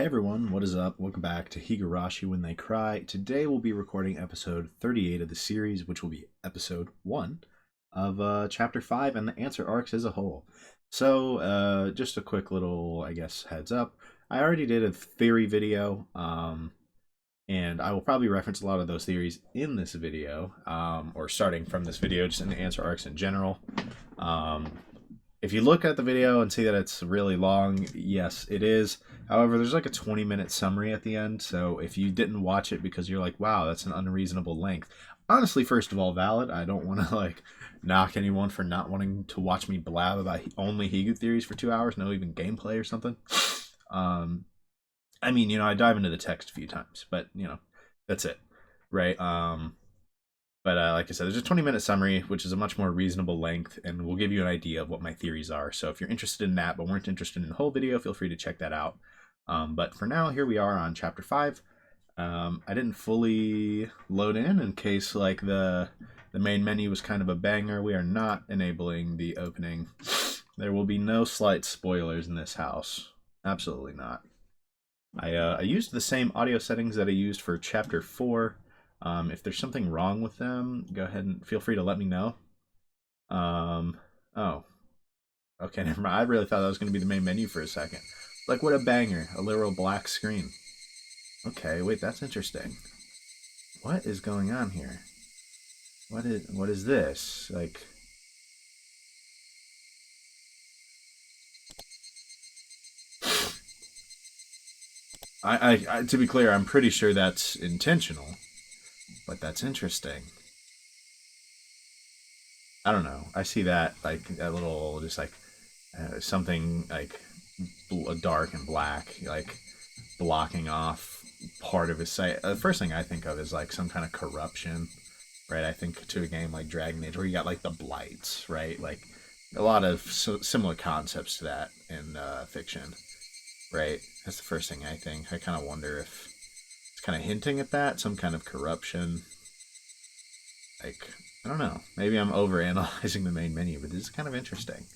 Hey everyone, what is up? Welcome back to Higurashi When They Cry. Today we'll be recording episode 38 of the series, which will be episode 1 of chapter 5 and the answer arcs as a whole. So, just a quick little, heads up. I already did a theory video, and I will probably reference a lot of those theories in this video, or starting from this video, just in the answer arcs in general. If you look at the video and see that it's really long, yes, it is. However, there's like a 20-minute summary at the end, so if you didn't watch it because you're like, wow, that's an unreasonable length. Honestly, first of all, valid. I don't want to knock anyone for not wanting to watch me blab about only Higu theories for 2 hours, no even gameplay or something. I dive into the text a few times, but, that's it, right? But like I said, there's a 20-minute summary, which is a much more reasonable length, and will give you an idea of what my theories are. So if you're interested in that, but weren't interested in the whole video, feel free to check that out. But for now, here we are on Chapter 5. I didn't fully load in case the main menu was kind of a banger. We are not enabling the opening. There will be no slight spoilers in this house. Absolutely not. I used the same audio settings that I used for Chapter 4. If there's something wrong with them, go ahead and feel free to let me know. Oh. Okay, never mind. I really thought that was going to be the main menu for a second. Like, what a banger. A literal black screen. Okay, wait, that's interesting. What is going on here? What is this? To be clear, I'm pretty sure that's intentional. But that's interesting. I don't know. I see that, a little, just something, dark and black, blocking off part of his sight. The first thing I think of is, some kind of corruption, right? I think to a game like Dragon Age, where you got, the blights, right? A lot of similar concepts to that in fiction, right? That's the first thing I think. I kind of wonder if it's kind of hinting at that, some kind of corruption. I don't know. Maybe I'm overanalyzing the main menu, but this is kind of interesting.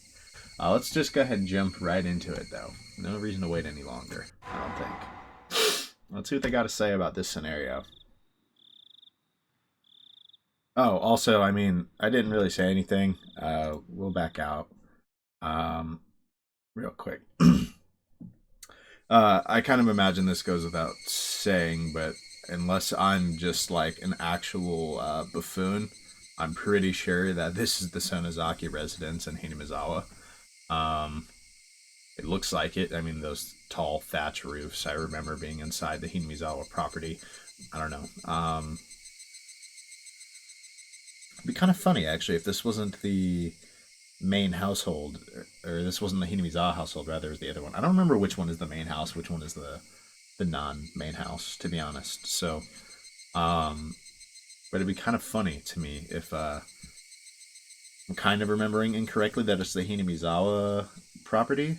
Let's just go ahead and jump right into it, though. No reason to wait any longer, I don't think. Let's see what they got to say about this scenario. Oh, also, I didn't really say anything. We'll back out. Real quick. I kind of imagine this goes without saying, but unless I'm just an actual buffoon, I'm pretty sure that this is the Sonozaki residence in Hinamizawa. It looks like it. Those tall thatch roofs, I remember being inside the Hinamizawa property. I don't know. It'd be kind of funny, actually, if this wasn't the main household, or this wasn't the Hinamizawa household, rather it was the other one. I don't remember which one is the main house, which one is the non-main house, to be honest. So, but it'd be kind of funny to me if I'm kind of remembering incorrectly that it's the Hinamizawa property,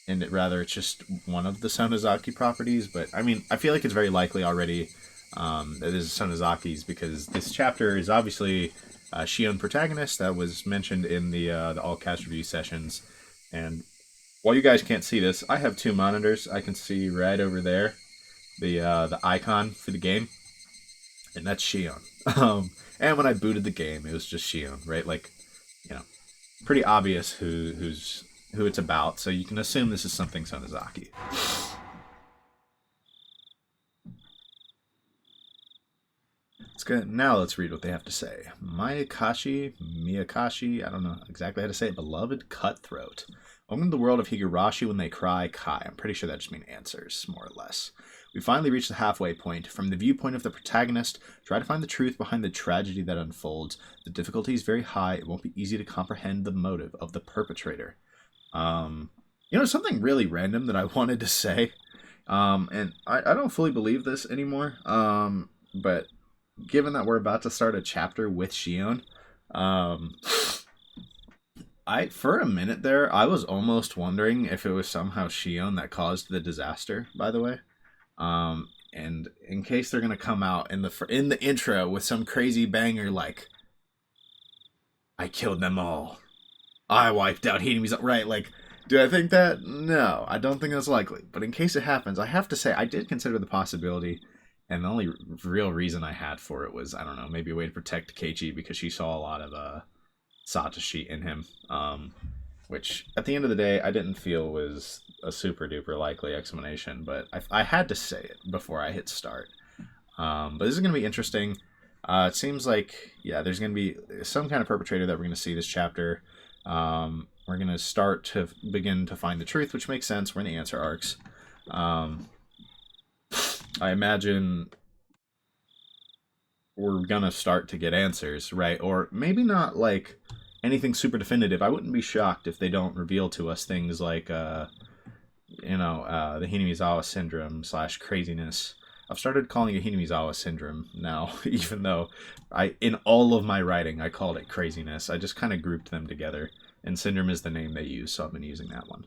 and it's just one of the Sonozaki properties. But I feel like it's very likely already that it is Sonozaki's, because this chapter is obviously Shion protagonist that was mentioned in the all-cast review sessions. And while you guys can't see this, I have two monitors. I can see right over there the icon for the game, and that's Shion. And when I booted the game, it was just Shion, right? Pretty obvious who it's about. So you can assume this is something Sonozaki. Now let's read what they have to say. Miyakashi, I don't know exactly how to say it, beloved cutthroat. Welcome to the world of Higurashi When They Cry, Kai. I'm pretty sure that just means answers, more or less. We finally reached the halfway point. From the viewpoint of the protagonist, try to find the truth behind the tragedy that unfolds. The difficulty is very high. It won't be easy to comprehend the motive of the perpetrator. Something really random that I wanted to say, and I don't fully believe this anymore, but given that we're about to start a chapter with Shion, for a minute there, I was almost wondering if it was somehow Shion that caused the disaster, by the way. And in case they're gonna come out in the intro with some crazy banger I killed them all, I wiped out Hinamizawa, right? Do I think that? No, I don't think that's likely. But in case it happens, I have to say I did consider the possibility, and the only real reason I had for it was, I don't know, maybe a way to protect Keiichi because she saw a lot of Satoshi in him, which at the end of the day I didn't feel was a super duper likely explanation, but I had to say it before I hit start. But this is going to be interesting. It seems like, yeah, there's going to be some kind of perpetrator that we're going to see this chapter. We're going to start to begin to find the truth, which makes sense. We're in the answer arcs. I imagine we're going to start to get answers, right? Or maybe not like anything super definitive. I wouldn't be shocked if they don't reveal to us things like, the Hinamizawa syndrome / craziness. I've started calling it Hinamizawa syndrome now, even though in all of my writing, I called it craziness. I just kind of grouped them together, and syndrome is the name they use, so I've been using that one.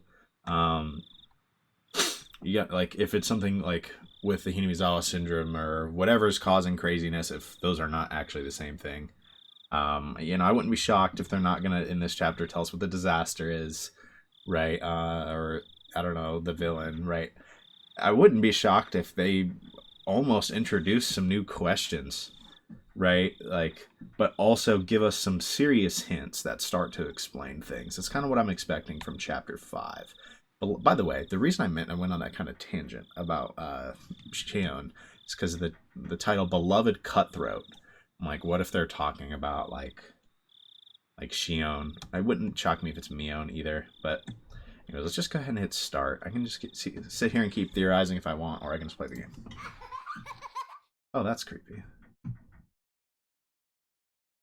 You got, like, if it's something like with the Hinamizawa syndrome or whatever's causing craziness, if those are not actually the same thing. I wouldn't be shocked if they're not gonna, in this chapter, tell us what the disaster is, right? Or, I don't know, the villain, right? I wouldn't be shocked if they almost introduce some new questions, right? Like, but also give us some serious hints that start to explain things. That's kind of what I'm expecting from chapter 5. But by the way, the reason I went on that kind of tangent about Shion is because of the title "Beloved Cutthroat." I'm like, what if they're talking about like Shion? It wouldn't shock me if it's Mion either. But anyways, let's just go ahead and hit start. I can just sit here and keep theorizing if I want, or I can just play the game. Oh, that's creepy.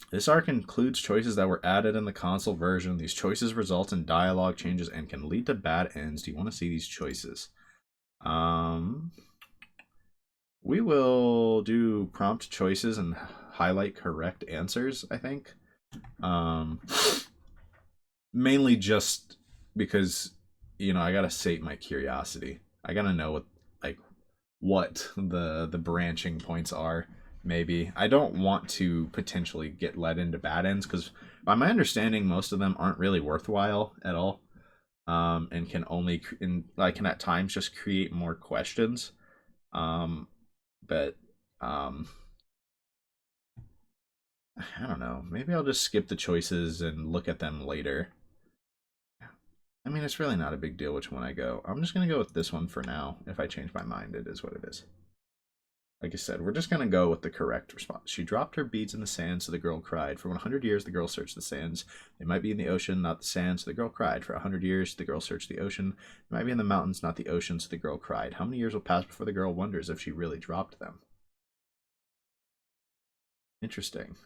This arc includes choices that were added in the console version. These choices result in dialogue changes and can lead to bad ends. Do you want to see these choices? We will do prompt choices and highlight correct answers, I think. Mainly just because, I gotta sate my curiosity. I gotta know what the branching points are. Maybe I don't want to potentially get led into bad ends because, by my understanding, most of them aren't really worthwhile at all, and can only can at times just create more questions. But I don't know. Maybe I'll just skip the choices and look at them later. I mean, it's really not a big deal which one I go. I'm just going to go with this one for now. If I change my mind, it is what it is. Like I said, we're just going to go with the correct response. She dropped her beads in the sand, so the girl cried. For 100 years, the girl searched the sands. They might be in the ocean, not the sand, so the girl cried. For 100 years, the girl searched the ocean. They might be in the mountains, not the ocean, so the girl cried. How many years will pass before the girl wonders if she really dropped them? Interesting.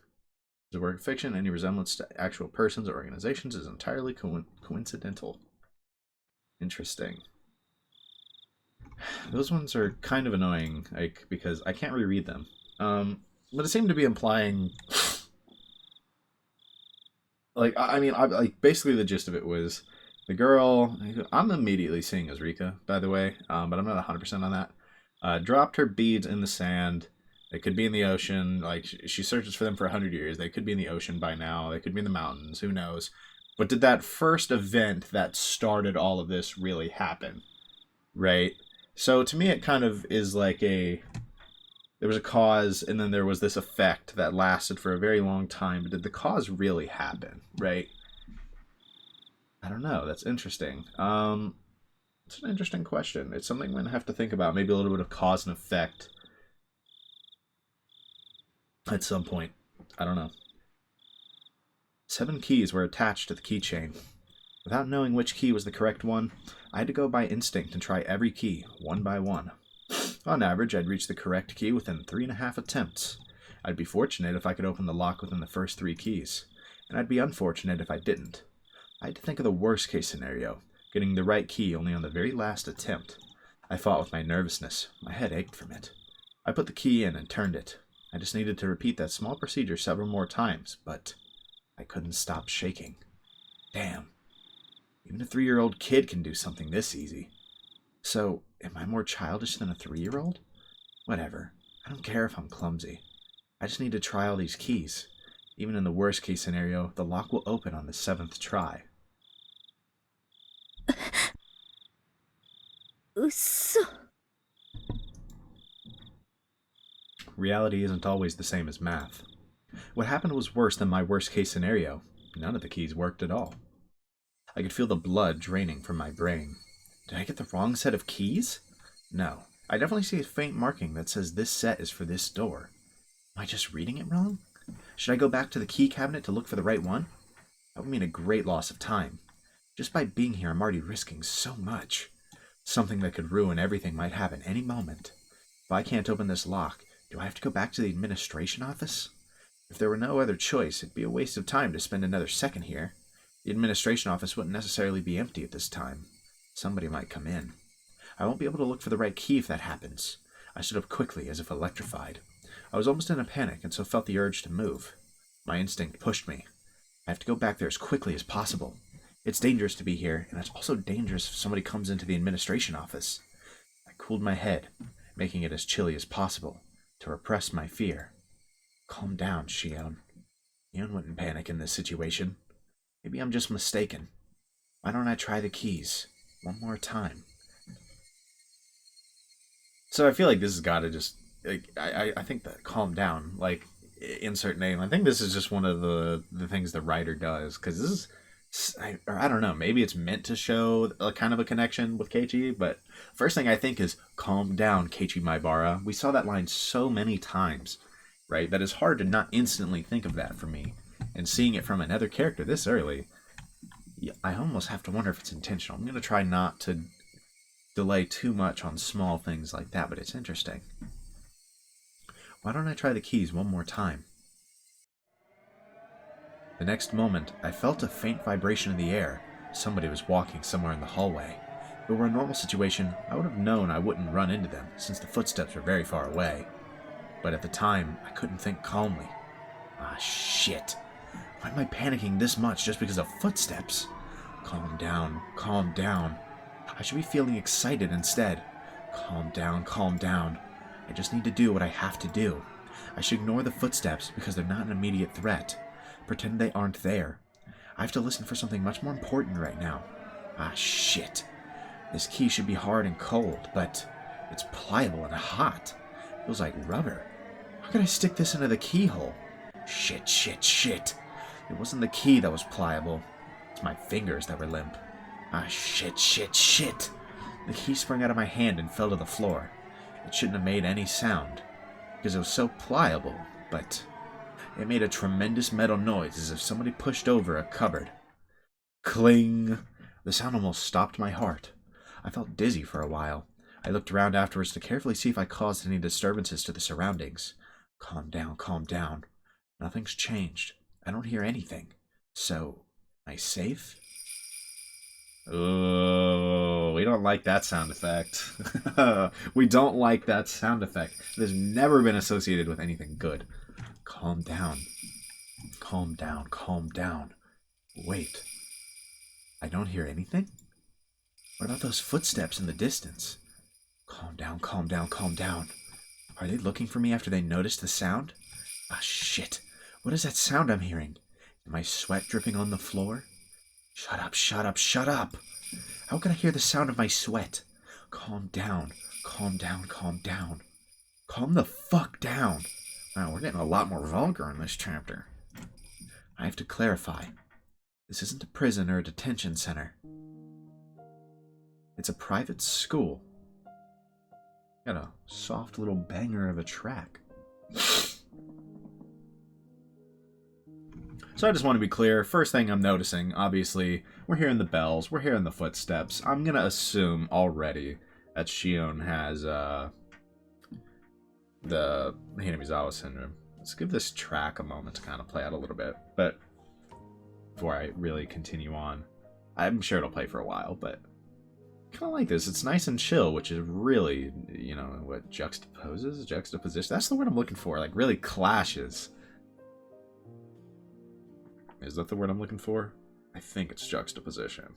As a work of fiction, any resemblance to actual persons or organizations is entirely coincidental. Interesting. Those ones are kind of annoying, because I can't reread them. But it seemed to be implying, basically the gist of it was the girl. I'm immediately seeing as Rika, by the way, but I'm not 100% on that. Dropped her beads in the sand. They could be in the ocean. Like, she searches for them for 100 years. They could be in the ocean by now. They could be in the mountains. Who knows? But did that first event that started all of this really happen? Right? So to me, it kind of is like there was a cause, and then there was this effect that lasted for a very long time. But did the cause really happen? Right? I don't know. That's interesting. It's an interesting question. It's something I'm going to have to think about. Maybe a little bit of cause and effect at some point. I don't know. 7 keys were attached to the keychain. Without knowing which key was the correct one, I had to go by instinct and try every key, one by one. On average, I'd reach the correct key within 3.5 attempts. I'd be fortunate if I could open the lock within the first 3 keys, and I'd be unfortunate if I didn't. I had to think of the worst case scenario, getting the right key only on the very last attempt. I fought with my nervousness. My head ached from it. I put the key in and turned it. I just needed to repeat that small procedure several more times, but I couldn't stop shaking. Damn. Even a 3-year-old kid can do something this easy. So, am I more childish than a 3-year-old? Whatever. I don't care if I'm clumsy. I just need to try all these keys. Even in the worst case scenario, the lock will open on the 7th try. 嘘。 Reality isn't always the same as math. What happened was worse than my worst case scenario. None of the keys worked at all. I could feel the blood draining from my brain. Did I get the wrong set of keys? No. I definitely see a faint marking that says this set is for this door. Am I just reading it wrong? Should I go back to the key cabinet to look for the right one? That would mean a great loss of time. Just by being here, I'm already risking so much. Something that could ruin everything might happen any moment. If I can't open this lock, do I have to go back to the administration office? If there were no other choice, it'd be a waste of time to spend another second here. The administration office wouldn't necessarily be empty at this time. Somebody might come in. I won't be able to look for the right key if that happens. I stood up quickly, as if electrified. I was almost in a panic, and so felt the urge to move. My instinct pushed me. I have to go back there as quickly as possible. It's dangerous to be here, and it's also dangerous if somebody comes into the administration office. I cooled my head, making it as chilly as possible, to repress my fear. Calm down, Shion. Shion wouldn't panic in this situation. Maybe I'm just mistaken. Why don't I try the keys one more time? So I feel like this has got to just... I think that calm down, like, insert name. I think this is just one of the things the writer does, because this is... I don't know, maybe it's meant to show a kind of a connection with Keiichi, but first thing I think is, calm down, Keiichi Maibara. We saw that line so many times, right, that it's hard to not instantly think of that for me. And seeing it from another character this early, I almost have to wonder if it's intentional. I'm going to try not to delay too much on small things like that, but it's interesting. Why don't I try the keys one more time? The next moment, I felt a faint vibration in the air. Somebody was walking somewhere in the hallway. If it were a normal situation, I would have known I wouldn't run into them, since the footsteps were very far away. But at the time, I couldn't think calmly. Ah, shit. Why am I panicking this much just because of footsteps? Calm down, calm down. I should be feeling excited instead. Calm down, calm down. I just need to do what I have to do. I should ignore the footsteps because they're not an immediate threat. Pretend they aren't there. I have to listen for something much more important right now. Ah, shit. This key should be hard and cold, but it's pliable and hot. It feels like rubber. How could I stick this into the keyhole? Shit, shit, shit. It wasn't the key that was pliable. It's my fingers that were limp. Ah, shit, shit, shit. The key sprang out of my hand and fell to the floor. It shouldn't have made any sound, because it was so pliable, but it made a tremendous metal noise as if somebody pushed over a cupboard. Cling! The sound almost stopped my heart. I felt dizzy for a while. I looked around afterwards to carefully see if I caused any disturbances to the surroundings. Calm down, calm down. Nothing's changed. I don't hear anything. So, am I safe? Oh, we don't like that sound effect. We don't like that sound effect. It has never been associated with anything good. Calm down. Calm down, calm down. Wait. I don't hear anything? What about those footsteps in the distance? Calm down, calm down, calm down. Are they looking for me after they noticed the sound? Ah, shit. What is that sound I'm hearing? Am I sweat dripping on the floor? Shut up, shut up, shut up! How can I hear the sound of my sweat? Calm down, calm down, calm down. Calm the fuck down. Wow, we're getting a lot more vulgar in this chapter. I have to clarify. This isn't a prison or a detention center. It's a private school. Got a soft little banger of a track. So I just want to be clear, first thing I'm noticing, obviously, we're hearing the bells, we're hearing the footsteps. I'm going to assume already that Shion has the Hinamizawa syndrome. Let's give this track a moment to kind of play out a little bit, but before I really continue on, I'm sure it'll play for a while, but I kind of like this. It's nice and chill, which is really, you know, what juxtaposition? That's the word I'm looking for, like really clashes. Is that the word I'm looking for? I think it's juxtaposition.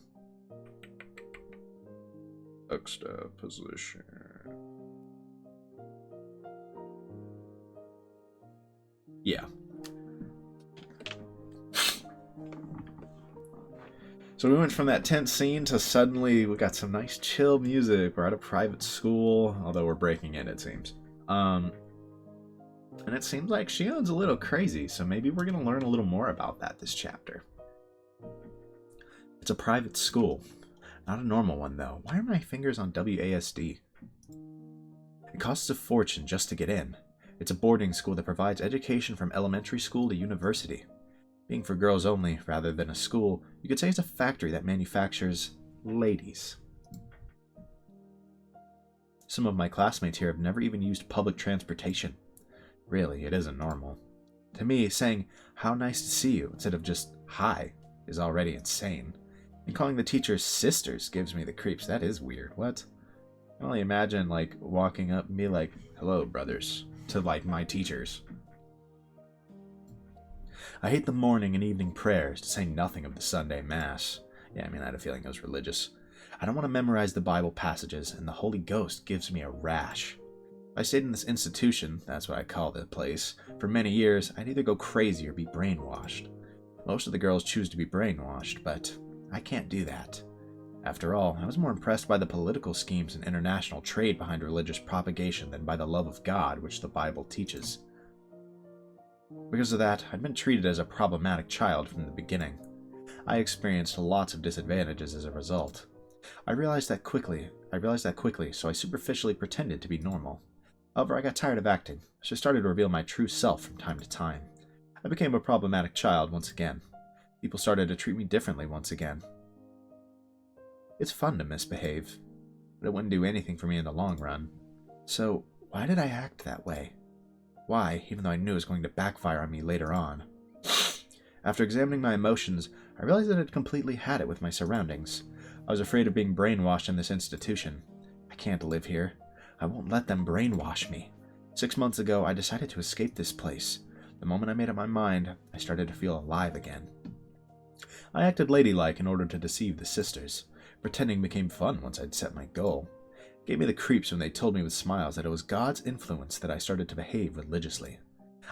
Juxtaposition. Yeah. So we went from that tense scene to suddenly we got some nice chill music. We're at a private school, although we're breaking in, it seems. And it seems like Shion's a little crazy, so maybe we're going to learn a little more about that this chapter. It's a private school. Not a normal one, though. Why are my fingers on WASD? It costs a fortune just to get in. It's a boarding school that provides education from elementary school to university. Being for girls only, rather than a school, you could say it's a factory that manufactures ladies. Some of my classmates here have never even used public transportation. Really, it isn't normal. To me, saying, "How nice to see you," instead of just "hi," is already insane. And calling the teachers sisters gives me the creeps. That is weird. What? I can only imagine, like, walking up and be like, "Hello, brothers," to, like, my teachers. I hate the morning and evening prayers, to say nothing of the Sunday Mass. Yeah, I mean, I had a feeling it was religious. I don't want to memorize the Bible passages, and the Holy Ghost gives me a rash. If I stayed in this institution, that's what I call the place, for many years, I'd either go crazy or be brainwashed. Most of the girls choose to be brainwashed, but I can't do that. After all, I was more impressed by the political schemes and international trade behind religious propagation than by the love of God which the Bible teaches. Because of that, I'd been treated as a problematic child from the beginning. I experienced lots of disadvantages as a result. I realized that quickly, so I superficially pretended to be normal. However, I got tired of acting, so I started to reveal my true self from time to time. I became a problematic child once again. People started to treat me differently once again. It's fun to misbehave, but it wouldn't do anything for me in the long run. So, why did I act that way? Why, even though I knew it was going to backfire on me later on? After examining my emotions, I realized that I had completely had it with my surroundings. I was afraid of being brainwashed in this institution. I can't live here. I won't let them brainwash me. 6 months ago, I decided to escape this place. The moment I made up my mind, I started to feel alive again. I acted ladylike in order to deceive the sisters. Pretending became fun once I'd set my goal. It gave me the creeps when they told me with smiles that it was God's influence that I started to behave religiously.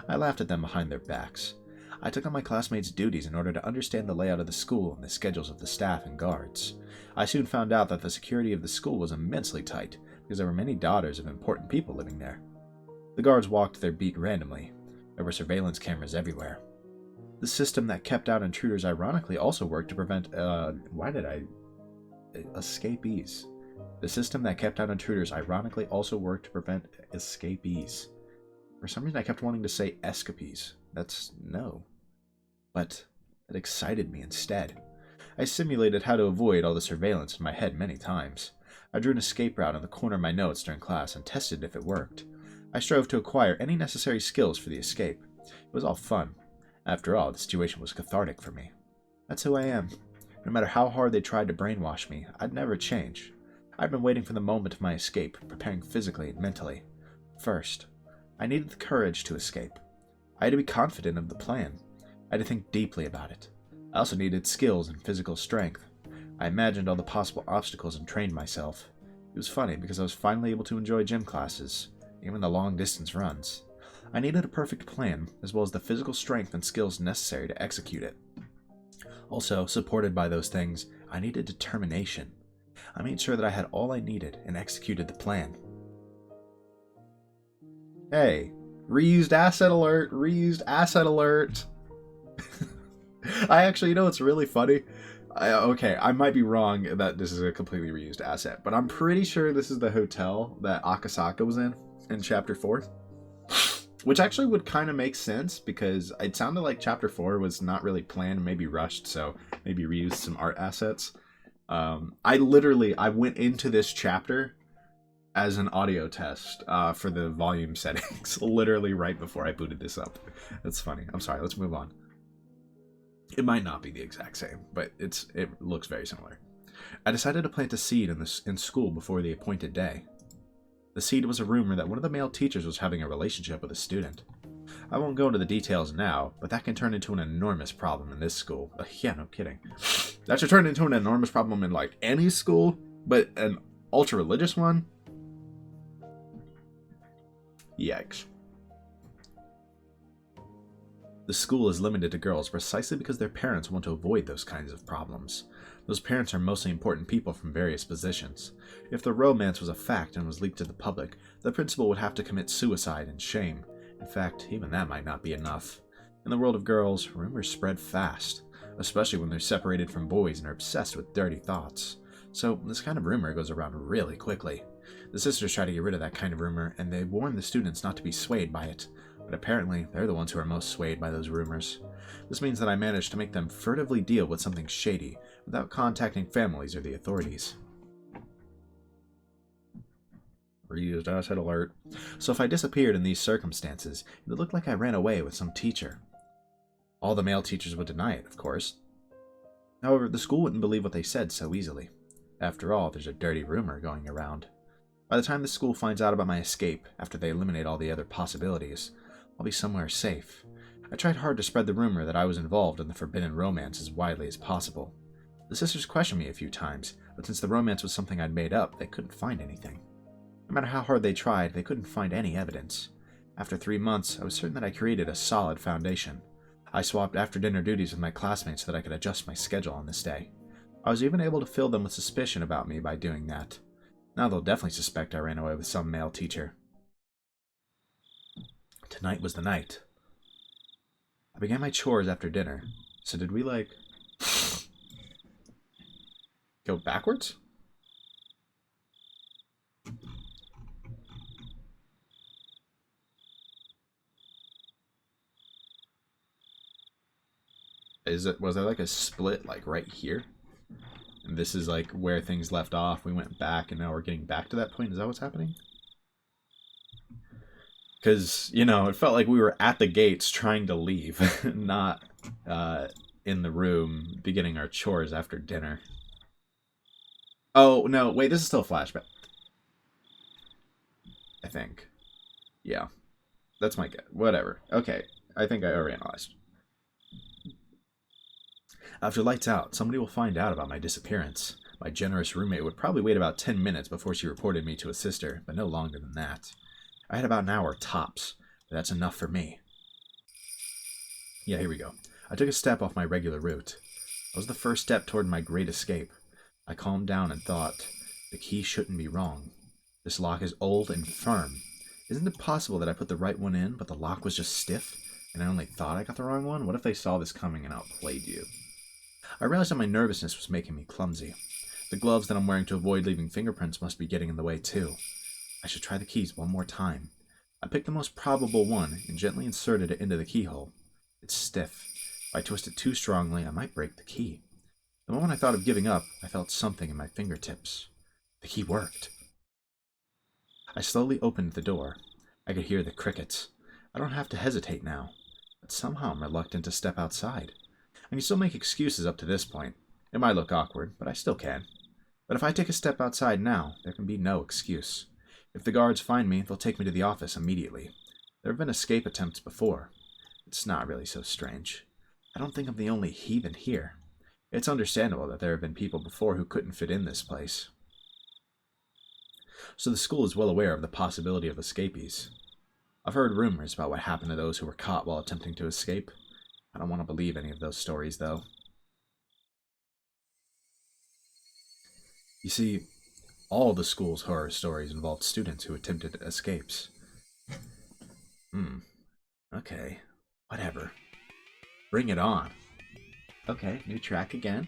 I laughed at them behind their backs. I took on my classmates' duties in order to understand the layout of the school and the schedules of the staff and guards. I soon found out that the security of the school was immensely tight, because there were many daughters of important people living there. The guards walked their beat randomly. There were surveillance cameras everywhere. The system that kept out intruders ironically also worked to prevent, escapees. The system that kept out intruders ironically also worked to prevent escapees. For some reason I kept wanting to say escapees. That's no. But it excited me instead. I simulated how to avoid all the surveillance in my head many times. I drew an escape route on the corner of my notes during class and tested if it worked. I strove to acquire any necessary skills for the escape. It was all fun. After all, the situation was cathartic for me. That's who I am. No matter how hard they tried to brainwash me, I'd never change. I'd been waiting for the moment of my escape, preparing physically and mentally. First, I needed the courage to escape. I had to be confident of the plan. I had to think deeply about it. I also needed skills and physical strength. I imagined all the possible obstacles and trained myself. It was funny because I was finally able to enjoy gym classes, even the long-distance runs. I needed a perfect plan, as well as the physical strength and skills necessary to execute it. Also, supported by those things, I needed determination. I made sure that I had all I needed and executed the plan. Hey, reused asset alert, reused asset alert. I actually, you know what's really funny? I might be wrong that this is a completely reused asset, but I'm pretty sure this is the hotel that Akasaka was in Chapter 4. Which actually would kind of make sense, because it sounded like Chapter 4 was not really planned, maybe rushed, so maybe reused some art assets. I went into this chapter as an audio test for the volume settings, literally right before I booted this up. That's funny. I'm sorry, let's move on. It might not be the exact same, but it looks very similar. I decided to plant a seed in school before the appointed day. The seed was a rumor that one of the male teachers was having a relationship with a student. I won't go into the details now, but that can turn into an enormous problem in this school. Yeah, no kidding. That should turn into an enormous problem in, like, any school, but an ultra-religious one? Yikes. The school is limited to girls precisely because their parents want to avoid those kinds of problems. Those parents are mostly important people from various positions. If the romance was a fact and was leaked to the public, the principal would have to commit suicide in shame. In fact, even that might not be enough. In the world of girls, rumors spread fast, especially when they're separated from boys and are obsessed with dirty thoughts. So this kind of rumor goes around really quickly. The sisters try to get rid of that kind of rumor, and they warn the students not to be swayed by it. But apparently, they're the ones who are most swayed by those rumors. This means that I managed to make them furtively deal with something shady, without contacting families or the authorities. Reused asset alert. So if I disappeared in these circumstances, it would look like I ran away with some teacher. All the male teachers would deny it, of course. However, the school wouldn't believe what they said so easily. After all, there's a dirty rumor going around. By the time the school finds out about my escape, after they eliminate all the other possibilities, I'll be somewhere safe. I tried hard to spread the rumor that I was involved in the forbidden romance as widely as possible. The sisters questioned me a few times, but since the romance was something I'd made up, they couldn't find anything. No matter how hard they tried, they couldn't find any evidence. After 3 months, I was certain that I created a solid foundation. I swapped after-dinner duties with my classmates so that I could adjust my schedule on this day. I was even able to fill them with suspicion about me by doing that. Now they'll definitely suspect I ran away with some male teacher. Tonight was the night. I began my chores after dinner. So did we, go backwards? Was there a split right here? And this is where things left off. We went back and now we're getting back to that point. Is that what's happening? Because, it felt like we were at the gates trying to leave, not in the room beginning our chores after dinner. Oh, no, wait, this is still a flashback. I think. Yeah. That's my guess. Whatever. Okay, I think I overanalyzed. After lights out, somebody will find out about my disappearance. My generous roommate would probably wait about 10 minutes before she reported me to a sister, but no longer than that. I had about an hour tops, but that's enough for me. Yeah, here we go. I took a step off my regular route. That was the first step toward my great escape. I calmed down and thought, the key shouldn't be wrong. This lock is old and firm. Isn't it possible that I put the right one in, but the lock was just stiff, and I only thought I got the wrong one? What if they saw this coming and outplayed you? I realized that my nervousness was making me clumsy. The gloves that I'm wearing to avoid leaving fingerprints must be getting in the way too. I should try the keys one more time. I picked the most probable one and gently inserted it into the keyhole. It's stiff. If I twist it too strongly, I might break the key. The moment I thought of giving up, I felt something in my fingertips. The key worked. I slowly opened the door. I could hear the crickets. I don't have to hesitate now, but somehow I'm reluctant to step outside. I can still make excuses up to this point. It might look awkward, but I still can. But if I take a step outside now, there can be no excuse. If the guards find me, they'll take me to the office immediately. There have been escape attempts before. It's not really so strange. I don't think I'm the only heathen here. It's understandable that there have been people before who couldn't fit in this place. So the school is well aware of the possibility of escapees. I've heard rumors about what happened to those who were caught while attempting to escape. I don't want to believe any of those stories, though. You see, all the school's horror stories involved students who attempted escapes. Okay. Whatever. Bring it on. Okay, new track again.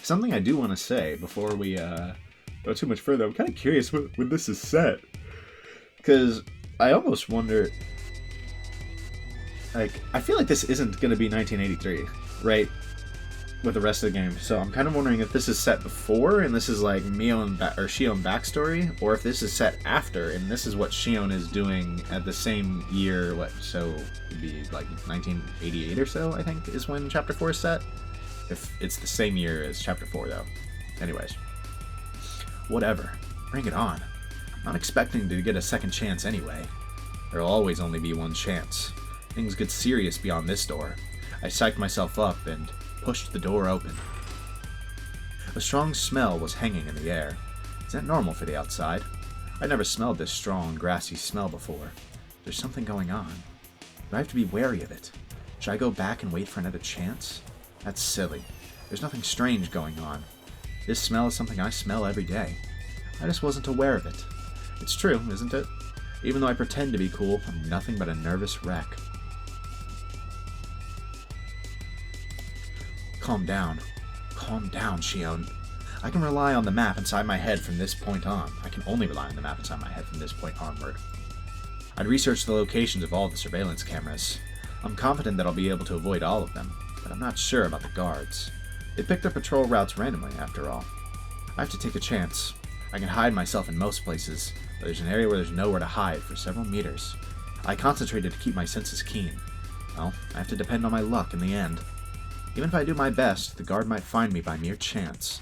Something I do want to say before we go too much further, I'm kind of curious when this is set. Because I almost wonder... I feel like this isn't going to be 1983, right? With the rest of the game. So I'm kind of wondering if this is set before, and this is Shion backstory, or if this is set after, and this is what Shion is doing at the same year, so it'd be 1988 or so, I think, is when Chapter 4 is set. If it's the same year as Chapter 4, though. Anyways. Whatever. Bring it on. I'm not expecting to get a second chance anyway. There'll always only be one chance. Things get serious beyond this door. I psyched myself up and pushed the door open. A strong smell was hanging in the air. Is that normal for the outside? I'd never smelled this strong, grassy smell before. There's something going on. But I have to be wary of it. Should I go back and wait for another chance? That's silly. There's nothing strange going on. This smell is something I smell every day. I just wasn't aware of it. It's true, isn't it? Even though I pretend to be cool, I'm nothing but a nervous wreck. Calm down. Calm down, Shion. I can rely on the map inside my head from this point on. I can only rely on the map inside my head from this point onward. I'd researched the locations of all the surveillance cameras. I'm confident that I'll be able to avoid all of them, but I'm not sure about the guards. They pick their patrol routes randomly, after all. I have to take a chance. I can hide myself in most places, but there's an area where there's nowhere to hide for several meters. I concentrated to keep my senses keen. Well, I have to depend on my luck in the end. Even if I do my best, the guard might find me by mere chance.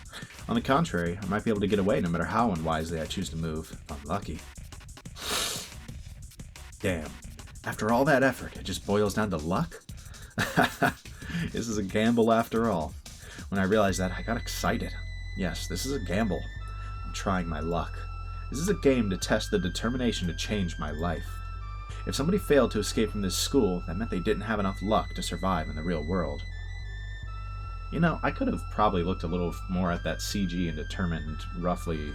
On the contrary, I might be able to get away no matter how unwisely I choose to move, if I'm lucky. Damn. After all that effort, it just boils down to luck? This is a gamble after all. When I realized that, I got excited. Yes, this is a gamble. I'm trying my luck. This is a game to test the determination to change my life. If somebody failed to escape from this school, that meant they didn't have enough luck to survive in the real world. You know, I could have probably looked a little more at that CG and determined roughly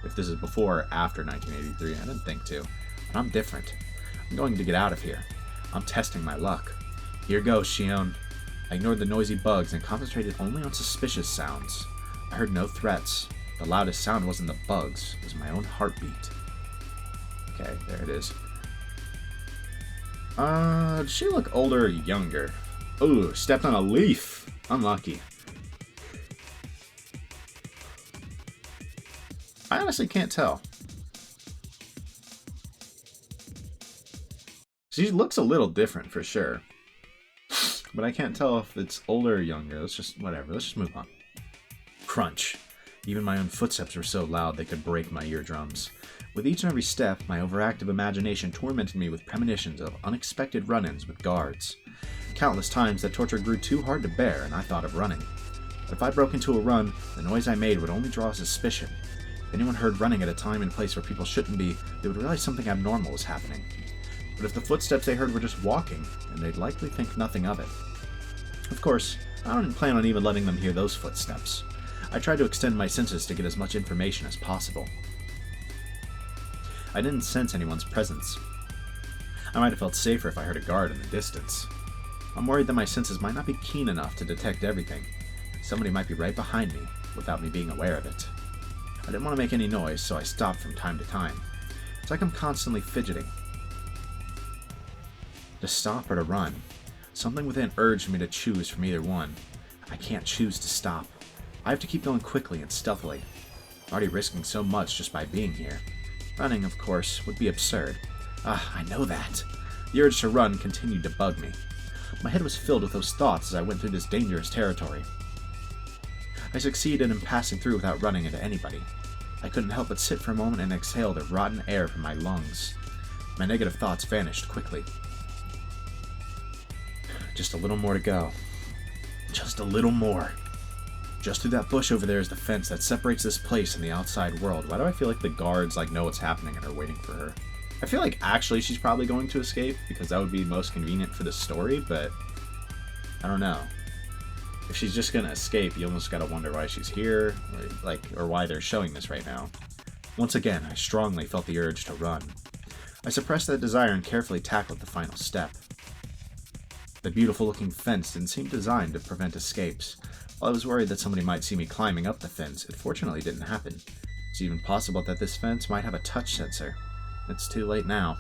if this is before or after 1983. I didn't think to. But I'm different. I'm going to get out of here. I'm testing my luck. Here goes, Shion. I ignored the noisy bugs and concentrated only on suspicious sounds. I heard no threats. The loudest sound wasn't the bugs, it was my own heartbeat. Okay, there it is. Does she look older or younger? Ooh, stepped on a leaf. Unlucky. I honestly can't tell. She looks a little different for sure. But I can't tell if it's older or younger. Let's just move on. Crunch. Even my own footsteps were so loud they could break my eardrums. With each and every step, my overactive imagination tormented me with premonitions of unexpected run-ins with guards. Countless times that torture grew too hard to bear, and I thought of running. But if I broke into a run, the noise I made would only draw suspicion. If anyone heard running at a time and place where people shouldn't be, they would realize something abnormal was happening. But if the footsteps they heard were just walking, then they'd likely think nothing of it. Of course, I didn't plan on even letting them hear those footsteps. I tried to extend my senses to get as much information as possible. I didn't sense anyone's presence. I might have felt safer if I heard a guard in the distance. I'm worried that my senses might not be keen enough to detect everything. Somebody might be right behind me, without me being aware of it. I didn't want to make any noise, so I stopped from time to time. It's like I'm constantly fidgeting. To stop or to run. Something within urged me to choose from either one. I can't choose to stop. I have to keep going quickly and stealthily. I'm already risking so much just by being here. Running, of course, would be absurd. I know that. The urge to run continued to bug me. My head was filled with those thoughts as I went through this dangerous territory. I succeeded in passing through without running into anybody. I couldn't help but sit for a moment and exhale the rotten air from my lungs. My negative thoughts vanished quickly. Just a little more to go. Just a little more. Just through that bush over there is the fence that separates this place and the outside world. Why do I feel like the guards know what's happening and are waiting for her? I feel like actually she's probably going to escape because that would be most convenient for the story, but I don't know. If she's just gonna escape, you almost gotta wonder why she's here, or why they're showing this right now. Once again, I strongly felt the urge to run. I suppressed that desire and carefully tackled the final step. The beautiful-looking fence didn't seem designed to prevent escapes. While I was worried that somebody might see me climbing up the fence, it fortunately didn't happen. It's even possible that this fence might have a touch sensor. It's too late now.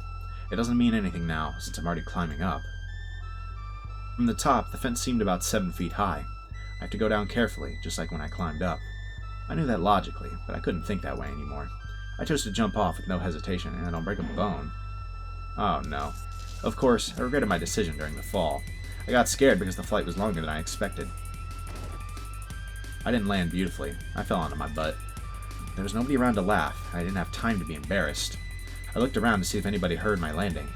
It doesn't mean anything now, since I'm already climbing up. From the top, the fence seemed about 7 feet high. I have to go down carefully, just like when I climbed up. I knew that logically, but I couldn't think that way anymore. I chose to jump off with no hesitation, and I'll break a bone. Oh no. Of course, I regretted my decision during the fall. I got scared because the flight was longer than I expected. I didn't land beautifully. I fell onto my butt. There was nobody around to laugh, and I didn't have time to be embarrassed. I looked around to see if anybody heard my landing.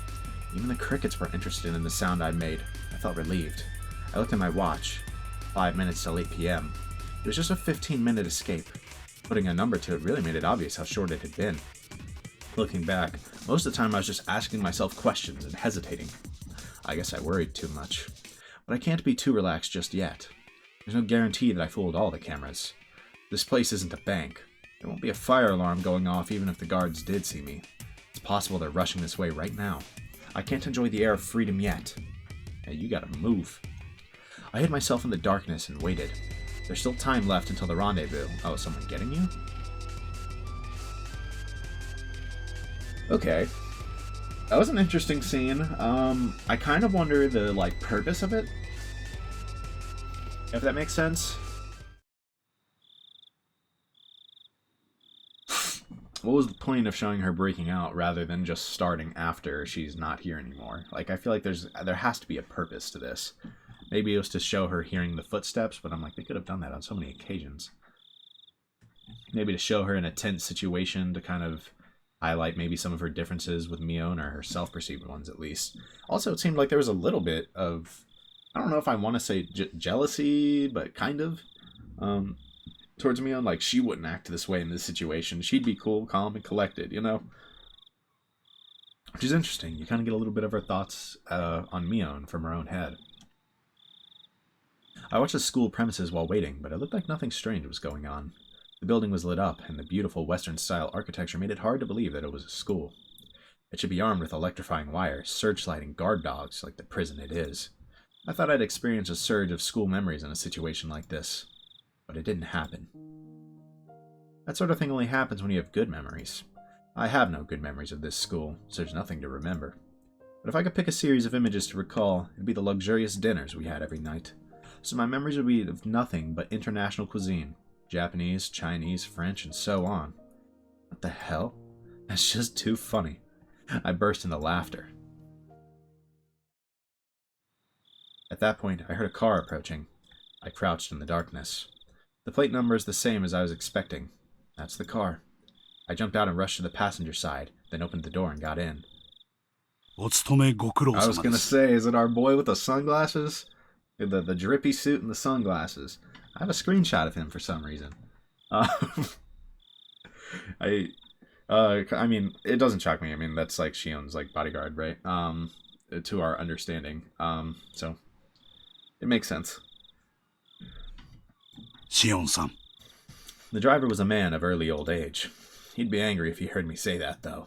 Even the crickets were interested in the sound I made. I felt relieved. I looked at my watch. 5 minutes till 8 p.m. It was just a 15-minute escape. Putting a number to it really made it obvious how short it had been. Looking back, most of the time I was just asking myself questions and hesitating. I guess I worried too much. But I can't be too relaxed just yet. There's no guarantee that I fooled all the cameras. This place isn't a bank. There won't be a fire alarm going off even if the guards did see me. It's possible they're rushing this way right now. I can't enjoy the air of freedom yet. Hey, you gotta move. I hid myself in the darkness and waited. There's still time left until the rendezvous. Oh, is someone getting you? Okay. That was an interesting scene. I kind of wonder the, purpose of it. If that makes sense. What was the point of showing her breaking out rather than just starting after she's not here anymore? Like, I feel like there has to be a purpose to this. Maybe it was to show her hearing the footsteps, but I'm like, they could have done that on so many occasions. Maybe to show her in a tense situation to kind of highlight maybe some of her differences with Mion, or her self-perceived ones at least. Also, it seemed like there was a little bit of, I don't know if I want to say jealousy, but kind of, towards Mion. Like, she wouldn't act this way in this situation. She'd be cool, calm, and collected, you know? Which is interesting. You kind of get a little bit of her thoughts on Mion from her own head. I watched the school premises while waiting, but it looked like nothing strange was going on. The building was lit up, and the beautiful Western-style architecture made it hard to believe that it was a school. It should be armed with electrifying wires, searchlight, and guard dogs like the prison it is. I thought I'd experience a surge of school memories in a situation like this, but it didn't happen. That sort of thing only happens when you have good memories. I have no good memories of this school, so there's nothing to remember. But if I could pick a series of images to recall, it'd be the luxurious dinners we had every night. So my memories would be of nothing but international cuisine. Japanese, Chinese, French, and so on. What the hell? That's just too funny. I burst into laughter. At that point, I heard a car approaching. I crouched in the darkness. The plate number is the same as I was expecting. That's the car. I jumped out and rushed to the passenger side, then opened the door and got in. I was gonna say, is it our boy with the sunglasses? The drippy suit and the sunglasses. I have a screenshot of him for some reason. I mean, it doesn't shock me. I mean, that's like Shion's bodyguard, right? To our understanding. So it makes sense. Shion-san. The driver was a man of early old age. He'd be angry if he heard me say that, though.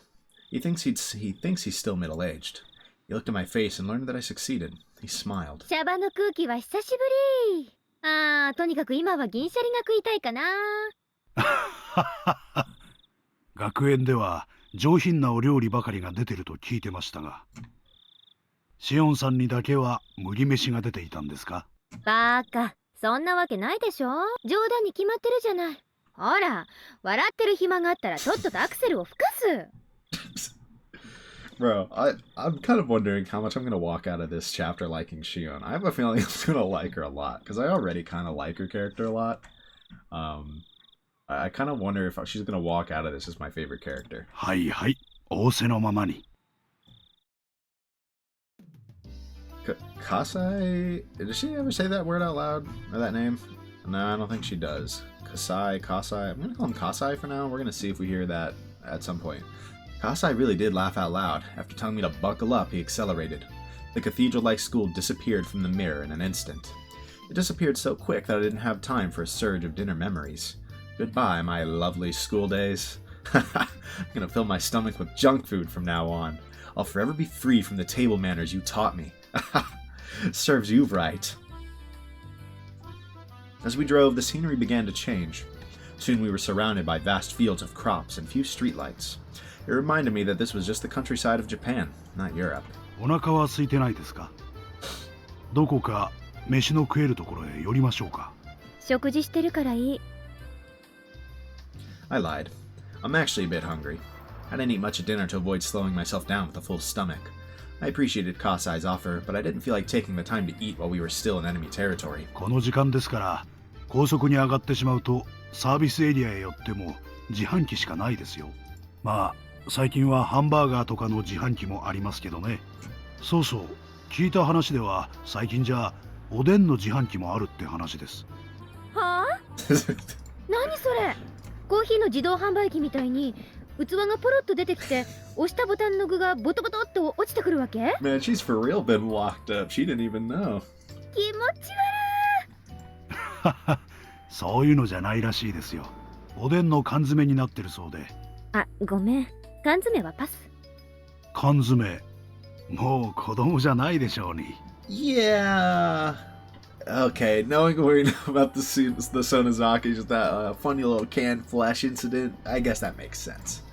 He thinks he's still middle-aged. He looked at my face and learned that I succeeded. He smiled. シャバの空気は久しぶり。とにかく今は銀シャリが食いたいかな。学園では上品なお料理ばかりが出てると聞いてましたが、シオンさんにだけは麦飯が出ていたんですか？バカ、そんなわけないでしょ。冗談に決まってるじゃない。ほら、笑ってる暇があったらとっととアクセルを吹かす。Bro, I'm kind of wondering how much I'm going to walk out of this chapter liking Shion. I have a feeling I'm going to like her a lot, because I already kind of like her character a lot. I kind of wonder if she's going to walk out of this as my favorite character. はいはい、仰せのままに。Kasai? Does she ever say that word out loud? Or that name? No, I don't think she does. Kasai. I'm going to call him Kasai for now. We're going to see if we hear that at some point. Kasai really did laugh out loud. After telling me to buckle up, he accelerated. The cathedral-like school disappeared from the mirror in an instant. It disappeared so quick that I didn't have time for a surge of dinner memories. Goodbye, my lovely school days. I'm gonna fill my stomach with junk food from now on. I'll forever be free from the table manners you taught me. Serves you right. As we drove, the scenery began to change. Soon we were surrounded by vast fields of crops and few streetlights. It reminded me that this was just the countryside of Japan, not Europe. お腹は空いてないですか？どこか飯の食えるところへ寄りましょうか？食事してるからいい。I lied. I'm actually a bit hungry. I didn't eat much at dinner to avoid slowing myself down with a full stomach. I appreciated Kasai's offer, but I didn't feel like taking the time to eat while we were still in enemy territory. この時間ですから、高速に上がってしまうとサービスエリアへ寄っても自販機しかないですよ。まあ最近はハンバーガーとかの自販機もありますけどね。そうそう、聞いた話では最近じゃおでんの自販機もあるって話です。はあ？何それ？コーヒーの自動販売機みたいに器がポロッと出てきて押したボタンの具がボトボトっと落ちてくるわけ？ Man, she's for real been locked up. She didn't even know. 気持ちそういうのじゃないらしいですよ。おでんの缶詰になってるそうで。悪い。あ、ごめん。缶詰はパス。缶詰、もう子供じゃないでしょうに。Yeah. Okay, knowing what we know about the Sonozaki, just that funny little canned flesh incident, I guess that makes sense.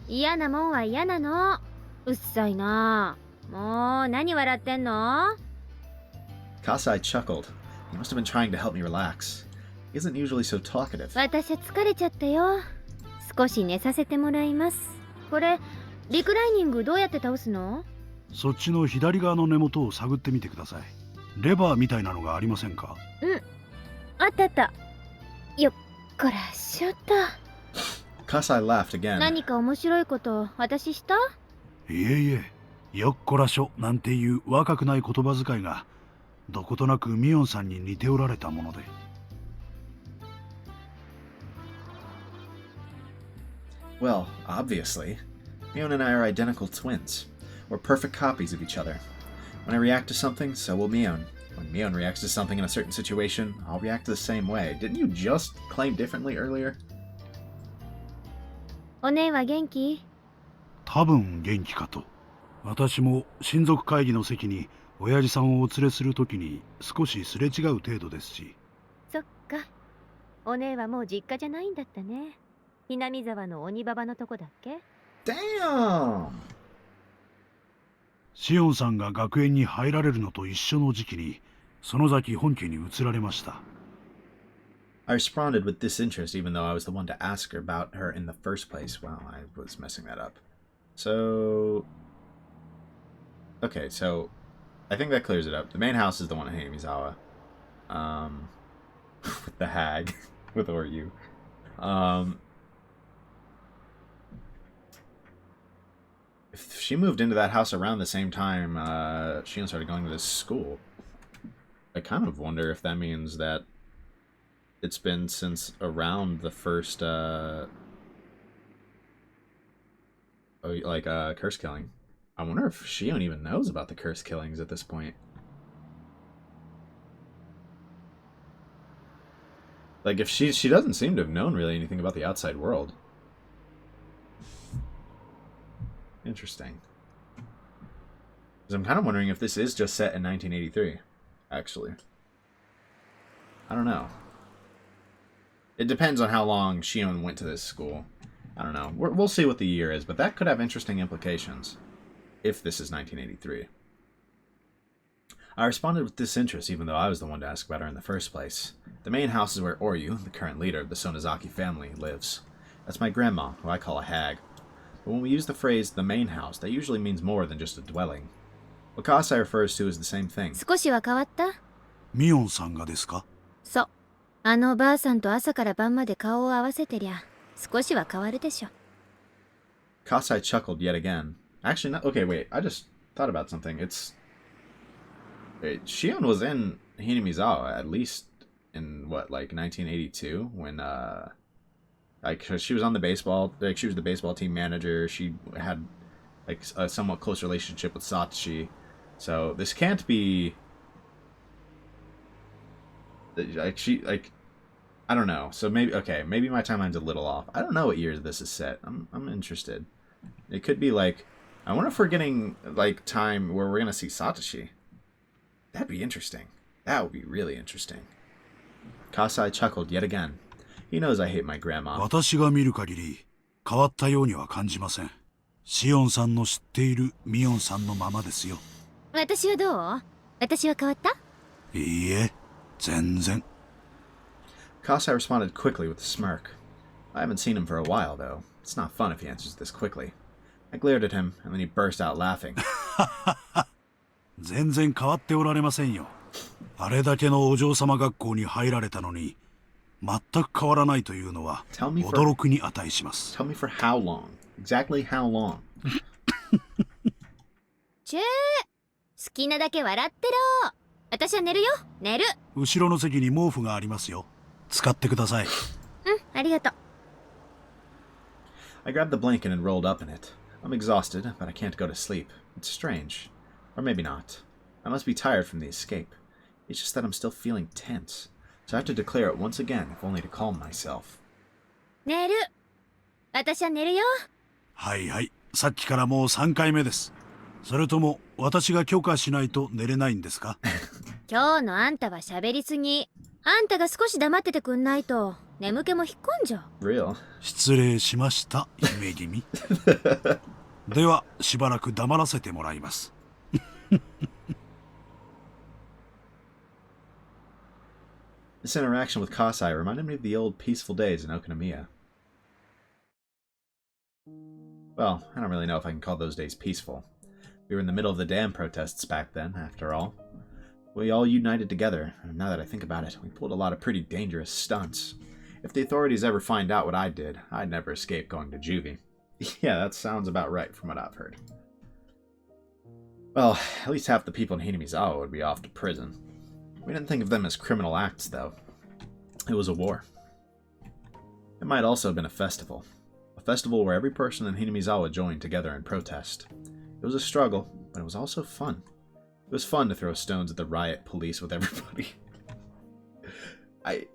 嫌なもんは嫌なの。うっさいな。もう何笑ってんの？ Kasai chuckled. He must have been trying to help me relax. He isn't usually so talkative. 私は疲れちゃったよ。少し寝させてもらいます。これ、リクライニングどうやって倒すの？そっちの左側の根元を探ってみてください。レバーみたいなのがありませんか？うん。あったあった。よっこらしょっと。Kasai laughed again. 何か面白いこと私した？いえいえ、よっこらしょなんていう若くない言葉遣いがどことなくミオンさんに似ておられたもので。Well, obviously. Mion and I are identical twins. We're perfect copies of each other. When I react to something, so will Mion. When Mion reacts to something in a certain situation, I'll react the same way. Didn't you just claim differently earlier? お姉は元気？多分元気かと。私も親族会議の席に親父さんをお連れするときに少しすれ違う程度ですし。そっか。お姉はもう実家じゃないんだったね。南沢の鬼ババのとこだっけ？ Damn! シオンさんが学園に入られるのと一緒の時期に園崎本家に移られました。I responded with disinterest even though I was the one to ask her about her in the first place. Wow, I was messing that up. So... Okay, so... I think that clears it up. The main house is the one in Higurashi. With the hag. With Oryu. If she moved into that house around the same time Shion started going to this school, I kind of wonder if that means that it's been since around the first curse killing. I wonder if Shion even knows about the curse killings at this point. Like, if she doesn't seem to have known really anything about the outside world. Interesting. Because I'm kind of wondering if this is just set in 1983, actually. I don't know. It depends on how long Shion went to this school. I don't know. We'll see what the year is, but that could have interesting implications if this is 1983. I responded with disinterest, even though I was the one to ask about her in the first place. The main house is where Oryu, the current leader of the Sonozaki family, lives. That's my grandma, who I call a hag. But when we use the phrase the main house, that usually means more than just a dwelling. What Kasai refers to is the same thing. 少しは変わった？ミオンさんがですか？そう。あのばあさんと朝から晩まで顔を合わせてりゃ少しは変わるでしょ。Kasai chuckled yet again. Actually, not. Okay, wait. I just thought about something. Wait, Shion was in Hinamizawa at least in what, like 1982, when she was on the baseball. Like, she was the baseball team manager. She had like a somewhat close relationship with Satoshi. So this can't be. Like I don't know. So maybe my timeline's a little off. I don't know what year this is set. I'm interested. It could be like, I wonder if we're getting like time where we're gonna see Satoshi. That'd be interesting. That would be really interesting. Kasai chuckled yet again. He knows I hate my grandma. 私が見る限り変わったようには感じません。シオンさんの知っているミオンさんのままですよ。私はどう？私は変わった？いいえ、全然。Kasai responded quickly with a smirk. I haven't seen him for a while, though. It's not fun if he answers this quickly. I glared at him, and then he burst out laughing. 全然変わっておられませんよ。あれだけのお嬢様学校に入られたのに、全く変わらないというのは驚くに値します。Tell me for how long? Exactly how long? 好きなだけ笑ってろ。私は寝るよ。寝る。後ろの席に毛布がありますよ。使ってください。ありがとう。I grabbed the blanket and rolled up in it. I'm exhausted, but I can't go to sleep. It's strange. Or maybe not. I must be tired from the escape. It's just that I'm still feeling tense. So I have to declare it once again, if only to calm myself. 寝る。私は寝るよ。はいはい、さっきからもう3回目です。それとも私が許可しないと寝れないんですか？今日のあんたは喋りすぎ。あんたが少し黙っててくんないと眠気も引っ込んじゃう。Real? 失礼しました、姫君。ではしばらく黙らせてもらいます。This interaction with Kasai reminded me of the old peaceful days in Okinomiya. Well, I don't really know if I can call those days peaceful. We were in the middle of the dam protests back then, after all. We all united together, and now that I think about it, we pulled a lot of pretty dangerous stunts. If the authorities ever find out what I did, I'd never escape going to juvie. Yeah, that sounds about right from what I've heard. Well, at least half the people in Hinamizawa would be off to prison. We didn't think of them as criminal acts, though. It was a war. It might also have been a festival. A festival where every person in Hinamizawa joined together in protest. It was a struggle, but it was also fun. It was fun to throw stones at the riot police with everybody.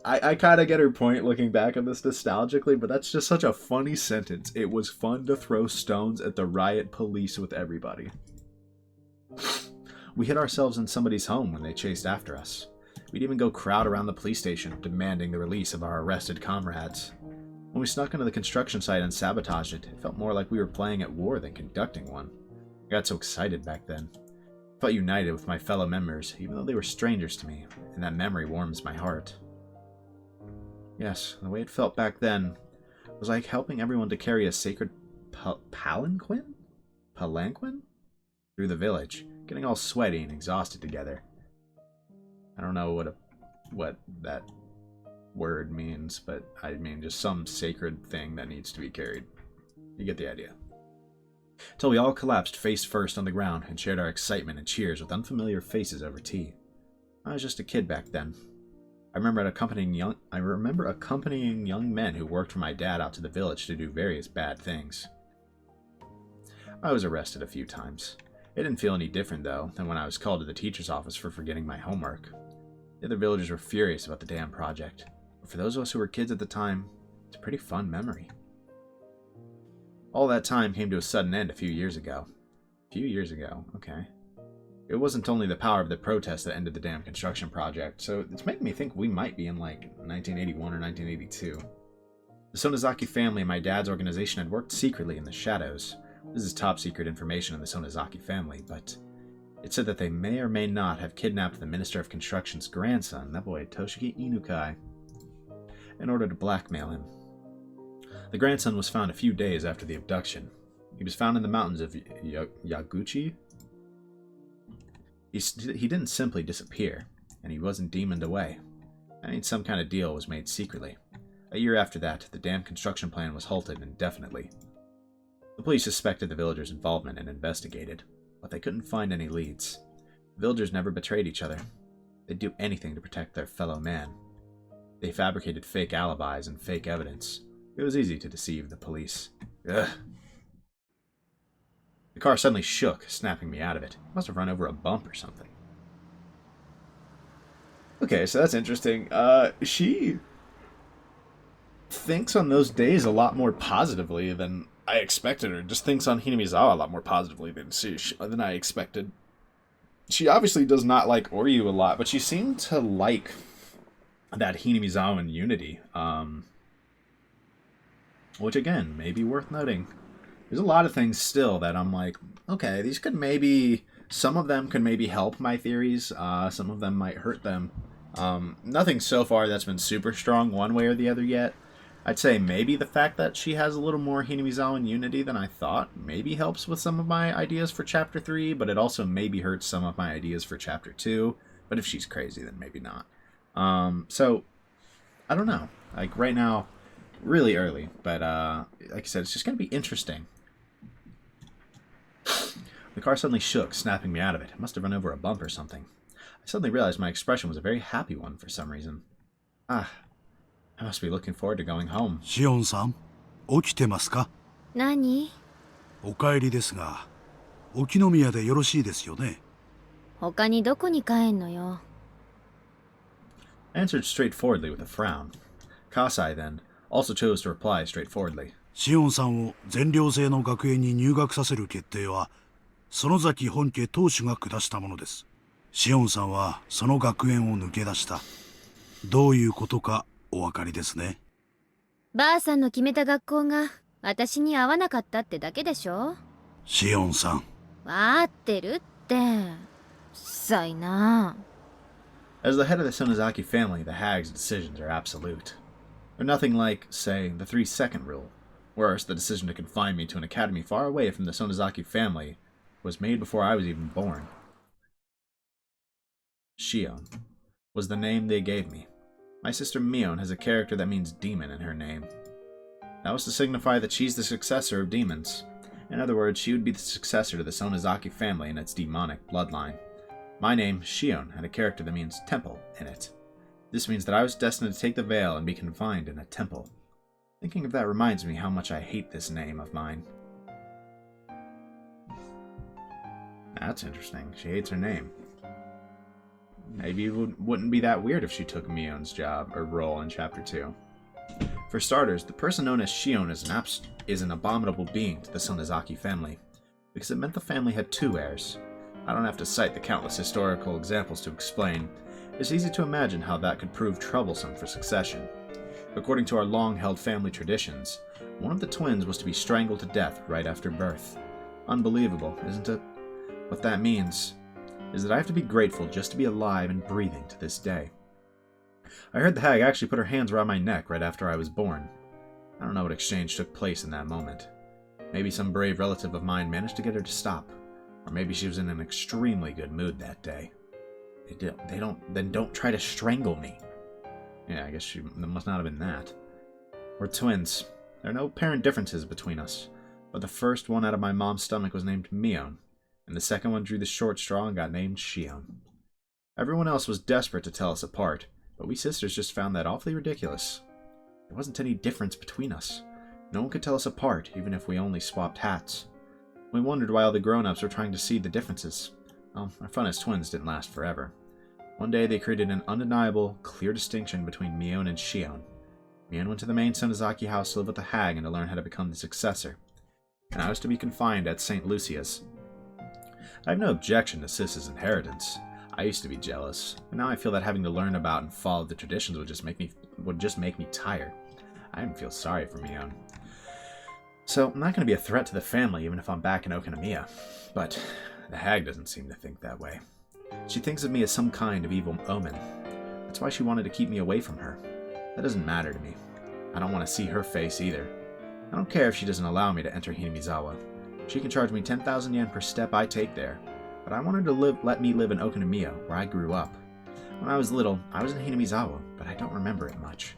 I kind of get her point looking back on this nostalgically, but that's just such a funny sentence. It was fun to throw stones at the riot police with everybody. We hid ourselves in somebody's home when they chased after us. We'd even go crowd around the police station, demanding the release of our arrested comrades. When we snuck into the construction site and sabotaged it, it felt more like we were playing at war than conducting one. I got so excited back then. I felt united with my fellow members, even though they were strangers to me, and that memory warms my heart. Yes, the way it felt back then was like helping everyone to carry a sacred palanquin? Palanquin? Through the village, getting all sweaty and exhausted together. I don't know what that word means, but I mean just some sacred thing that needs to be carried. You get the idea. Till we all collapsed face first on the ground and shared our excitement and cheers with unfamiliar faces over tea. I was just a kid back then. I remember accompanying young men who worked for my dad out to the village to do various bad things. I was arrested a few times. It didn't feel any different, though, than when I was called to the teacher's office for forgetting my homework. The other villagers were furious about the damn project, but for those of us who were kids at the time, it's a pretty fun memory. All that time came to a sudden end a few years ago. A few years ago, okay. It wasn't only the power of the protest that ended the damn construction project, so it's making me think we might be in, like, 1981 or 1982. The Sonozaki family and my dad's organization had worked secretly in the shadows. This is top-secret information in the Sonozaki family, but it said that they may or may not have kidnapped the Minister of Construction's grandson, that boy Toshiki Inukai, in order to blackmail him. The grandson was found a few days after the abduction. He was found in the mountains of Yaguchi. He didn't simply disappear, and he wasn't demoned away. I mean, some kind of deal was made secretly. A year after that, the dam construction plan was halted indefinitely. The police suspected the villagers' involvement and investigated, but they couldn't find any leads. The villagers never betrayed each other. They'd do anything to protect their fellow man. They fabricated fake alibis and fake evidence. It was easy to deceive the police. Ugh. The car suddenly shook, snapping me out of it. Must have run over a bump or something. Okay, so that's interesting. She thinks on those days a lot more positively than I expected her. Just thinks on Hinamizawa a lot more positively than I expected. She obviously does not like Oryu a lot, but she seemed to like that Hinamizawan unity. Which, again, may be worth noting. There's a lot of things still that I'm like, okay, these could maybe... Some of them could maybe help my theories. Some of them might hurt them. Nothing so far that's been super strong one way or the other yet. I'd say maybe the fact that she has a little more Hinamizawan unity than I thought maybe helps with some of my ideas for Chapter 3, but it also maybe hurts some of my ideas for Chapter 2. But if she's crazy, then maybe not. So, I don't know. Like, right now, really early, but like I said, it's just going to be interesting. The car suddenly shook, snapping me out of it. It must have run over a bump or something. I suddenly realized my expression was a very happy one for some reason. I must be looking forward to going home. Shion さん、起きてますか？何？お帰りですが、沖宮でよろしいですよね。他にどこに帰んのよ。I answered straightforwardly with a frown. Kasai, then, also chose to reply straightforwardly. シオンさんを全寮制の学園に入学させる決定は、園崎本家当主が下したものです。シオンさんはその学園を抜け出した。どういうことかお分かりですね。ばあさんの決めた学校が私に合わなかったってだけでしょ。シオンさん。わってるって。うっさいな。As the head of the Sonozaki family, the hag's decisions are absolute. They're nothing like, say, the 3-second rule. Worse, the decision to confine me to an academy far away from the Sonozaki family was made before I was even born. Shion was the name they gave me. My sister Mion has a character that means demon in her name. That was to signify that she's the successor of demons. In other words, she would be the successor to the Sonozaki family and its demonic bloodline. My name, Shion, had a character that means temple in it. This means that I was destined to take the veil and be confined in a temple. Thinking of that reminds me how much I hate this name of mine. That's interesting. She hates her name. Maybe it wouldn't be that weird if she took Mion's job or role in Chapter 2. For starters, the person known as Shion is an abominable being to the Sonozaki family, because it meant the family had 2 heirs. I don't have to cite the countless historical examples to explain. It's easy to imagine how that could prove troublesome for succession. According to our long-held family traditions, one of the twins was to be strangled to death right after birth. Unbelievable, isn't it? What that means is that I have to be grateful just to be alive and breathing to this day. I heard the hag actually put her hands around my neck right after I was born. I don't know what exchange took place in that moment. Maybe some brave relative of mine managed to get her to stop. Or maybe she was in an extremely good mood that day. Then don't try to strangle me. Yeah, I guess there must not have been that. We're twins. There are no apparent differences between us. But the first one out of my mom's stomach was named Mion, and the second one drew the short straw and got named Shion. Everyone else was desperate to tell us apart, but we sisters just found that awfully ridiculous. There wasn't any difference between us. No one could tell us apart, even if we only swapped hats. We wondered why all the grown-ups were trying to see the differences. Well, our fun as twins didn't last forever. One day they created an undeniable, clear distinction between Mion and Shion. Mion went to the main Sonozaki house to live with the hag and to learn how to become the successor. And I was to be confined at St. Lucia's. I have no objection to Sis's inheritance. I used to be jealous, but now I feel that having to learn about and follow the traditions would just make me tired. I even feel sorry for Mion. So I'm not going to be a threat to the family even if I'm back in Okinomiya. But the hag doesn't seem to think that way. She thinks of me as some kind of evil omen. That's why she wanted to keep me away from her. That doesn't matter to me. I don't want to see her face either. I don't care if she doesn't allow me to enter Hinamizawa. She can charge me 10,000 yen per step I take there. But I want her to let me live in Okinomiya, where I grew up. When I was little, I was in Hinamizawa, but I don't remember it much.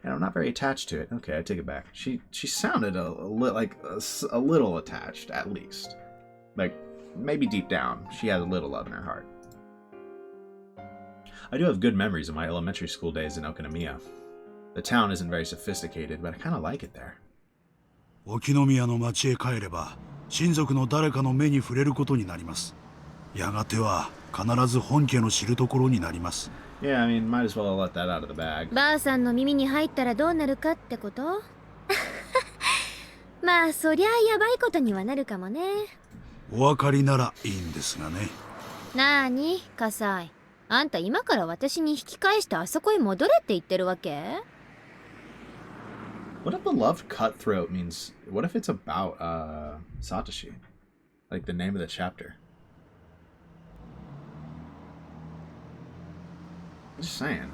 And I'm not very attached to it. Okay, I take it back. She sounded a little attached, at least. Like, maybe deep down, she had a little love in her heart. I do have good memories of my elementary school days in Okinomiya. The town isn't very sophisticated, but I kind of like it there. 沖宮の町へ帰れば、親族の誰かの目に触れることになります。やがては必ず本家の知るところになります。Yeah, I mean, might as well let that out of the bag. ばあさんの耳に入ったらどうなるかってことまあ、そりゃやばいことにはなるかもね。お分かりならいいんですがね。なーに、カサイ。あんた今から私に引き返してあそこへ戻れって言ってるわけ？ What if beloved cutthroat means... What if it's about, Satoshi? Like the name of the chapter. I'm just saying.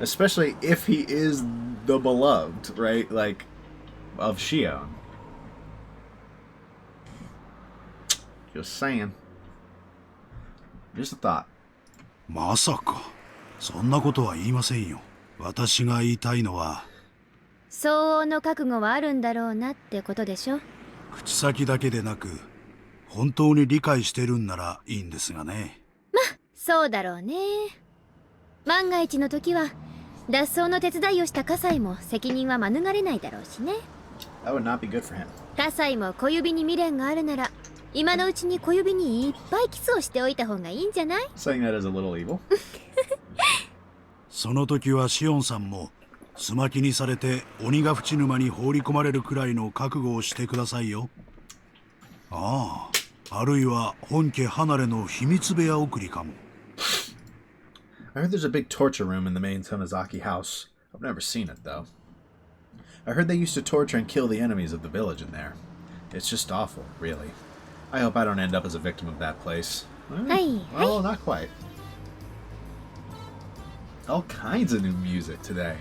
Especially if he is the beloved, right? Like, of Shion. Just saying. Just a thought. まさか、そんなことは言いませんよ。私が言いたいのは、相応の覚悟はあるんだろうなってことでしょ。口先だけでなく、本当に理解してるんならいいんですがね。ま、そうだろうね。万が一の時は、脱走の手伝いをした葛西も責任は免れないだろうしね。That would not be good for him. 葛西も小指に未練があるなら、今のうちに小指にいっぱいキスをしておいた方がいいんじゃない？ Saying that is a little evil. その時はシオンさんもすまきにされて鬼ヶ淵沼に放り込まれるくらいの覚悟をしてくださいよ。ああ、あるいは本家離れの秘密部屋送りかも。I heard there's a big torture room in the main Sonozaki house. I've never seen it, though. I heard they used to torture and kill the enemies of the village in there. It's just awful, really. I hope I don't end up as a victim of that place. Well, not quite. All kinds of new music today.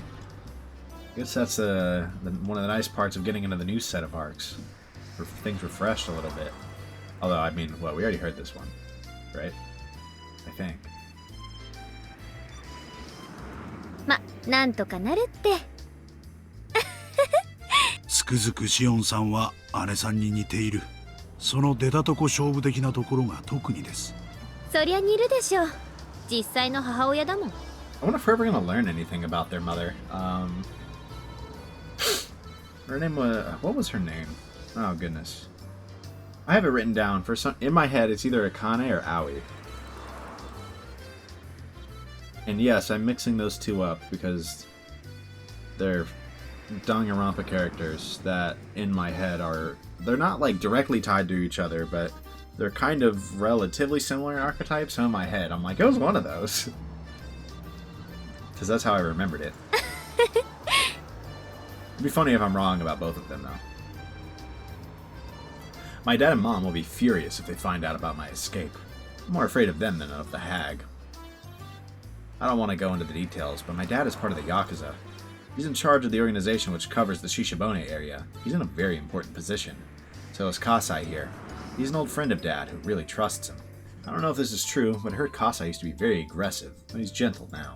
I guess that's one of the nice parts of getting into the new set of arcs. Things refreshed a little bit. Although, I mean, well, we already heard this one, right? I think. ま、なんとかなるって。つくづくシオンさんは姉さんに似ている。その出たとこ勝負的なところが特にです。そりゃ似るでしょ。実際の母親だもん。I wonder if we're ever gonna learn anything about their mother. Her name was... What was her name? Oh, goodness. I have it written down. For some, in my head, it's either Akane or Aoi. And yes, I'm mixing those two up because they're Danganronpa characters that, in my head, are... They're not, like, directly tied to each other, but they're kind of relatively similar archetypes, so in my head, I'm like, it was one of those. Because that's how I remembered it. It'd be funny if I'm wrong about both of them, though. My dad and mom will be furious if they find out about my escape. I'm more afraid of them than of the hag. I don't want to go into the details, but my dad is part of the Yakuza. He's in charge of the organization which covers the Shishibone area. He's in a very important position. So is Kasai here. He's an old friend of Dad who really trusts him. I don't know if this is true, but I heard Kasai used to be very aggressive, but he's gentle now.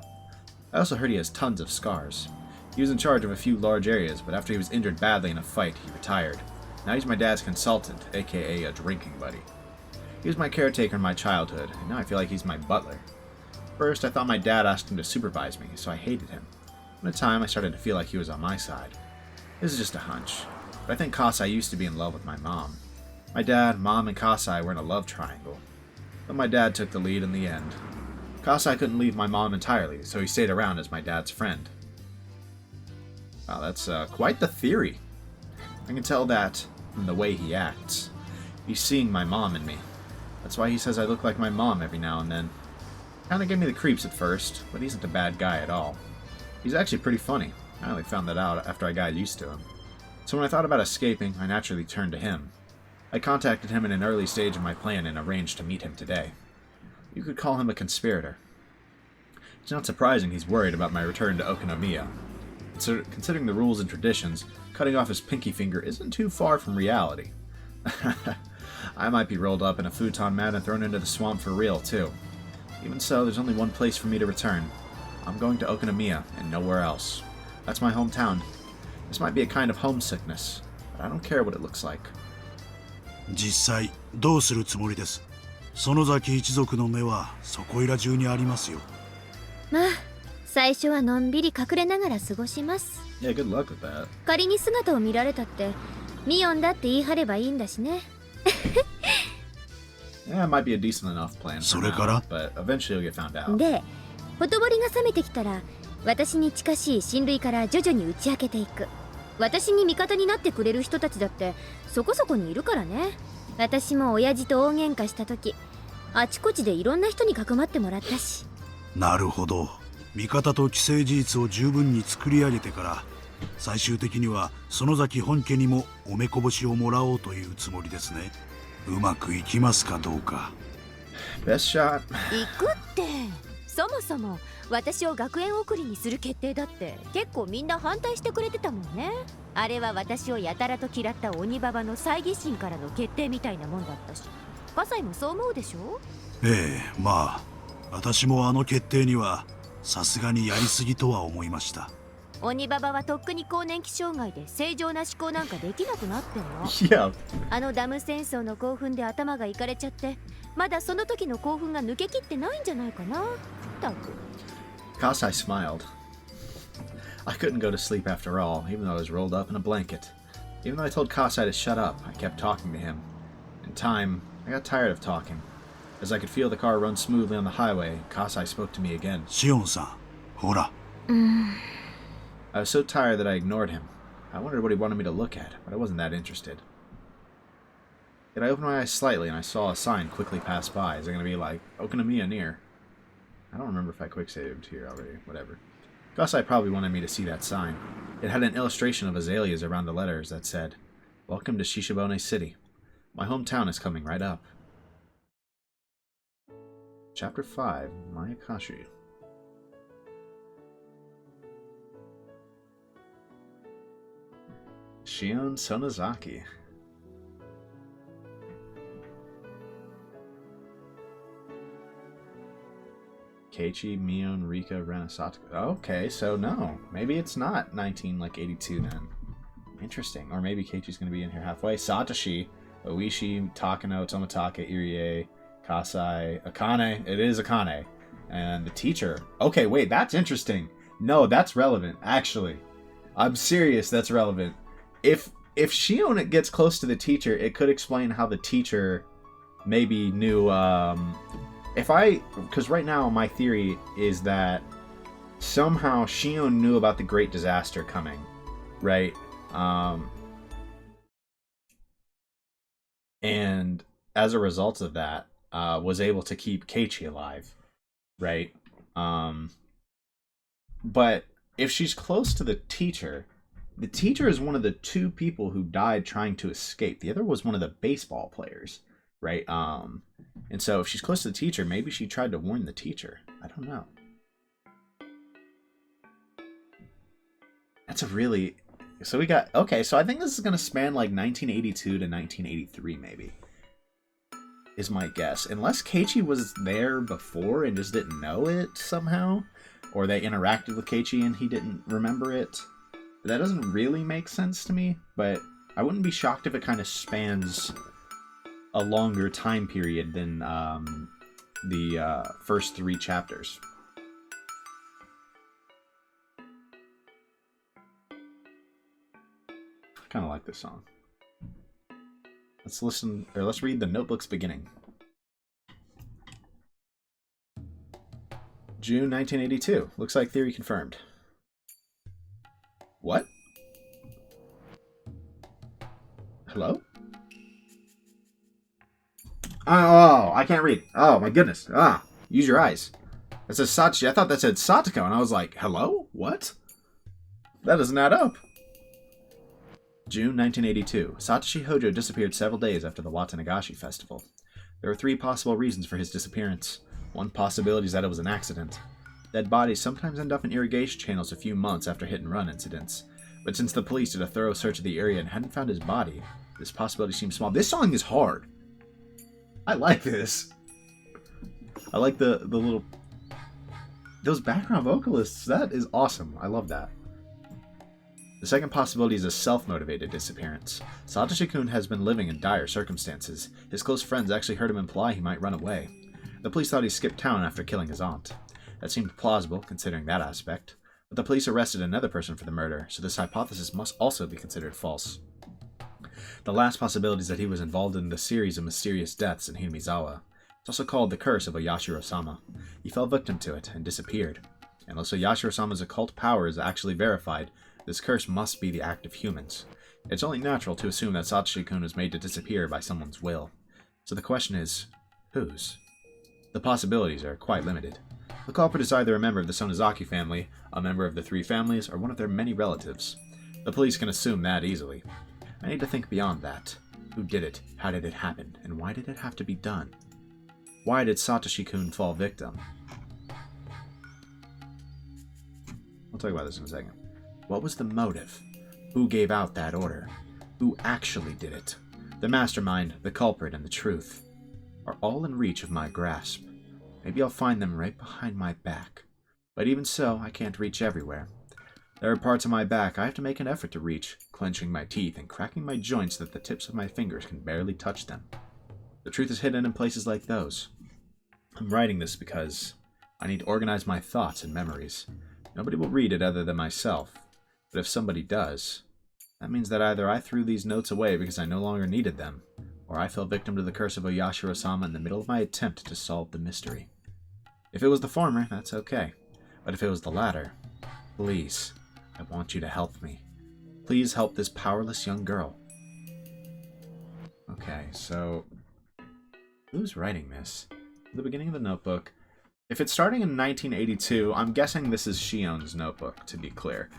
I also heard he has tons of scars. He was in charge of a few large areas, but after he was injured badly in a fight, he retired. Now he's my dad's consultant, aka a drinking buddy. He was my caretaker in my childhood, and now I feel like he's my butler. First, I thought my dad asked him to supervise me, so I hated him. In time, I started to feel like he was on my side. This is just a hunch, but I think Kasai used to be in love with my mom. My dad, mom, and Kasai were in a love triangle, but my dad took the lead in the end. Kasai couldn't leave my mom entirely, so he stayed around as my dad's friend. Wow, that's quite the theory. I can tell that from the way he acts. He's seeing my mom in me. That's why he says I look like my mom every now and then. Kinda gave me the creeps at first, but he's not a bad guy at all. He's actually pretty funny. I only found that out after I got used to him. So when I thought about escaping, I naturally turned to him. I contacted him in an early stage of my plan and arranged to meet him today. You could call him a conspirator. It's not surprising he's worried about my return to Okinomiya. Considering the rules and traditions, cutting off his pinky finger isn't too far from reality. I might be rolled up in a futon mat and thrown into the swamp for real, too. Even so, there's only one place for me to return. I'm going to Okinomiya and nowhere else. That's my hometown. This might be a kind of homesickness, but I don't care what it looks like. 実際どうするつもりです。園崎一族の目はそこいら中にありますよ。まあ、最初はのんびり隠れながら過ごします。Yeah, good luck with that. 仮に姿を見られたって、ミオンだって言い張ればいいんだしね。Yeah, it might be a decent enough plan for now, but eventually you'll get found out. で、ほとぼりが冷めてきたら、私に近しい親類から徐々に打ち明けていく。私に味方になってくれる人たちだってそこそこにいるからね。私も親父と大喧嘩した時、あちこちでいろんな人にかくまってもらったし。なるほど。味方と既成事実を十分に作り上げてから、最終的には園崎本家にもおめこぼしをもらおうというつもりですね。うまくいきますかどうか。Best shot. 行くって。そもそも私を学園送りにする決定だって結構みんな反対してくれてたもんね。あれは私をやたらと嫌った鬼ババの猜疑心からの決定みたいなもんだったし、葛西もそう思うでしょ。ええ、まあ私もあの決定にはさすがにやりすぎとは思いました。鬼ババはとっくに更年期障害で正常な思考なんかできなくなってんの。Yeah. あのダム戦争の興奮で頭がいかれちゃって、まだその時の興奮が抜けきってないんじゃないかな。たく。Kasai smiled. I couldn't go to sleep after all, even though I was rolled up in a blanket. Even though I told Kasai to shut up, I kept talking to him. In time, I got tired of talking. As I could feel the car run smoothly on the highway, Kasai spoke to me again. シオンさん、ほら。I was so tired that I ignored him. I wondered what he wanted me to look at, but I wasn't that interested. Yet I opened my eyes slightly and I saw a sign quickly pass by. Is it going to be like, Okinomiya near? I don't remember if I quick saved here already. Whatever. Gosai probably wanted me to see that sign. It had an illustration of azaleas around the letters that said, "Welcome to Shishibone City. My hometown is coming right up." Chapter 5, Mayakashi. Shion Sonozaki. Keiichi, Mion, Rika, Renasato. Okay, so no. Maybe it's not 1982 then. Interesting. Or maybe Keiichi's going to be in here halfway. Satoshi, Oishi, Takano, Toмотake, Irie, Kasai, Akane. It is Akane. And the teacher. Okay, wait, that's interesting. No, that's relevant, actually. I'm serious, that's relevant. If Shion gets close to the teacher, it could explain how the teacher maybe knew, because right now my theory is that somehow Shion knew about the Great Disaster coming, right? And as a result of that, was able to keep Keiichi alive, right? But if she's close to the teacher is one of the two people who died trying to escape. The other was one of the baseball players, right? And so if she's close to the teacher, maybe she tried to warn the teacher. I don't know. That's a really... So we got... Okay, so I think this is going to span like 1982 to 1983, maybe. Is my guess. Unless Keiichi was there before and just didn't know it somehow. Or they interacted with Keiichi and he didn't remember it. That doesn't really make sense to me, but I wouldn't be shocked if it kind of spans a longer time period than the first 3 chapters. I kind of like this song. Let's listen, or let's read the notebook's beginning. June 1982. Looks like theory confirmed. What? Hello? Oh, I can't read. Oh, my goodness. Use your eyes. That says Sachi. I thought that said Satoko, and I was like, hello? What? That doesn't add up. June 1982. Satoshi Hojo disappeared several days after the Watanagashi festival. There are 3 possible reasons for his disappearance. One possibility is that it was an accident. Dead bodies sometimes end up in irrigation channels a few months after hit-and-run incidents. But since the police did a thorough search of the area and hadn't found his body, this possibility seems small. This song is hard. I like this. I like the little... Those background vocalists, that is awesome. I love that. The second possibility is a self-motivated disappearance. Satoshi-kun has been living in dire circumstances. His close friends actually heard him imply he might run away. The police thought he skipped town after killing his aunt. That seemed plausible, considering that aspect. But the police arrested another person for the murder, so this hypothesis must also be considered false. The last possibility is that he was involved in the series of mysterious deaths in Hinamizawa. It's also called the Curse of Oyashiro-sama. He fell victim to it and disappeared. Unless Oyashiro-sama's occult power is actually verified, this curse must be the act of humans. It's only natural to assume that Satoshi-kun was made to disappear by someone's will. So the question is, whose? The possibilities are quite limited. The culprit is either a member of the Sonozaki family, a member of the 3 families, or one of their many relatives. The police can assume that easily. I need to think beyond that. Who did it? How did it happen? And why did it have to be done? Why did Satoshi-kun fall victim? We'll talk about this in a second. What was the motive? Who gave out that order? Who actually did it? The mastermind, the culprit, and the truth are all in reach of my grasp. Maybe I'll find them right behind my back. But even so, I can't reach everywhere. There are parts of my back I have to make an effort to reach, clenching my teeth and cracking my joints so that the tips of my fingers can barely touch them. The truth is hidden in places like those. I'm writing this because I need to organize my thoughts and memories. Nobody will read it other than myself. But if somebody does, that means that either I threw these notes away because I no longer needed them, or I fell victim to the curse of Oyashiro-sama in the middle of my attempt to solve the mystery. If it was the former, that's okay. But if it was the latter, please, I want you to help me. Please help this powerless young girl. Okay, so who's writing this? The beginning of the notebook. If it's starting in 1982, I'm guessing this is Shion's notebook, to be clear.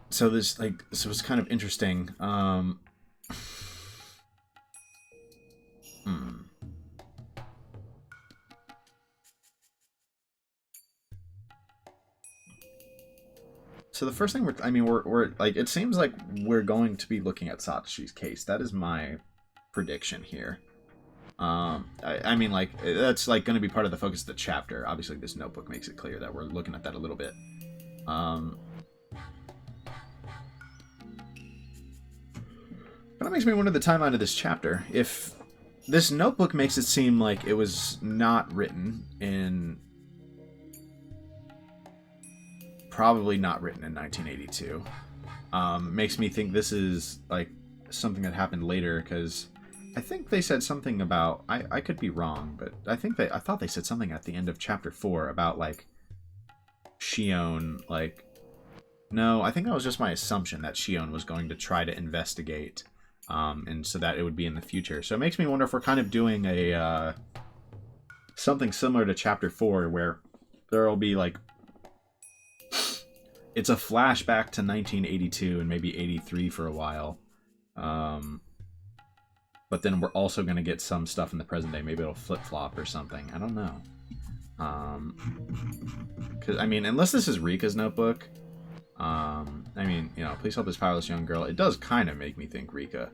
So this, like, so it's kind of interesting. So the first thing we're like, it seems like we're going to be looking at Satoshi's case. That is my prediction here. I mean, like, that's like going to be part of the focus of the chapter. Obviously, this notebook makes it clear that we're looking at that a little bit. But that makes me wonder the timeline of this chapter. If this notebook makes it seem like it was not written in... Probably not written in 1982. Makes me think this is, like, something that happened later, because I think they said something about... I could be wrong, but I thought they said something at the end of Chapter 4 about, like, Shion, like... No, I think that was just my assumption that Shion was going to try to investigate, and so that it would be in the future. So it makes me wonder if we're kind of doing a, something similar to Chapter 4, where there will be, like... It's a flashback to 1982 and maybe 83 for a while. But then we're also going to get some stuff in the present day. Maybe it'll flip-flop or something. I don't know. 'Cause, I mean, unless this is Rika's notebook... I mean, you know, please help this powerless young girl. It does kind of make me think Rika.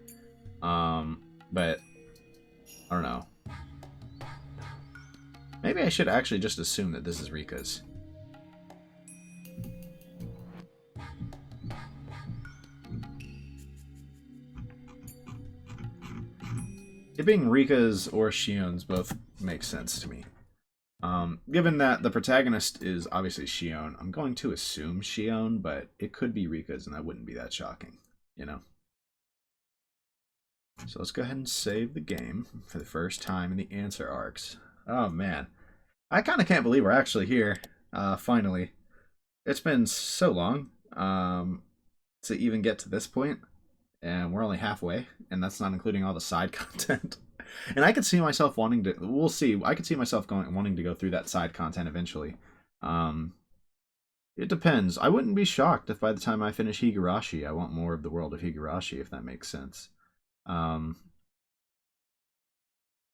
But... I don't know. Maybe I should actually just assume that this is Rika's. It being Rika's or Shion's both makes sense to me. Given that the protagonist is obviously Shion, I'm going to assume Shion, but it could be Rika's, and that wouldn't be that shocking, you know? So let's go ahead and save the game for the first time in the answer arcs. Oh, man. I kind of can't believe we're actually here, finally. It's been so long to even get to this point. And we're only halfway, and that's not including all the side content. And I could see myself wanting to... We'll see. I could see myself wanting to go through that side content eventually. It depends. I wouldn't be shocked if by the time I finish Higurashi, I want more of the world of Higurashi, if that makes sense. I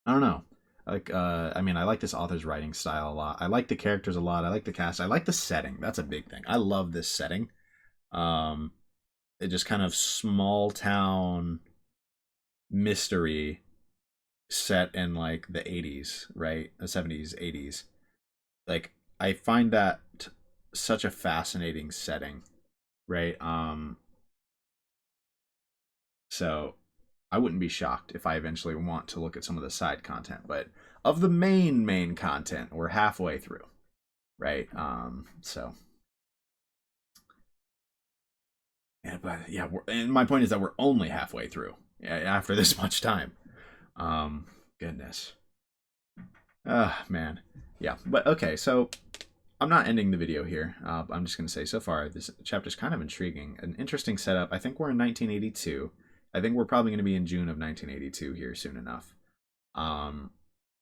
don't know. Like, I mean, I like this author's writing style a lot. I like the characters a lot. I like the cast. I like the setting. That's a big thing. I love this setting. It just kind of small town mystery set in like the 80s, right? The 70s, 80s. Like, I find that such a fascinating setting, right? So I wouldn't be shocked if I eventually want to look at some of the side content, but of the main content, we're halfway through, right? So yeah, but yeah, and my point is that we're only halfway through after this much time. Goodness. Man. Yeah, but okay, so I'm not ending the video here. I'm just going to say, so far, this chapter's kind of intriguing. An interesting setup. I think we're in 1982. I think we're probably going to be in June of 1982 here soon enough.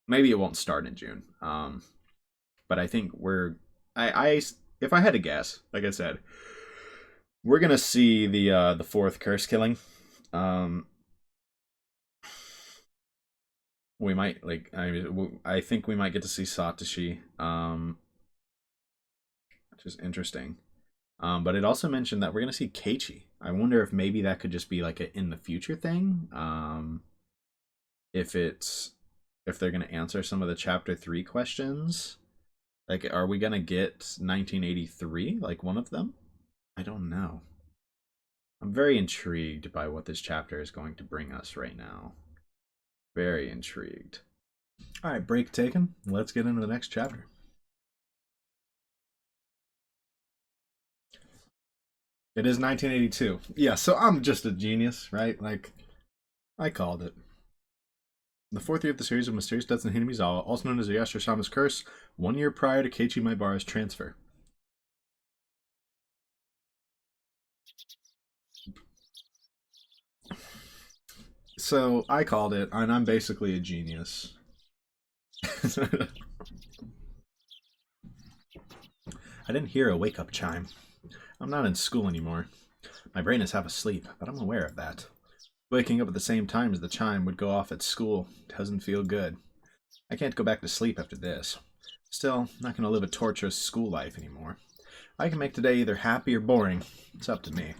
Maybe it won't start in June. But I think we're... if I had to guess, like I said... We're gonna see the fourth curse killing. We might I think we might get to see Satoshi, which is interesting. But it also mentioned that we're gonna see Keiichi. I wonder if maybe that could just be like a in the future thing. If they're gonna answer some of the chapter 3 questions. Like, are we gonna get 1983? Like one of them? I don't know. I'm very intrigued by what this chapter is going to bring us right now. Very intrigued. All right, break taken. Let's get into the next chapter. It is 1982. Yeah, so I'm just a genius, right? Like, I called it. The fourth year of the series of Mysterious Deaths in Hinamizawa, also known as the Yashiro-sama's Curse, 1 year prior to Keiichi Maibara's transfer. So, I called it, and I'm basically a genius. I didn't hear a wake-up chime. I'm not in school anymore. My brain is half asleep, but I'm aware of that. Waking up at the same time as the chime would go off at school doesn't feel good. I can't go back to sleep after this. Still, not going to live a torturous school life anymore. I can make today either happy or boring. It's up to me.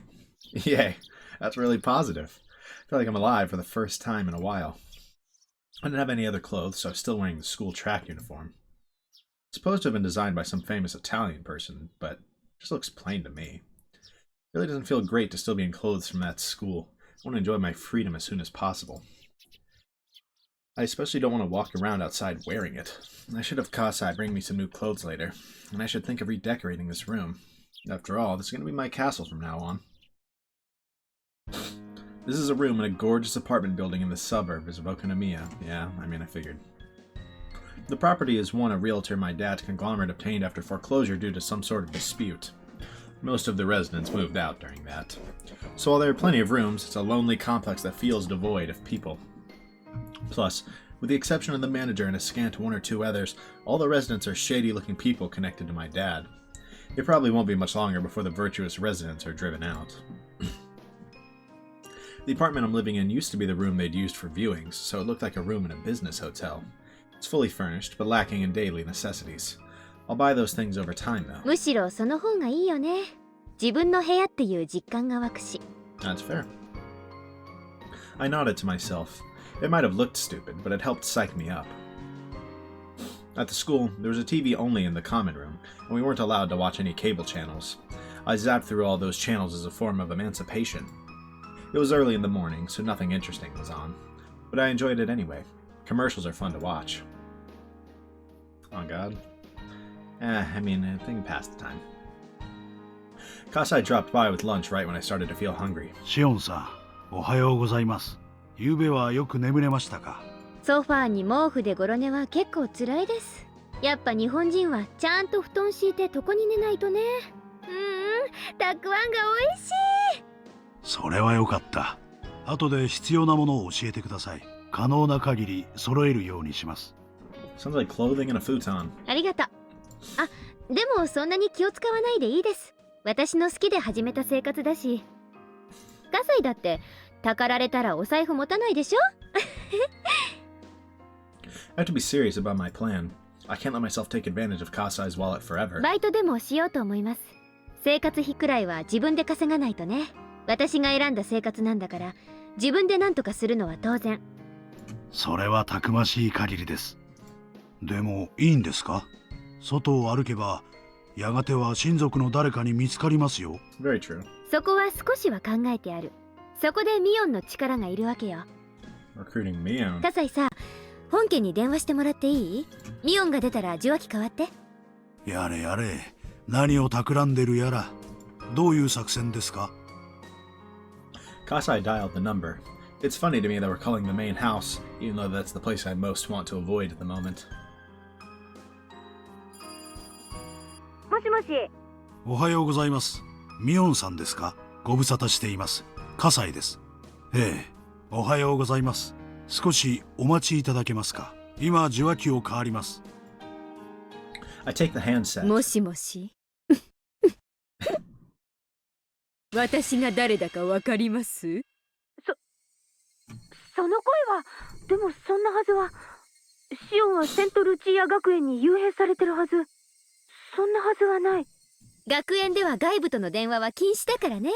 Yay, that's really positive. I feel like I'm alive for the first time in a while. I didn't have any other clothes, so I was still wearing the school track uniform. It's supposed to have been designed by some famous Italian person, but it just looks plain to me. It really doesn't feel great to still be in clothes from that school. I want to enjoy my freedom as soon as possible. I especially don't want to walk around outside wearing it. I should have Kasai bring me some new clothes later, and I should think of redecorating this room. After all, this is going to be my castle from now on. This is a room in a gorgeous apartment building in the suburbs of Okinomiya. Yeah, I figured. The property is one a realtor my dad's conglomerate obtained after foreclosure due to some sort of dispute. Most of the residents moved out during that. So while there are plenty of rooms, it's a lonely complex that feels devoid of people. Plus, with the exception of the manager and a scant 1 or 2 others, all the residents are shady-looking people connected to my dad. It probably won't be much longer before the virtuous residents are driven out. The apartment I'm living in used to be the room they'd used for viewings, so it looked like a room in a business hotel. It's fully furnished, but lacking in daily necessities. I'll buy those things over time, though. むしろその方がいいよね。自分の部屋っていう実感が湧くし。That's fair. I nodded to myself. It might have looked stupid, but it helped psych me up. At the school, there was a TV only in the common room, and we weren't allowed to watch any cable channels. I zapped through all those channels as a form of emancipation. It was early in the morning, so nothing interesting was on. But I enjoyed it anyway. Commercials are fun to watch. Oh god. I think past the time. Kasai dropped by with lunch right when I started to feel hungry. シオンさん、おはようございます。昨夜はよく眠れましたか？ソファーに毛布でゴロ寝は結構辛いです。やっぱ日本人はちゃんと布団敷いて床に寝ないとね。たくあんが美味しい。それはよかった。後で必要なものを教えてください。可能な限り揃えるようにします。Sounds like clothing and a futon. ありがとう。あ、でもそんなに気を使わないでいいです。私の好きで始めた生活だし。葛西だってたかられたらお財布持たないでしょI have to be serious about my plan. I can't let myself take advantage of Kasai's wallet forever. バイトでもしようと思います。生活費くらいは自分で稼がないとね。私が選んだ生活なんだから自分で何とかするのは当然。それはたくましい限りです。でもいいんですか？外を歩けばやがては親族の誰かに見つかりますよ。Very true. そこは少しは考えてある。そこでミオンの力がいるわけよ。Recruiting Mion. 葛西さ、本家に電話してもらっていい？ミオンが出たら受話器変わって。やれやれ、何を企んでるやら。どういう作戦ですか？ Kasai dialed the number. It's funny to me that we're calling the main house, even though that's the place I most want to avoid at the moment. もしもし。おはようございます。ミオンさんですか？ご無沙汰しています。葛西です。ええ、おはようございます。少しお待ちいただけますか？今受話器を代わります。I take the handset. もしもし。私が誰だかわかります？その声は、でもそんなはずは。シオンはセントルチーア学園に幽閉されてるはず。そんなはずはない。学園では外部との電話は禁止だからね。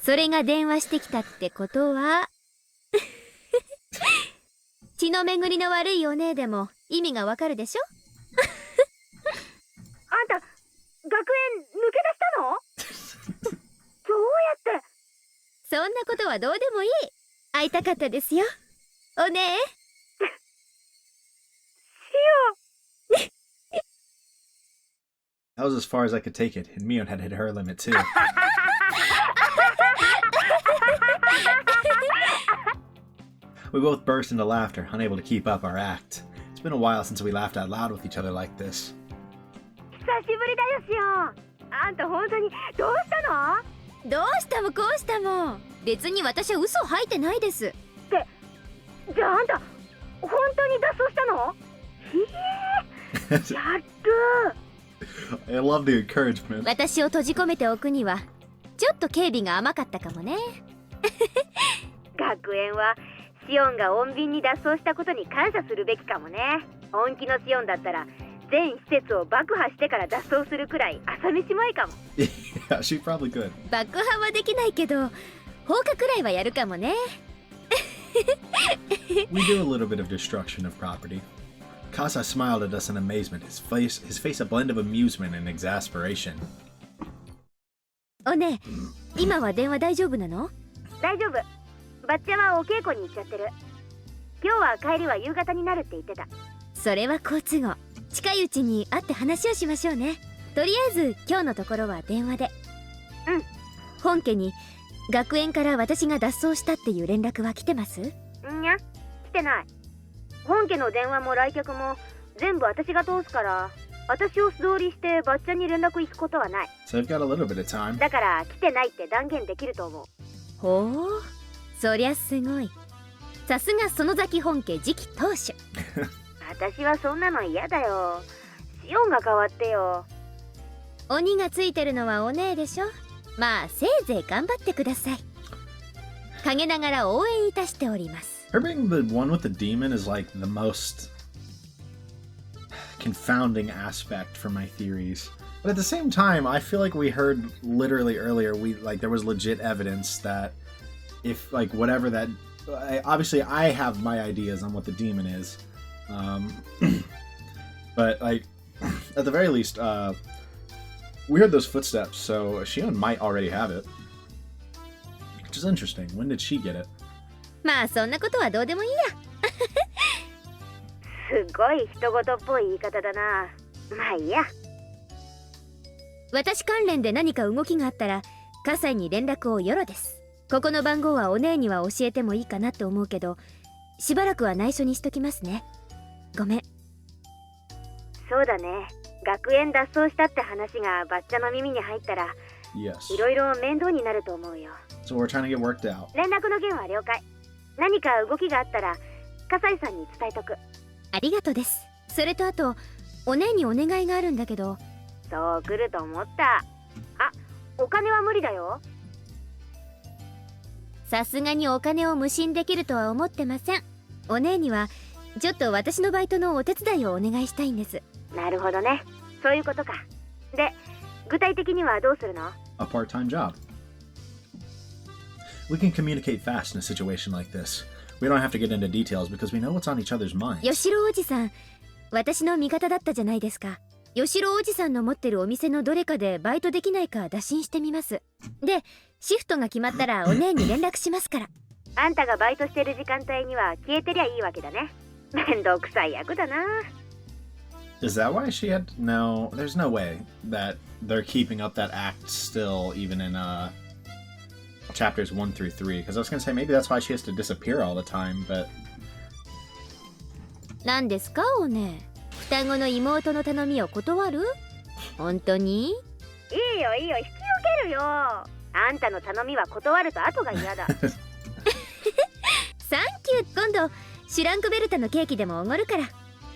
それが電話してきたってことは血の巡りの悪いお姉でも意味がわかるでしょあんた学園抜け出したのどうやってそんなことはどうでもいい。会いたかったですよお姉シオ That was as far as I could take it, and Mion had hit her limit too. We both burst into laughter, unable to keep up our act. It's been a while since we laughed out loud with each other like this. 久しぶりだよシオン。あんた本当にどうしたの？どうしたもこうしたも。別に私は嘘を吐いてないです。じゃああんた本当に脱走したの？やる。I love the encouragement. 私を閉じ込めておくにはちょっと警備が甘かったかもね。学園はシオンが穏便に脱走したことに感謝するべきかもね。本気のシオンだったら全施設を爆破してから脱走するくらい朝飯前かも。Yeah, she probably could. 爆破はできないけど放火くらいはやるかもね。We do a little bit of destruction of property. Kasa smiled at us in amazement, his face a blend of amusement and exasperation. おねえ、今は電話大丈夫なの？大丈夫。バッチャはお稽古に行っちゃってる。今日は帰りは夕方になるって言ってた。それは好都合。近いうちに会って話をしましょうね。とりあえず今日のところは電話で。うん。本家に学園から私が脱走したっていう連絡は来てます？んや、来てない。本家の電話も来客も全部私が通すから、私を素通りしてバッチャに連絡行くことはない。So I've got a little bit of time. だから来てないって断言できると思う。ほう、そりゃすごい。さすが園崎本家次期当主。私はそんなの嫌だよ。シオンが変わってよ。鬼がついてるのはお姉でしょ。まあせいぜい頑張ってください。陰ながら応援いたしております。Her being the one with the demon is like the most confounding aspect for my theories. But at the same time, I feel like we heard literally earlier, there was legit evidence that if like whatever that, obviously I have my ideas on what the demon is, but like at the very least, we heard those footsteps, so Shion might already have it, which is interesting. When did she get it? まあそんなことはどうでもいいや。すごい人事っぽい言い方だな。まあいいや。私関連で何か動きがあったら葛西に連絡をよろです。ここの番号はお姉には教えてもいいかなと思うけど、しばらくは内緒にしときますね。ごめん。そうだね。学園脱走したって話がバッチャの耳に入ったら、Yes. いろいろ面倒になると思うよ。So we're trying to get worked out. 連絡の件は了解。何か動きがあったら葛西さんに伝えとく。ありがとうです。それとあとお姉にお願いがあるんだけど。そう来ると思った。あ、お金は無理だよ。さすがにお金を無心できるとは思ってません。お姉にはちょっと私のバイトのお手伝いをお願いしたいんです。なるほどね。そういうことか。で、具体的にはどうするの？ A part-time job. We can communicate fast in a situation like this. We don't have to get into details because we know what's on each other's minds. 吉郎おじさん、私の味方だったじゃないですか。吉郎おじさんの持ってるお店のどれかでバイトできないか打診してみます。で、シフトが決まったらお姉に連絡しますから。あんたがバイトしてる時間帯には消えてりゃいいわけだね。めんどくさい役だな。Is that why she had... No, there's no way that they're keeping up that act still, even in chapters 1 through 3. Because I was going to say, maybe that's why she has to disappear all the time, but... 何ですかお姉。双子の妹の頼みを断る？本当に？いいよいいよ、引き受けるよ。あんたの頼みは断ると後が嫌だ。サンキュー。今度シュランクベルタのケーキでもおごるから。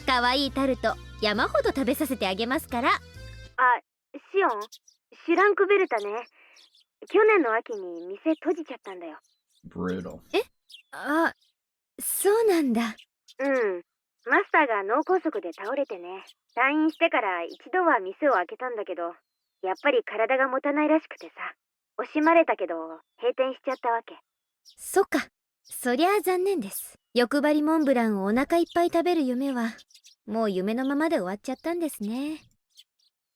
可愛いタルト山ほど食べさせてあげますから。あ、シオン、シュランクベルタね。去年の秋に店閉じちゃったんだよ。Brutal. あ、そうなんだ。うん。マスターが脳梗塞で倒れてね。退院してから一度は店を開けたんだけど、やっぱり体が持たないらしくてさ。惜しまれたけど閉店しちゃったわけ。そっか。そりゃあ残念です。欲張りモンブランをお腹いっぱい食べる夢はもう夢のままで終わっちゃったんですね。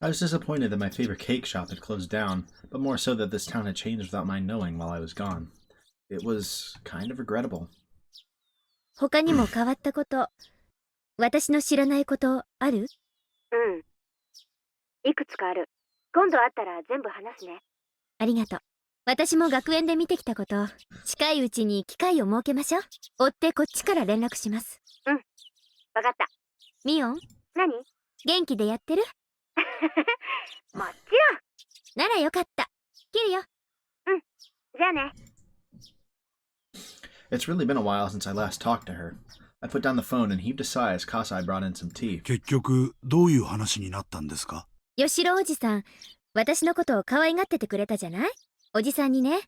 I was disappointed that my favorite cake shop had closed down, but more so that this town had changed without my knowing while I was gone. It was kind of regrettable. 他にも変わったこと、私の知らないことある？うん。いくつかある。今度会ったら全部話すね。ありがとう。私も学園で見てきたこと、近いうちに機会を設けましょう。追ってこっちから連絡します。わかった。ミオン、何？元気でやってる？もちろん。ならよかった。切るよ。じゃあね。It's really been a while since I last talked to her. I put down the phone and heaved a sigh as Kasai brought in some tea. 結局どういう話になったんですか？吉郎おじさん、私のことを可愛がっててくれたじゃない？おじさんにね、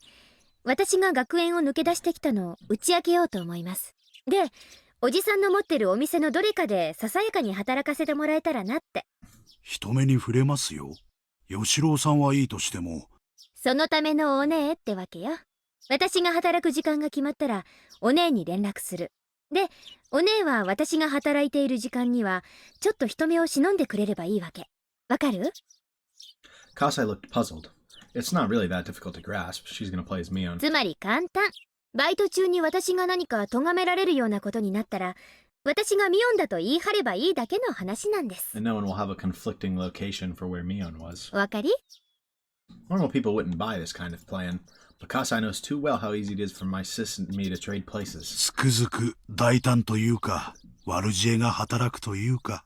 私が学園を抜け出してきたのを打ち明けようと思います。で、おじさんの持ってるお店のどれかでささやかに働かせてもらえたらなって。人目に触れますよ。吉郎さんはいいとしても。そのためのお姉ってわけよ。私が働く時間が決まったらお姉に連絡する。で、お姉は私が働いている時間にはちょっと人目を忍んでくれればいいわけ。わかる？ Kasai looked puzzled. It's not really that difficult to grasp. She's going to play as Mion. つまり簡単。バイト中に私が何か咎められるようなことになったら、私がミオンだと言い張ればいいだけの話なんです。And no one will have a conflicting location for where Mion was. わかり？ Normal people wouldn't buy this kind of plan, but Kasai knows too well how easy it is for my sis and me to trade places. つくづく大胆というか、悪知恵が働くというか。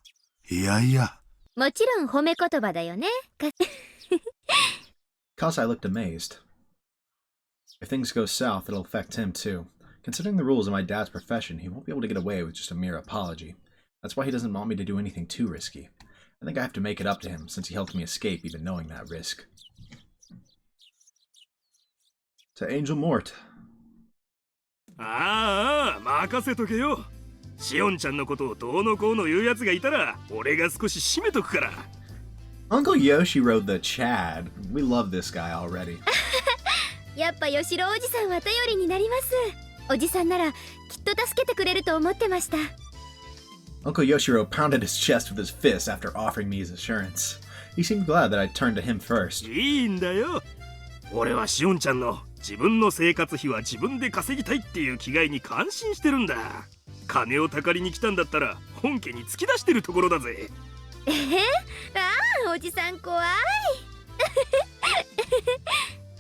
いやいや。もちろん褒め言葉だよね。Kasai looked amazed. If things go south, it'll affect him too. Considering the rules of my dad's profession, he won't be able to get away with just a mere apology. That's why he doesn't want me to do anything too risky. I think I have to make it up to him, since he helped me escape even knowing that risk. To Angel Mort. ああ、任せとけよ。シオンちゃんのことをどうのこうの言うやつがいたら、俺が少し締めとくから。Uncle Yoshi rode the Chad. We love this guy already. やっぱ吉郎おじさんは頼りになります。おじさんならきっと助けてくれると思ってました。Uncle Yoshiro pounded his chest with his fist after offering me his assurance. He seemed glad that I turned to him first. いいんだよ。俺はシオンちゃんの自分の生活費は自分で稼ぎたいっていう気概に感心してるんだ。金をたかりに来たんだったら本家に突き出してるところだぜ。ああ、おじさん怖い。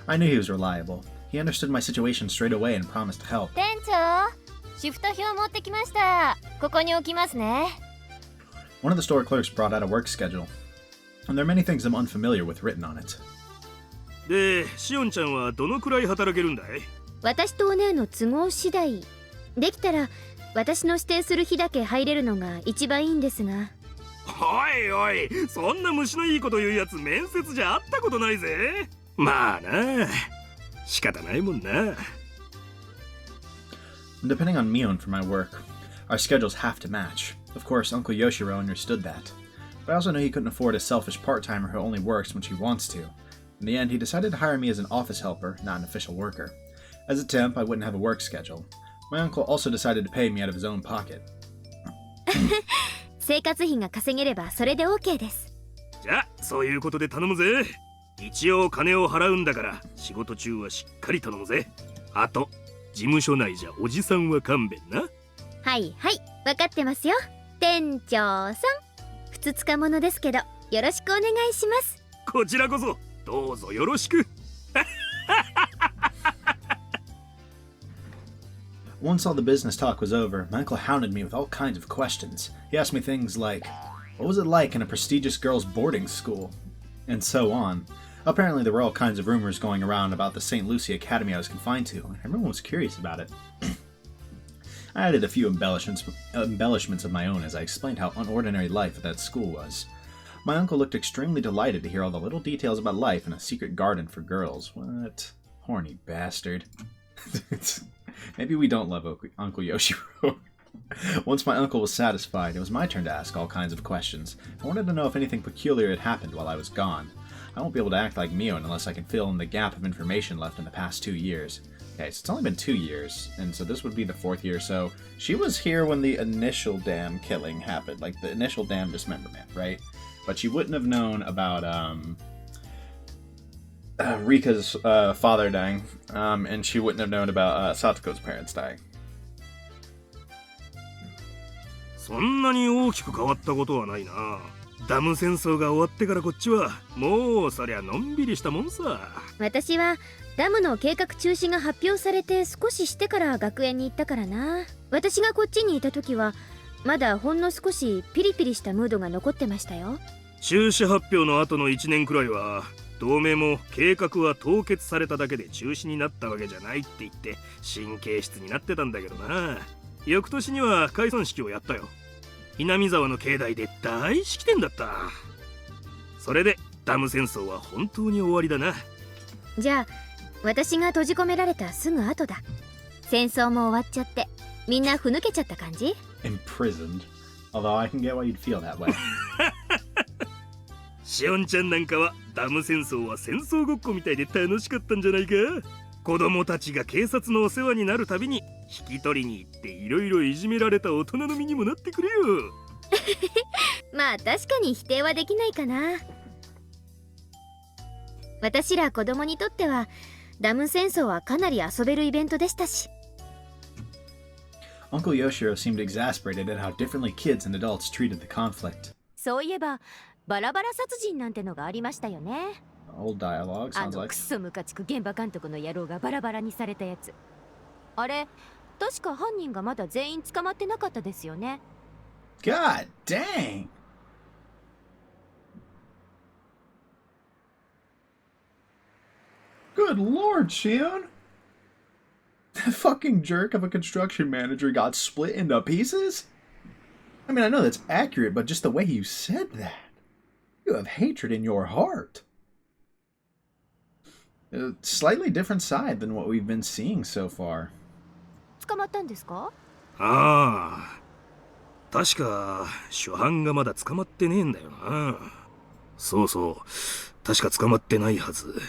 I knew he was reliable. He understood my situation straight away and promised to help. 店長、シフト表持ってきました。ここに置きますね。One of the store clerks brought out a work schedule, and there are many things I'm unfamiliar with written on it. で、シオンちゃんはどのくらい働けるんだい？私とお姉の都合次第。できたら私の指定する日だけ入れるのが一番いいんですが。おいおい、そんな虫のいいこと言うやつ面接じゃ会ったことないぜ。まあな、仕方ないもんな。Depending on Mion for my work, our schedules have to match. Of course, Uncle Yoshiro understood that. But I also knew he couldn't afford a selfish part-timer who only works when she wants to. In the end, he decided to hire me as an office helper, not an official worker. As a temp, I wouldn't have a work schedule. My uncle also decided to pay me out of his own pocket. 生活費が稼げればそれで OK です。じゃあ、そういうことで頼むぜ。一応金を払うんだから仕事中はしっかり頼むぜ。あと事務所内じゃおじさんは勘弁な。はいはい、分かってますよ。店長さん、ふつつか者ですけどよろしくお願いします。こちらこそどうぞよろしく。Once all the business talk was over, my uncle hounded me with all kinds of questions. He asked me things like, what was it like in a prestigious girls' boarding school? And so on. Apparently there were all kinds of rumors going around about the St. Lucia Academy I was confined to, and everyone was curious about it. I added a few embellishments of my own as I explained how unordinary life at that school was. My uncle looked extremely delighted to hear all the little details about life in a secret garden for girls. What? Horny bastard. Maybe we don't love Uncle Yoshiro. Once my uncle was satisfied, it was my turn to ask all kinds of questions. I wanted to know if anything peculiar had happened while I was gone. I won't be able to act like Mion unless I can fill in the gap of information left in the past 2 years. Okay, so it's only been 2 years, and so this would be the 4th year, so she was here when the initial dam killing happened, like the initial dam dismemberment, right? But she wouldn't have known about, Rika's father dying, and she wouldn't have known about Satoko's parents dying. そんなに大きく変わったことはないな。ダム戦争が終わってからこっちはもうそりゃのんびりしたもんさ。私はダムの計画中止が発表されて少ししてから学園に行ったからな。私がこっちにいた時はまだほんの少しピリピリしたムードが残ってましたよ。中止発表の後の1年くらいは同盟も計画は凍結されただけで中止になったわけじゃないって言って神経質になってたんだけどな。翌年には解散式をやったよ。南沢の境内で大式典だった。それでダム戦争は本当に終わりだな。じゃあ私が閉じ込められたすぐ後だ。戦争も終わっちゃってみんなふぬけちゃった感じ？ Imprisoned. Although I can get why you'd feel that way. シオンちゃんなんかはダム戦争は戦争ごっこみたいで楽しかったんじゃないか。子供たちが警察のお世話になるたびに引き取りに行っていろいろいじめられた大人の身にもなってくれよ。まあ確かに否定はできないかな。私ら子供にとってはダム戦争はかなり遊べるイベントでしたし。Uncle Yoshiro seemed exasperated at how differently kids and adults treated the conflict. そういえばバラバラ殺人なんてのがありましたよね。Old dialogue あ sounds の like. クソムカつく現場監督の野郎がバラバラにされたやつ。あれ確か犯人がまだ全員捕まってなかったですよね。God dang! Good lord, Shion! That fucking jerk of a construction manager got split into pieces? I mean, I know that's accurate, but just the way you said that. You have hatred in your heart. A slightly different side than what we've been seeing so far. 捕まったんですか？ああ、確か初犯がまだ捕まってねえんだよな。そうそう、確か捕まってないはず。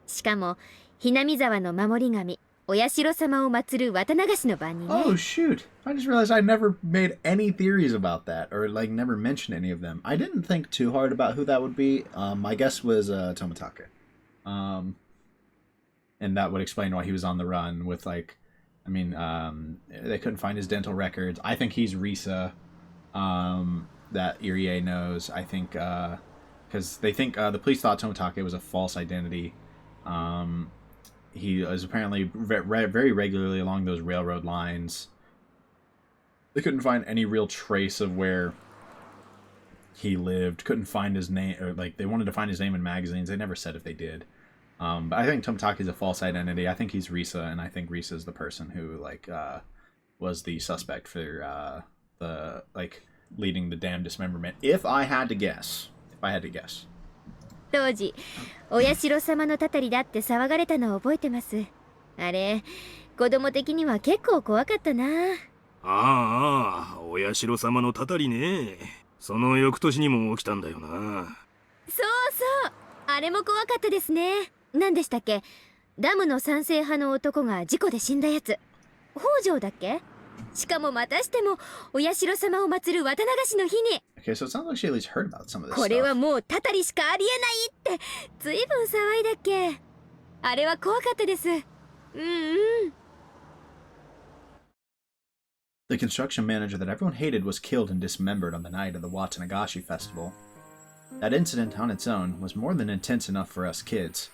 しかもひなみ沢の守り神お社様を祀る綿流しの番にね。Oh shoot! I just realized I never made any theories about that, or like never mentioned any of them. I didn't think too hard about who that would be. My guess was Tomitaka. And that would explain why he was on the run with like, I mean, they couldn't find his dental records. I think he's Risa, that Irie knows. I think, because they think the police thought Tomitake was a false identity. He was apparently very regularly along those railroad lines. They couldn't find any real trace of where he lived. Couldn't find his name, or like they wanted to find his name in magazines. They never said if they did. But I think Tomitake is a false identity. I think he's Risa, and I think Risa is the person who like was the suspect for the like leading the damn dismemberment. If I had to guess. 当時お社様のたたりだって騒がれたのを覚えてます。あれ子供的には結構怖かったな。ああ、お社様のたたりね。その翌年にも起きたんだよな。そうそう、あれも怖かったですね。何でしたっけ？ダムの賛成派の男が事故で死んだやつ。北条だっけ？しかもまたしてもお社様を祀る綿流しの日に。Okay, so it sounds like she at least heard about some of this これは stuff. もうたたりしかありえないってずいぶん騒いだっけ。あれは怖かったです。うんうん。The construction manager that everyone hated was killed and dismembered on the night of the Watanagashi festival. That incident on its own was more than intense enough for us kids.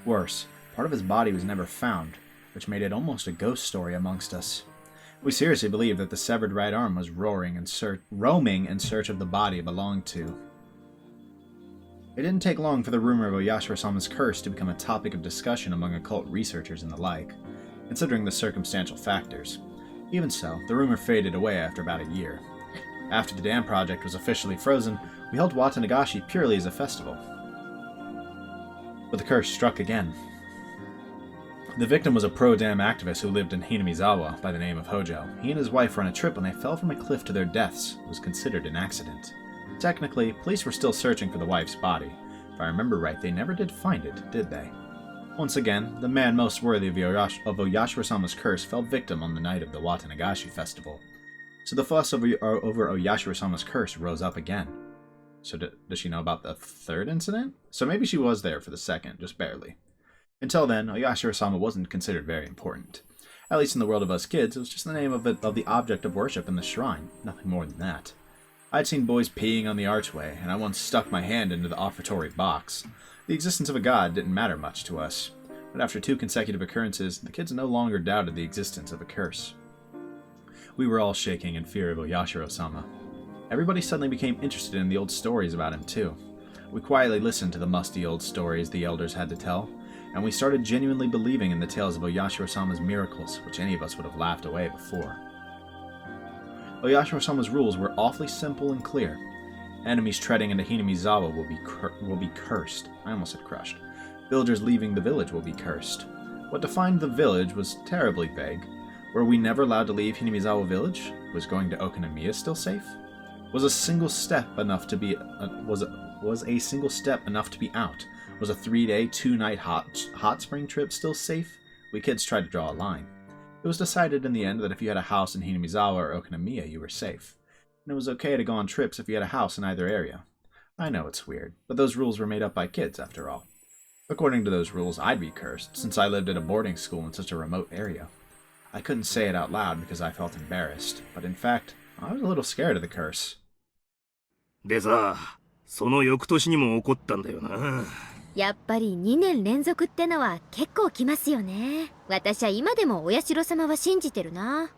Worse, part of his body was never found, which made it almost a ghost story amongst us. We seriously believed that the severed right arm was roaming in search of the body it belonged to. It didn't take long for the rumor of Oyashiro-sama's curse to become a topic of discussion among occult researchers and the like, considering the circumstantial factors. Even so, the rumor faded away after about a year. After the dam project was officially frozen, we held Watanagashi purely as a festival. But the curse struck again. The victim was a pro-dam activist who lived in Hinamizawa by the name of Hojo. He and his wife were on a trip when they fell from a cliff to their deaths. It was considered an accident. Technically, police were still searching for the wife's body. If I remember right, they never did find it, did they? Once again, the man most worthy of Oyashiro-sama's curse fell victim on the night of the Watanagashi festival. So the fuss over Oyashiro-sama's curse rose up again. So does she know about the third incident? So maybe she was there for the second, just barely. Until then, Oyashiro-sama wasn't considered very important. At least in the world of us kids, it was just the name of the object of worship in the shrine, nothing more than that. I'd seen boys peeing on the archway, and I once stuck my hand into the offertory box. The existence of a god didn't matter much to us, but after 2 consecutive occurrences, the kids no longer doubted the existence of a curse. We were all shaking in fear of Oyashiro-sama. Everybody suddenly became interested in the old stories about him, too. We quietly listened to the musty old stories the elders had to tell, and we started genuinely believing in the tales of Oyashiro-sama's miracles, which any of us would have laughed away before. Oyashiro-sama's rules were awfully simple and clear. Enemies treading into Hinamizawa will be cursed. I almost said crushed. Villagers leaving the village will be cursed. What defined the village was terribly vague. Were we never allowed to leave Hinamizawa village? Was going to Okinomiya still safe? Was a single step enough to be was a single step enough to be out? Was a 3-day, 2-night hot spring trip still safe? We kids tried to draw a line. It was decided in the end that if you had a house in Hinamizawa or Okinomiya, you were safe. And it was okay to go on trips if you had a house in either area. I know it's weird, but those rules were made up by kids after all. According to those rules, I'd be cursed, since I lived at a boarding school in such a remote area. I couldn't say it out loud because I felt embarrassed, but in fact, I was a little scared of the curse. でさ、その翌年にも起こったんだよな。やっぱり2年連続ってのは結構きますよね。私は今でもお社様は信じてるな。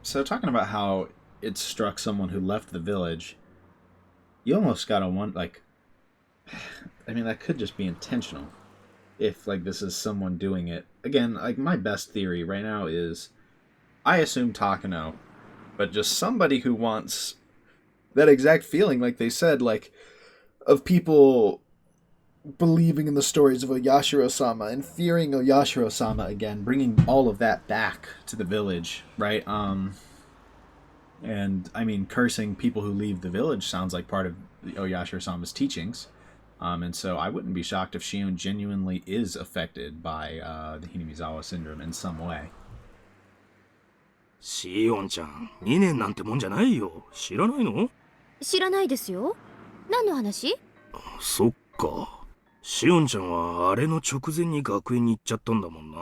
So talking about how it struck someone who left the village, you almost gotta want, like, I mean, that could just be intentional. If, like, this is someone doing it. Again, like, my best theory right now is, I assume Takano, but just somebody who wants that exact feeling, like they said, like, of people believing in the stories of Oyashiro-sama and fearing Oyashiro-sama again, bringing all of that back to the village, right? And, I mean, cursing people who leave the village sounds like part of Oyashiro-sama's teachings. And so I wouldn't be shocked if Shion genuinely is affected by the Hinamizawa syndrome in some way. シオンちゃん、2年なんてもんじゃないよ。知らないの？知らないですよ。何の話？そっか。シオンちゃんはあれの直前に学園に行っちゃったんだもんな。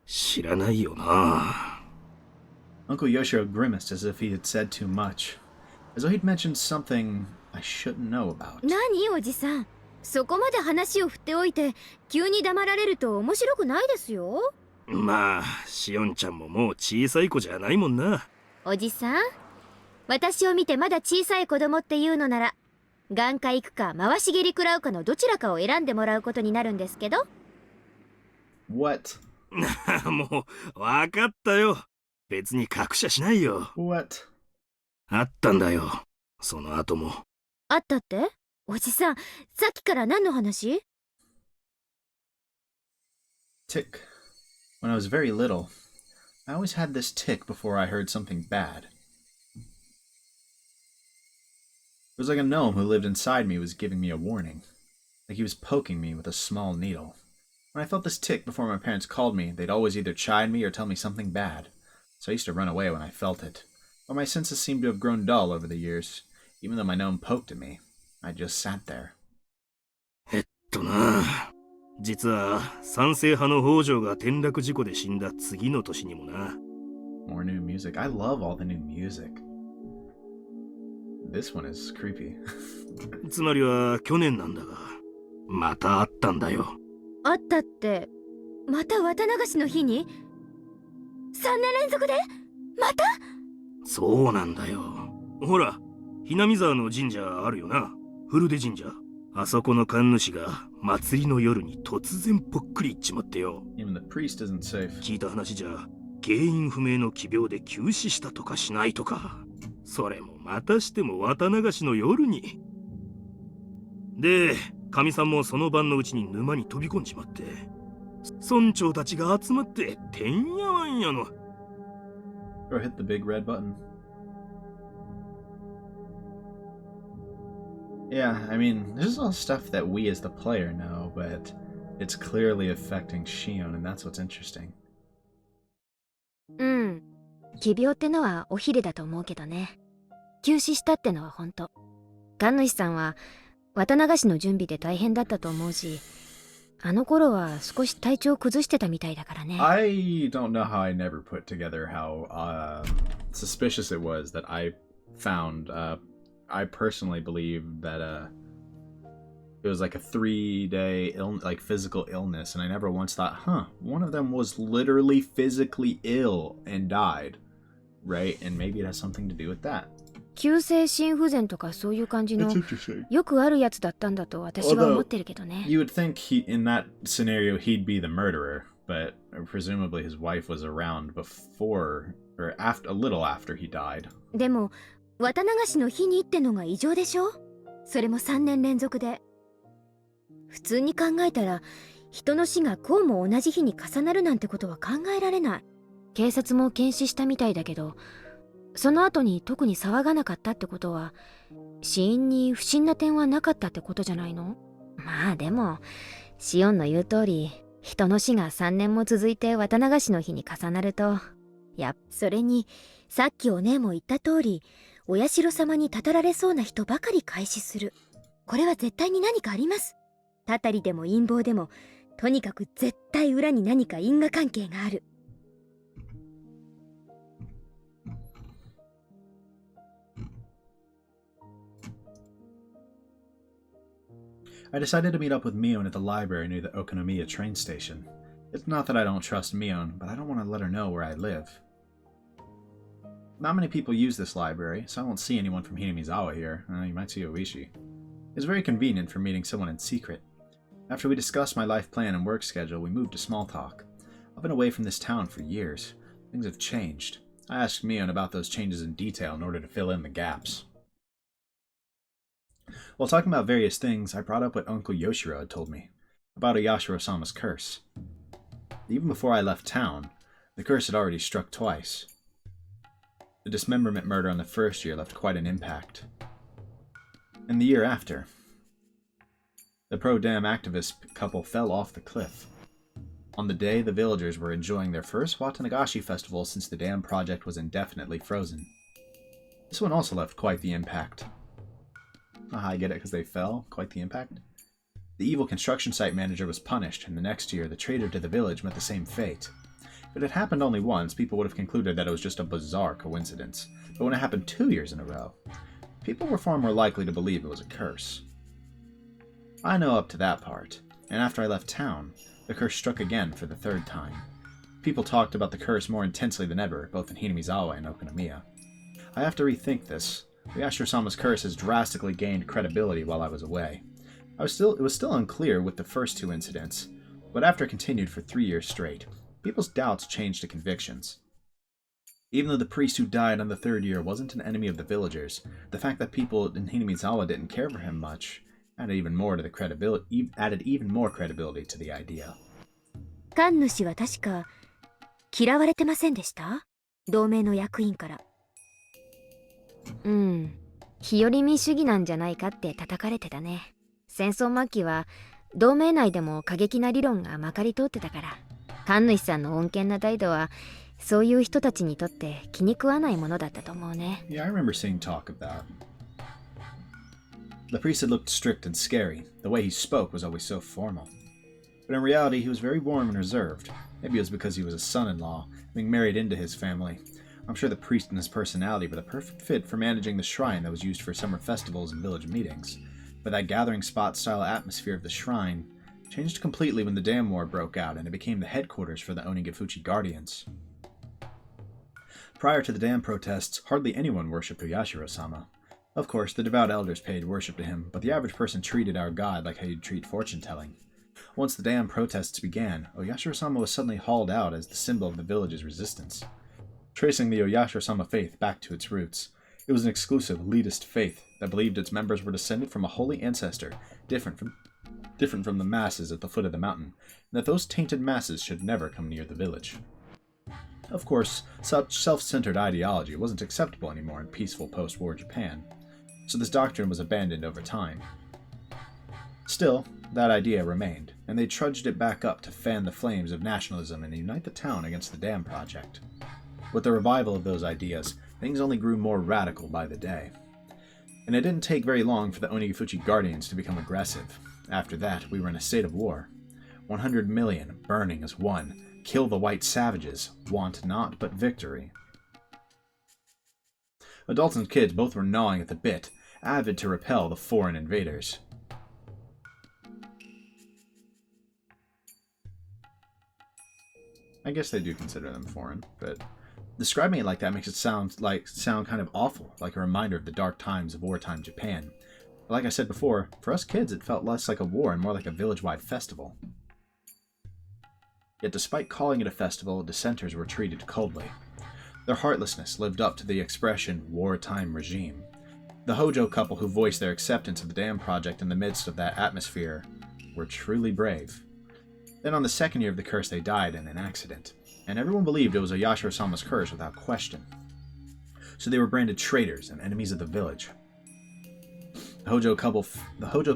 知らないよな。Uncle Yoshiro grimaced as if he had said too much, as though he'd mentioned something I shouldn't know about. 何おじさん。そこまで話を振っておいて、急に黙られると面白くないですよ。まあ、シオンちゃんももう小さい子じゃないもんな。おじさん、私を見てまだ小さい子供っていうのなら、眼科行くか回し蹴り食らうかのどちらかを選んでもらうことになるんですけど。What? もう、わかったよ。別に隠しゃしないよ。What? あったんだよ。その後も。あったって？おじさん、さっきから何の話？ Tick. When I was very little, I always had this tick before I heard something bad. It was like a gnome who lived inside me was giving me a warning, like he was poking me with a small needle. When I felt this tick before my parents called me, they'd always either chide me or tell me something bad, so I used to run away when I felt it. But my senses seemed to have grown dull over the years. Even though my gnome poked at me, I just sat there. 実は賛成派の北条が転落事故で死んだ次の年にもな。More new music. I love all the new music. This one is creepy. つまりは去年なんだが、またあったんだよ。あったって、また綿流しの日に？ 3年連続で？また？そうなんだよ。ほら、ひなみ沢の神社あるよな。古出神社。あそこの神主が祭りの夜に突然ぽっくりいっちまってよ。Even the priest isn't safe. 聞いた話じゃ、原因不明の奇病で急死したとかしないとか。それもまたしても綿流しの夜に。で、神さんもその晩のうちに沼に飛び込んじまって、村長たちが集まっててんやわんやの。Or hit the big red button. Yeah, I mean, this is all stuff that we as the player know, but it's clearly affecting Shion, and that's what's interesting. うん。奇病ってのはお昼だと思うけどね。急死したってのは本当。神主さんは綿流しの準備で大変だったと思うし、あの頃は少し体調崩してたみたいだからね。I don't know how I never put together how suspicious it was that I found, I personally believe that it was like a 3-day physical illness, and I never once thought, one of them was literally physically ill and died, right? And maybe it has something to do with that. 急性心不全とかそういう感じの interesting. よくあるやつだったんだと私は思ってるけどね。 You would think in that scenario he'd be the murderer, but presumably his wife was around before or after, a little after he died. でも綿流しの日にってのが異常でしょ。それも3年連続で。普通に考えたら人の死がこうも同じ日に重なるなんてことは考えられない。警察も検視したみたいだけど、その後に特に騒がなかったってことは死因に不審な点はなかったってことじゃないの。まあでもシオンの言う通り、人の死が3年も続いて綿流しの日に重なると、それにさっきお姉も言った通り、お社様にたたられそうな人ばかり開始する。これは絶対に何かあります。たたりでも陰謀でも、とにかく絶対裏に何か因果関係がある。I decided to meet up with Mion at the library near the Okinomiya train station. It's not that I don't trust Mion, but I don't want to let her know where I live. Not many people use this library, so I won't see anyone from Hinamizawa here. You might see Oishi. It's very convenient for meeting someone in secret. After we discussed my life plan and work schedule, we moved to small talk. I've been away from this town for years. Things have changed. I asked Mion about those changes in detail in order to fill in the gaps. While talking about various things, I brought up what Uncle Yoshiro had told me, about Oyashiro-sama's curse. Even before I left town, the curse had already struck twice. The dismemberment murder on the first year left quite an impact. And the year after, the pro-dam activist couple fell off the cliff. On the day, the villagers were enjoying their first Watanagashi festival since the dam project was indefinitely frozen. This one also left quite the impact. I get it, because they fell. Quite the impact. The evil construction site manager was punished, and the next year, the traitor to the village met the same fate. If it had happened only once, people would have concluded that it was just a bizarre coincidence. But when it happened 2 years in a row, people were far more likely to believe it was a curse. I know up to that part, and after I left town, the curse struck again for the 3rd time. People talked about the curse more intensely than ever, both in Hinamizawa and Okinomiya. I have to rethink this. Oyashiro-sama's curse has drastically gained credibility while I was away. It was still unclear with the first 2 incidents, but after it continued for 3 years straight, people's doubts changed to convictions. Even though the priest who died on the 3rd year wasn't an enemy of the villagers, the fact that people in Hinamizawa didn't care for him much added even more credibility to the idea. 神主は確か嫌われてませんでした？同盟の役員から。日和見主義なんじゃないかって叩かれてたね。戦争末期は同盟内でも過激な理論がまかり通ってたから、神主さんの穏健な態度はそういう人たちにとって気に食わないものだったと思うね。Yeah, I remember seeing talk of that. The priest had looked strict and scary. The way he spoke was always so formal. But in reality, he was very warm and reserved. Maybe it was because he was a son-in-law, being married into his family. I'm sure the priest and his personality were the perfect fit for managing the shrine that was used for summer festivals and village meetings. But that gathering spot-style atmosphere of the shrine changed completely when the dam war broke out and it became the headquarters for the Onigifuchi Guardians. Prior to the dam protests, hardly anyone worshipped Oyashiro-sama. Of course, the devout elders paid worship to him, but the average person treated our god like how you'd treat fortune-telling. Once the dam protests began, Oyashiro-sama was suddenly hauled out as the symbol of the village's resistance. Tracing the Oyashiro-sama faith back to its roots, it was an exclusive elitist faith that believed its members were descended from a holy ancestor, different from the masses at the foot of the mountain, and that those tainted masses should never come near the village. Of course, such self-centered ideology wasn't acceptable anymore in peaceful post-war Japan, so this doctrine was abandoned over time. Still, that idea remained, and they trudged it back up to fan the flames of nationalism and unite the town against the dam project. With the revival of those ideas, things only grew more radical by the day. And it didn't take very long for the Onigifuchi Guardians to become aggressive. After that, we were in a state of war. 100 million, burning as one. Kill the white savages, want not but victory. Adults and kids both were gnawing at the bit, avid to repel the foreign invaders. I guess they do consider them foreign, but describing it like that makes it sound kind of awful, like a reminder of the dark times of wartime Japan. But like I said before, for us kids it felt less like a war and more like a village-wide festival. Yet despite calling it a festival, dissenters were treated coldly. Their heartlessness lived up to the expression wartime regime. The Hojo couple who voiced their acceptance of the dam project in the midst of that atmosphere were truly brave. Then on the second year of the curse they died in an accident, and everyone believed it was Oyashiro-sama's curse without question. So they were branded traitors and enemies of the village. The Hojo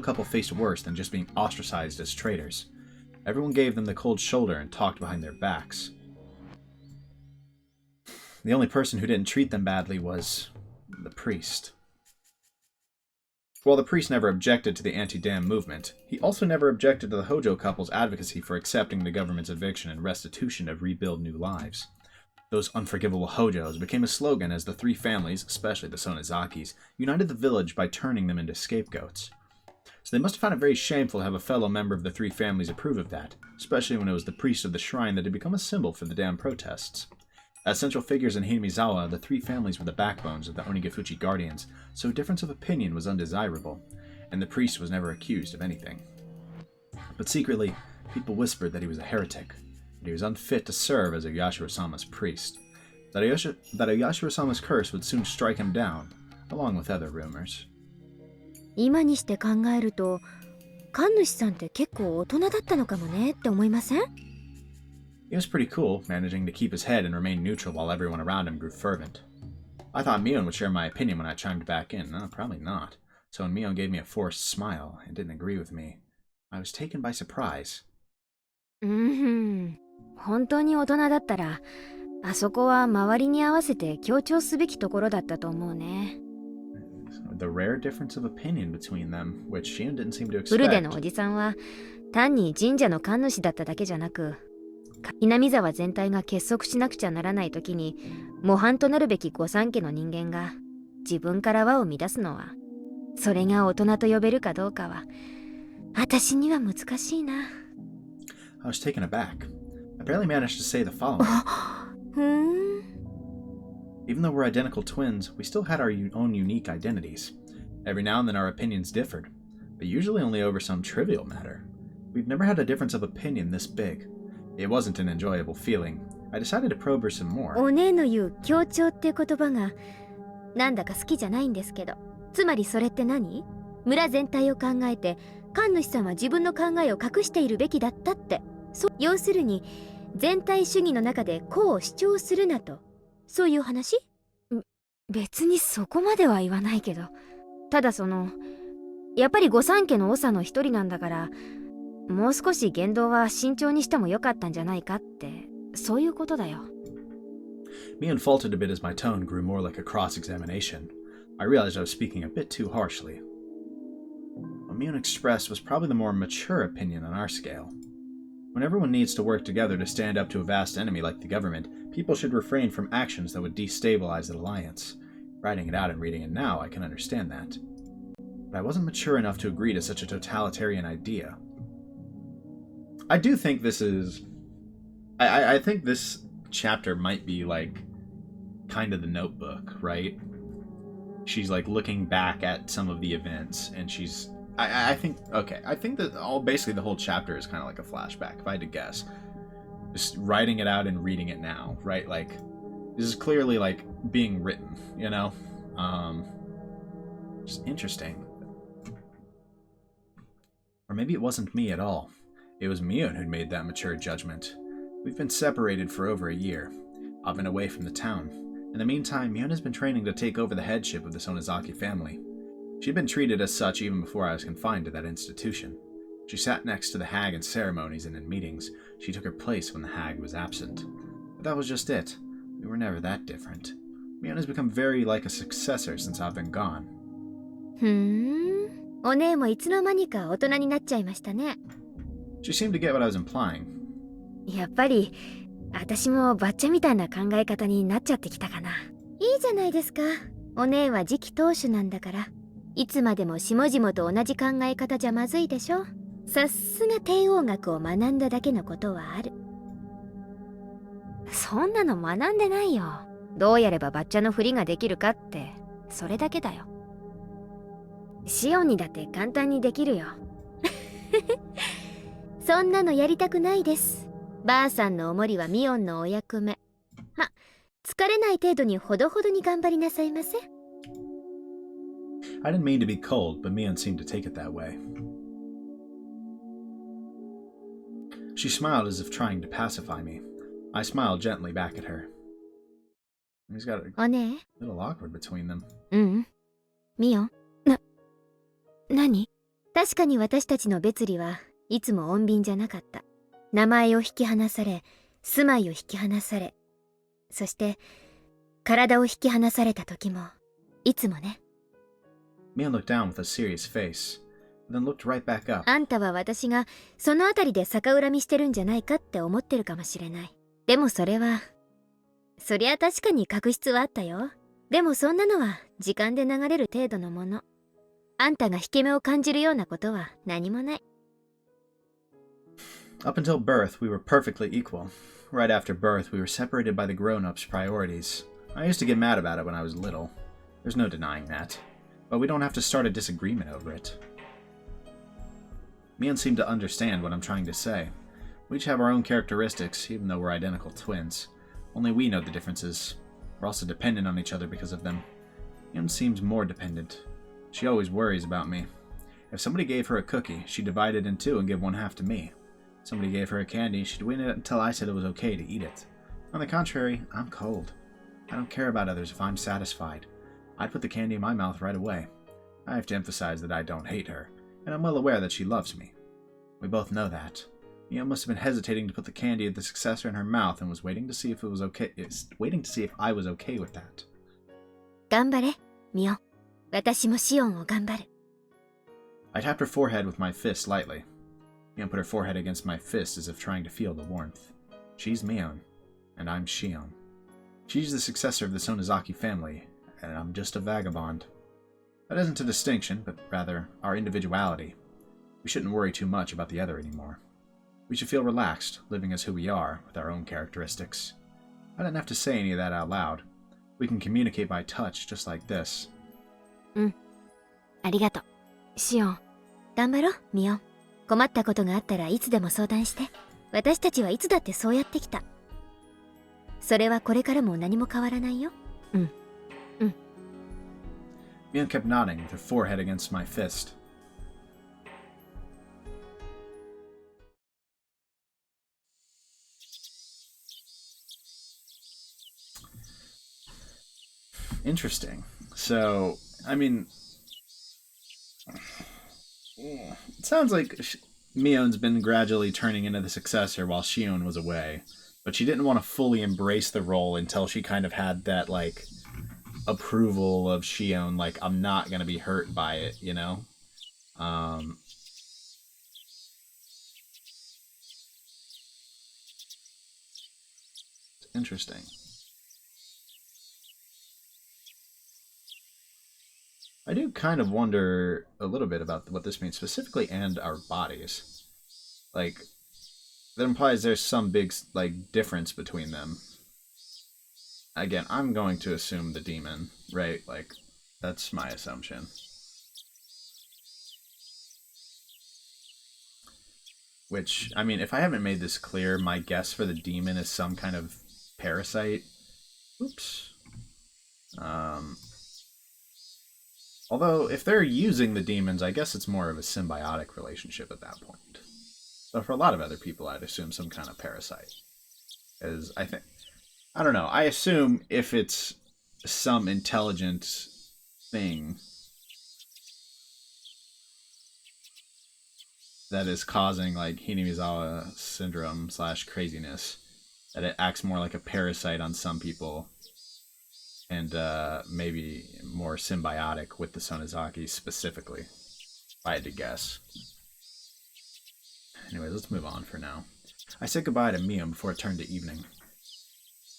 couple faced worse than just being ostracized as traitors. Everyone gave them the cold shoulder and talked behind their backs. The only person who didn't treat them badly was the priest. While the priest never objected to the anti-dam movement, he also never objected to the Hojo couple's advocacy for accepting the government's eviction and restitution to rebuild new lives. Those unforgivable Hojos became a slogan as the three families, especially the Sonozakis, united the village by turning them into scapegoats. So they must have found it very shameful to have a fellow member of the three families approve of that, especially when it was the priest of the shrine that had become a symbol for the dam protests. As central figures in Hinamizawa, the three families were the backbones of the Onigafuchi Guardians, so a difference of opinion was undesirable, and the priest was never accused of anything. But secretly, people whispered that he was a heretic, that he was unfit to serve as Oyashiro-sama's priest, that Oyashiro-sama's curse would soon strike him down, along with other rumors. 今にして考えると、神主さんって結構大人だったのかもねって思いません？ He was pretty cool, managing to keep his head and remain neutral while everyone around him grew fervent. I thought Mion would share my opinion when I chimed back in. No, probably not. So when Mion gave me a forced smile and didn't agree with me, I was taken by surprise. 本当に大人だったら、あそこは周りに合わせて強調すべきところだったと思うね。The rare difference of opinion between them, which Shion didn't seem to expect. ブルデのおじさんは単に神社の神主だっただけじゃなく、南沢全体が結束しなくちゃならない時に模範となるべき御三家の人間が自分から輪を乱すのは、それが大人と呼べるかどうかは私には難しいな。I was taken aback. I barely managed to say the following. Even though we're identical twins, we still had our own unique identities. Every now and then our opinions differed, but usually only over some trivial matter. We've never had a difference of opinion this big. It wasn't an enjoyable feeling. I decided to probe her some more. お姉の言う協調って言葉がなんだか好きじゃないんですけど、つまりそれって何？村全体を考えて神主さんは自分の考えを隠しているべきだったって。要するに全体主義の中でこう主張するなと、そういう話？別にそこまでは言わないけど、ただやっぱり御三家の長の一人なんだから、もう少し言動は慎重にしてもよかったんじゃないかって、そういうことだよ。Mion faltered a bit as my tone grew more like a cross-examination. I realized I was speaking a bit too harshly. What Mion expressed was probably the more mature opinion on our scale. When everyone needs to work together to stand up to a vast enemy like the government, people should refrain from actions that would destabilize the alliance. Writing it out and reading it now, I can understand that. But I wasn't mature enough to agree to such a totalitarian idea. I do think this is... I think this chapter might be, like, kind of the Notebook, right? She's, like, looking back at some of the events, and she's... I think that basically the whole chapter is kind of like a flashback, if I had to guess. Just writing it out and reading it now, right? Like, this is clearly, like, being written, you know? Just interesting. Or maybe it wasn't me at all. It was Mion who'd made that mature judgment. We've been separated for over a year. I've been away from the town. In the meantime, Mion has been training to take over the headship of the Sonozaki family. She'd been treated as such even before I was confined to that institution. She sat next to the hag in ceremonies and in meetings. She took her place when the hag was absent. But that was just it. We were never that different. Mion has become very like a successor since I've been gone. お姉もいつの間にか大人になっちゃいましたね。She seemed to get what I was implying. やっぱり私もバッチャみたいな考え方になっちゃってきたかな。いいじゃないですか。お姉は次期当主なんだから、いつまでも下々と同じ考え方じゃまずいでしょ。さすが帝王学を学んだだけのことはある。そんなの学んでないよ。どうやればバッチャのふりができるかって、それだけだよ。シオンにだって簡単にできるよ。そんなのやりたくないです。ばあさんのおもりはミオンのお役目。ま、疲れない程度にほどほどに頑張りなさいませ。I didn't mean to be cold, but Mion seemed to take it that way. She smiled as if trying to pacify me. I smiled gently back at her. He's got a お姉 little awkward between them. ミオン何確かに私たちの別離はいつも穏便じゃなかった。名前を引き離され、住まいを引き離され、そして体を引き離された時もいつもね。Mion looked down with a serious face, then looked right back up. あんたは私がそのあたりで逆恨みしてるんじゃないかって思ってるかもしれない。でもそれは、そりゃ確かに確執はあったよ。でもそんなのは時間で流れる程度のもの。あんたが引け目を感じるようなことは何もない。Up until birth, we were perfectly equal. Right after birth, we were separated by the grown-ups' priorities. I used to get mad about it when I was little. There's no denying that. But we don't have to start a disagreement over it. Mion seemed to understand what I'm trying to say. We each have our own characteristics, even though we're identical twins. Only we know the differences. We're also dependent on each other because of them. Mion seems more dependent. She always worries about me. If somebody gave her a cookie, she'd divide it in two and give one half to me. If somebody gave her a candy, she'd win it until I said it was okay to eat it. On the contrary, I'm cold. I don't care about others if I'm satisfied. I'd put the candy in my mouth right away. I have to emphasize that I don't hate her, and I'm well aware that she loves me. We both know that. Mia must have been hesitating to put the candy of the successor in her mouth and was waiting to see if it was okay. Waiting to see if I was okay with that. 頑張れ、ミオン。私もシオンを頑張る。I tapped her forehead with my fist lightly. Mion put her forehead against my fist as if trying to feel the warmth. She's Mion, and I'm Shion. She's the successor of the Sonozaki family, and I'm just a vagabond. That isn't a distinction, but rather our individuality. We shouldn't worry too much about the other anymore. We should feel relaxed, living as who we are, with our own characteristics. I didn't have to say any of that out loud. We can communicate by touch, just like this. ありがとう。シオン、頑張ろう、ミオン。困ったことがあったらいつでも相談して。私たちはいつだってそうやってきた。それはこれからも何も変わらないよ。Mion kept nodding with her forehead against my fist. Interesting. So, I mean, it sounds like Mion's been gradually turning into the successor while Shion was away, but she didn't want to fully embrace the role until she kind of had that, like, approval of Shion, like, I'm not gonna be hurt by it, you know? Interesting. I do kind of wonder a little bit about what this means specifically and our bodies. Like, that implies there's some big, like, difference between them. Again, I'm going to assume the demon, right? Like, that's my assumption. Which, I mean, if I haven't made this clear, my guess for the demon is some kind of parasite. Oops. Although, if they're using the demons, I guess it's more of a symbiotic relationship at that point. But for a lot of other people, I'd assume some kind of parasite. Because I don't know, I assume if it's some intelligent thing that is causing, like, Hinamizawa syndrome / craziness, that it acts more like a parasite on some people, and maybe more symbiotic with the Sonozaki specifically, if I had to guess. Anyways, let's move on for now. I said goodbye to Mion before it turned to evening.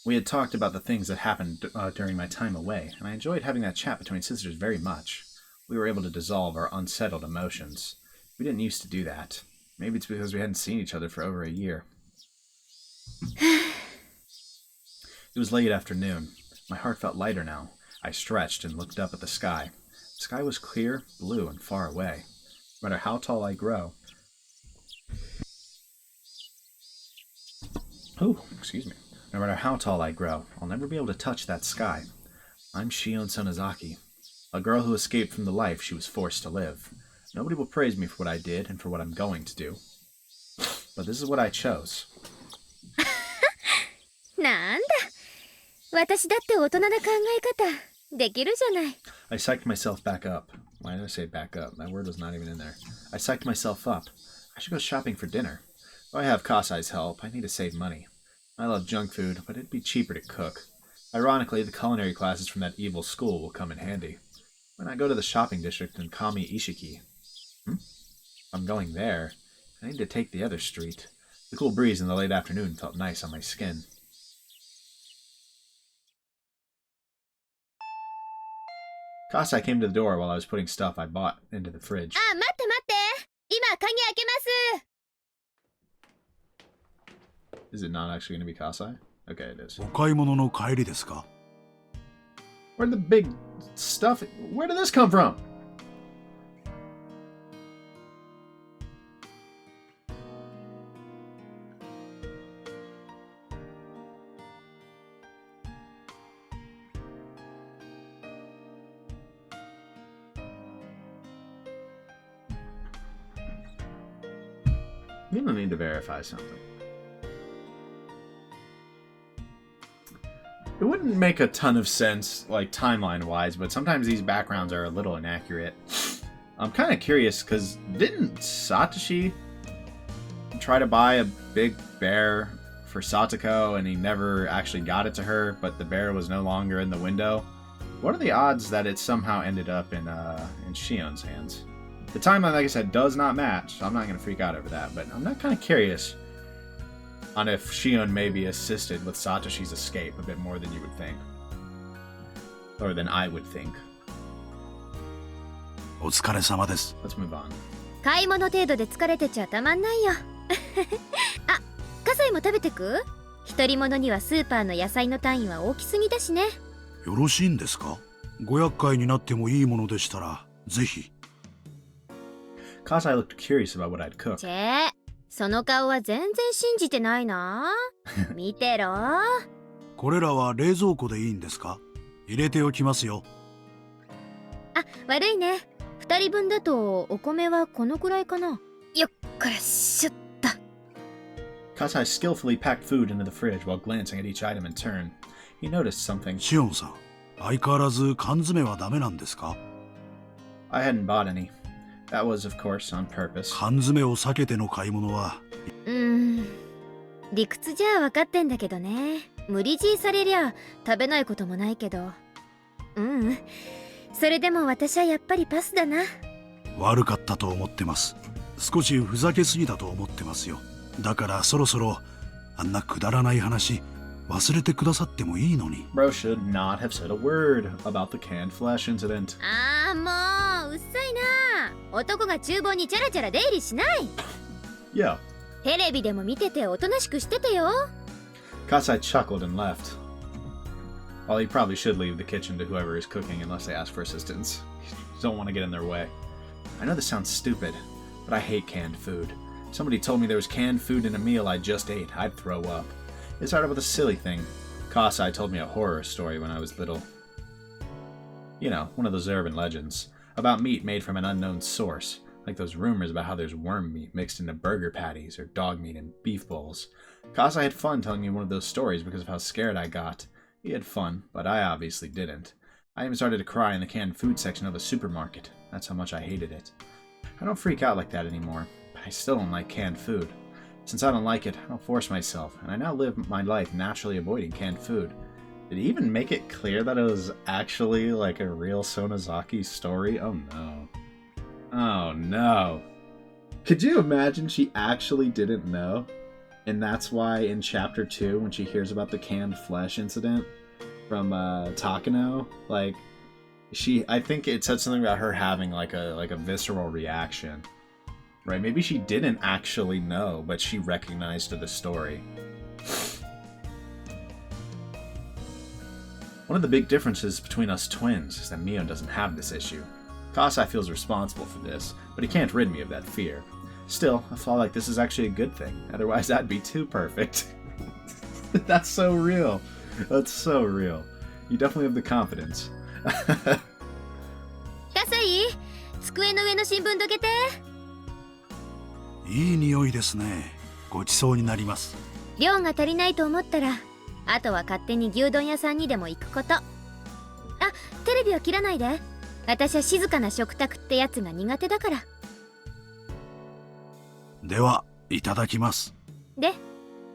We had talked about the things that happened during my time away, and I enjoyed having that chat between sisters very much. We were able to dissolve our unsettled emotions. We didn't used to do that. Maybe it's because we hadn't seen each other for over a year. It was late afternoon. My heart felt lighter now. I stretched and looked up at the sky. The sky was clear, blue, and far away. No matter how tall I grow... Oh, excuse me. No matter how tall I grow, I'll never be able to touch that sky. I'm Shion Sonozaki, a girl who escaped from the life she was forced to live. Nobody will praise me for what I did and for what I'm going to do. But this is what I chose. なんだ。私だって大人な考え方できるじゃない。I psyched myself back up. Why did I say back up? That word was not even in there. I psyched myself up. I should go shopping for dinner. If I have Kasai's help, I need to save money. I love junk food, but it'd be cheaper to cook. Ironically, the culinary classes from that evil school will come in handy. When I go to the shopping district in Kami Ishiki... I'm going there. I need to take the other street. The cool breeze in the late afternoon felt nice on my skin. Kasai came to the door while I was putting stuff I bought into the fridge. あ、待って待って。今鍵開けます。 Is it not actually going to be Kasai? Okay, it is. お買い物の帰りですか? Where'd the big stuff... Where did this come from? You don't need to verify something. It wouldn't make a ton of sense, like, timeline-wise, but sometimes these backgrounds are a little inaccurate. I'm kind of curious, because didn't Satoshi try to buy a big bear for Satoko, and he never actually got it to her, but the bear was no longer in the window? What are the odds that it somehow ended up in Shion's hands? The timeline, like I said, does not match, so I'm not going to freak out over that, but I'm not kind of curious on if Shion maybe assisted with Satoshi's escape a bit more than you would think. Or than I would think. お疲れ様です。 Let's move on. 買い物程度で疲れてちゃたまんないよ。あ、葛西も食べてく？一人者にはスーパーの野菜の単位は大きすぎだしね。よろしいんですか? ご厄介になってもいいものでしたら、ぜひ。 Kasai looked curious about what I'd cook. チェ、その顔は全然信じてないな。見てろ。これらは冷蔵庫でいいんですか? 入れておきますよ。あ、悪いね。二人分だとお米はこのくらいかな。よっからしょった。 Kasai skillfully packed food into the fridge while glancing at each item in turn. He noticed something. シオンさん、相変わらず缶詰はダメなんですか? I hadn't bought any. That was, of course, on purpose. 缶詰を避けての買い物は。理屈じゃ分かってんだけどね。無理強いされりゃ食べないこともないけど。それでも私はやっぱりパスだな。悪かったと思ってます。少しふざけすぎたと思ってますよ。だからそろそろあんなくだらない話忘れてくださってもいいのに。Bro should not have said a word about the canned flesh incident. ああ、もううっさいな。男が厨房にチャラチャラ出入りしない。Yo. テレビでも見てておとなしくしててよ。Kasai chuckled and left. While he probably should leave the kitchen to whoever is cooking unless they ask for assistance. You don't want to get in their way. I know this sounds stupid, but I hate canned food. If somebody told me there was canned food in a meal I just ate, I'd throw up. It started with a silly thing. Kasai told me a horror story when I was little. You know, one of those urban legends. About meat made from an unknown source. Like those rumors about how there's worm meat mixed into burger patties or dog meat in beef bowls. Kasai had fun telling me one of those stories because of how scared I got. He had fun, but I obviously didn't. I even started to cry in the canned food section of a supermarket. That's how much I hated it. I don't freak out like that anymore, but I still don't like canned food. Since I don't like it, I don't force myself, and I now live my life naturally avoiding canned food. Did he even make it clear that it was actually like a real Sonozaki story? Oh no. Oh no. Could you imagine she actually didn't know? And that's why in chapter 2, when she hears about the canned flesh incident from Takano, like I think it said something about her having like a visceral reaction, right? Maybe she didn't actually know, but she recognized the story. One of the big differences between us twins is that Mio doesn't have this issue. Kasai feels responsible for this, but he can't rid me of that fear. Still, I feel like this is actually a good thing, otherwise that'd be too perfect. That's so real. That's so real. You definitely have the confidence. カサイ、机の上の新聞どけて。いい匂いですね。ごちそうになります。量が足りないと思ったら、あとは勝手に牛丼屋さんにでも行くこと。あ、テレビは切らないで。私は静かな食卓ってやつが苦手だから。では、いただきます。で、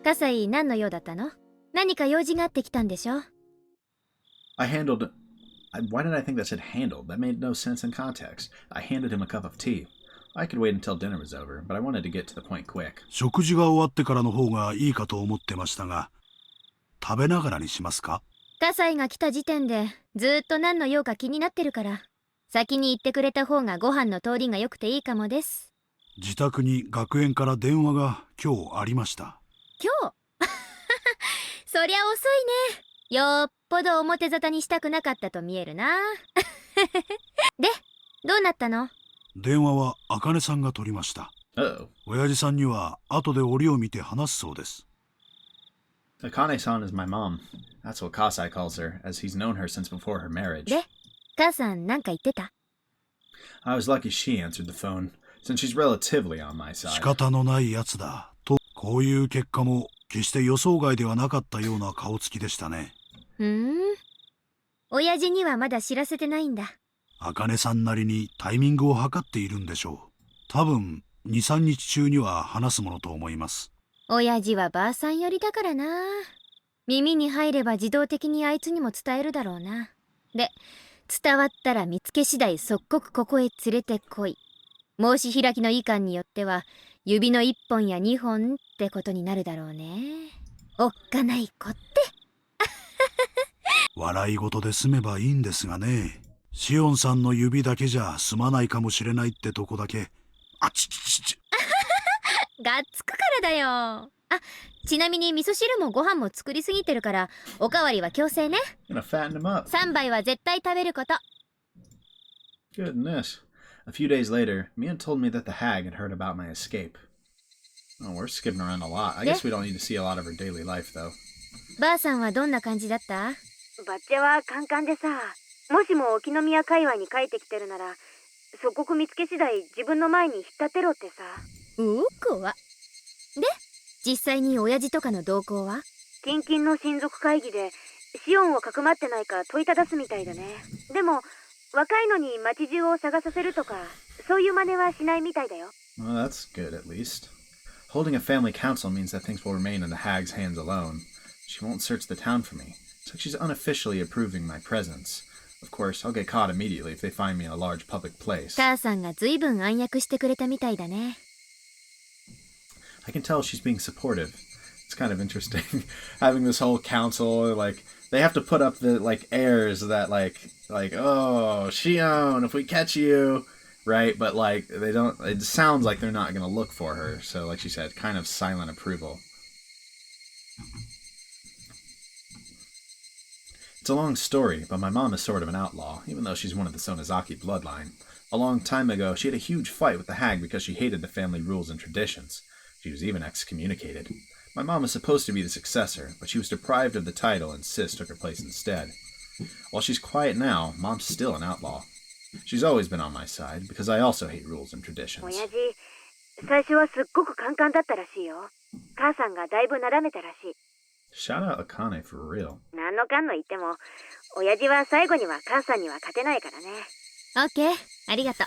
カサイ何の用だったの？何か用事があってきたんでしょ？ I handled... Why did I think that said handled? That made no sense in context. I handed him a cup of tea. I could wait until dinner was over, but I wanted to get to the point quick. 食事が終わってからの方がいいかと思ってましたが、食べながらにしますか？カサイが来た時点でずーっと何の用か気になってるから、先に言ってくれた方がご飯の通りが良くていいかもです。自宅に学園から電話が今日ありました。今日そりゃ遅いね。よっぽど表沙汰にしたくなかったと見えるな。で、どうなったの？電話は茜さんが取りました。親父さんには後で折を見て話すそうです。Akane-san is my mom. That's what Kasai calls her, as he's known her since before her marriage. で、母さんなんか言ってた？ I was lucky she answered the phone, since she's relatively on my 仕 side. 方のないやつだと、こういう結果も決して予想外ではなかったような顔つきでしたね。親父にはまだ知らせてないんだ。茜さんなりにタイミングを測っているんでしょう。多分2、3日中には話すものと思います。親父はばあさん寄りだからな。耳に入れば自動的にあいつにも伝えるだろうな。で、伝わったら見つけ次第即刻ここへ連れてこい。申し開きの意見によっては指の1本や2本ってことになるだろうね。おっかない子って。笑い事で済めばいいんですがね。シオンさんの指だけじゃ済まないかもしれないってとこだけ。あちちちち。がっつくからだよ。あ、ちなみに味噌汁もご飯も作りすぎてるからおかわりは強制ね。3杯は絶対食べること。 Goodness. A few days later, Mia told me that the hag had heard about my escape. Oh, we're skipping around a lot. I guess we don't need to see a lot of her daily life, though. ばあさんはどんな感じだった？バッチェはカンカンでさ、もしも沖宮界隈に帰ってきてるなら、即刻見つけ次第自分の前に引っ立てろってさ。怖っ。で、実際に親父とかの動向は？近々の親族会議でシオンをかくまってないか問いただすみたいだね。でも若いのに街中を探させるとか、そういう真似はしないみたいだよ。Well, that's good at least. Holding a family council means that things will remain in the hag's hands alone. She won't search the town for me. It's like she's unofficially approving my presence. Of course, I'll get caught immediately if they find me in a large public place. 母さんがずいぶん暗躍してくれたみたいだね。I can tell she's being supportive. It's kind of interesting having this whole council, like, they have to put up the, like, airs that, like, oh, Shion, if we catch you, right? But, like, they don't, it sounds like they're not going to look for her. So, like she said, kind of silent approval. It's a long story, but my mom is sort of an outlaw, even though she's one of the Sonozaki bloodline. A long time ago, she had a huge fight with the hag because she hated the family rules and traditions. She was even excommunicated. My mom was supposed to be the successor, but she was deprived of the title and Sis took her place instead. While she's quiet now, Mom's still an outlaw. She's always been on my side, because I also hate rules and traditions. 親父、最初はすっごくカンカンだったらしいよ。母さんがだいぶなだめたらしい。Shout out Akane for real. 何のかんの言っても、親父は最後には母さんには勝てないからね。オッケー、ありがとう。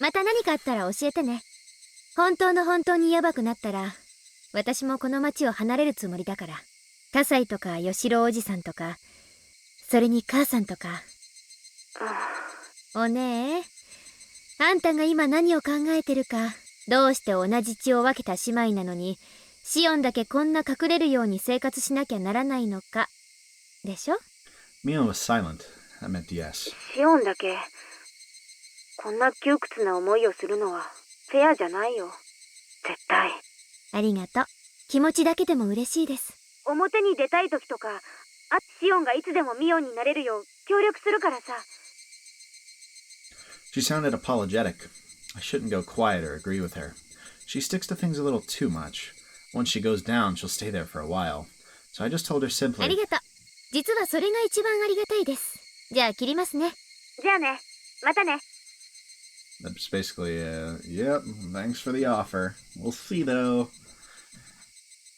また何かあったら教えてね。本当にヤバくなったら、私もこの町を離れるつもりだから。葛西とか吉郎おじさんとか、それに母さんとか。おねえ、あんたが今何を考えてるか、どうして同じ血を分けた姉妹なのに、シオンだけこんな隠れるように生活しなきゃならないのかでしょ。 Mio was silent. I meant yes. シオンだけこんな窮屈な思いをするのはフェアじゃないよ。絶対。ありがとう。気持ちだけでも嬉しいです。表に出たい時とか、シオンがいつでもミオンになれるよう協力するからさ。She sounded apologetic. I shouldn't go quiet or agree with her. She sticks to things a little too much. Once she goes down, she'll stay there for a while. So I just told her あり simply, がとう。実はそれが一番ありがたいです。じゃあ切りますね。じゃあね、またね。 that's basically, yep, thanks for the offer. We'll see though.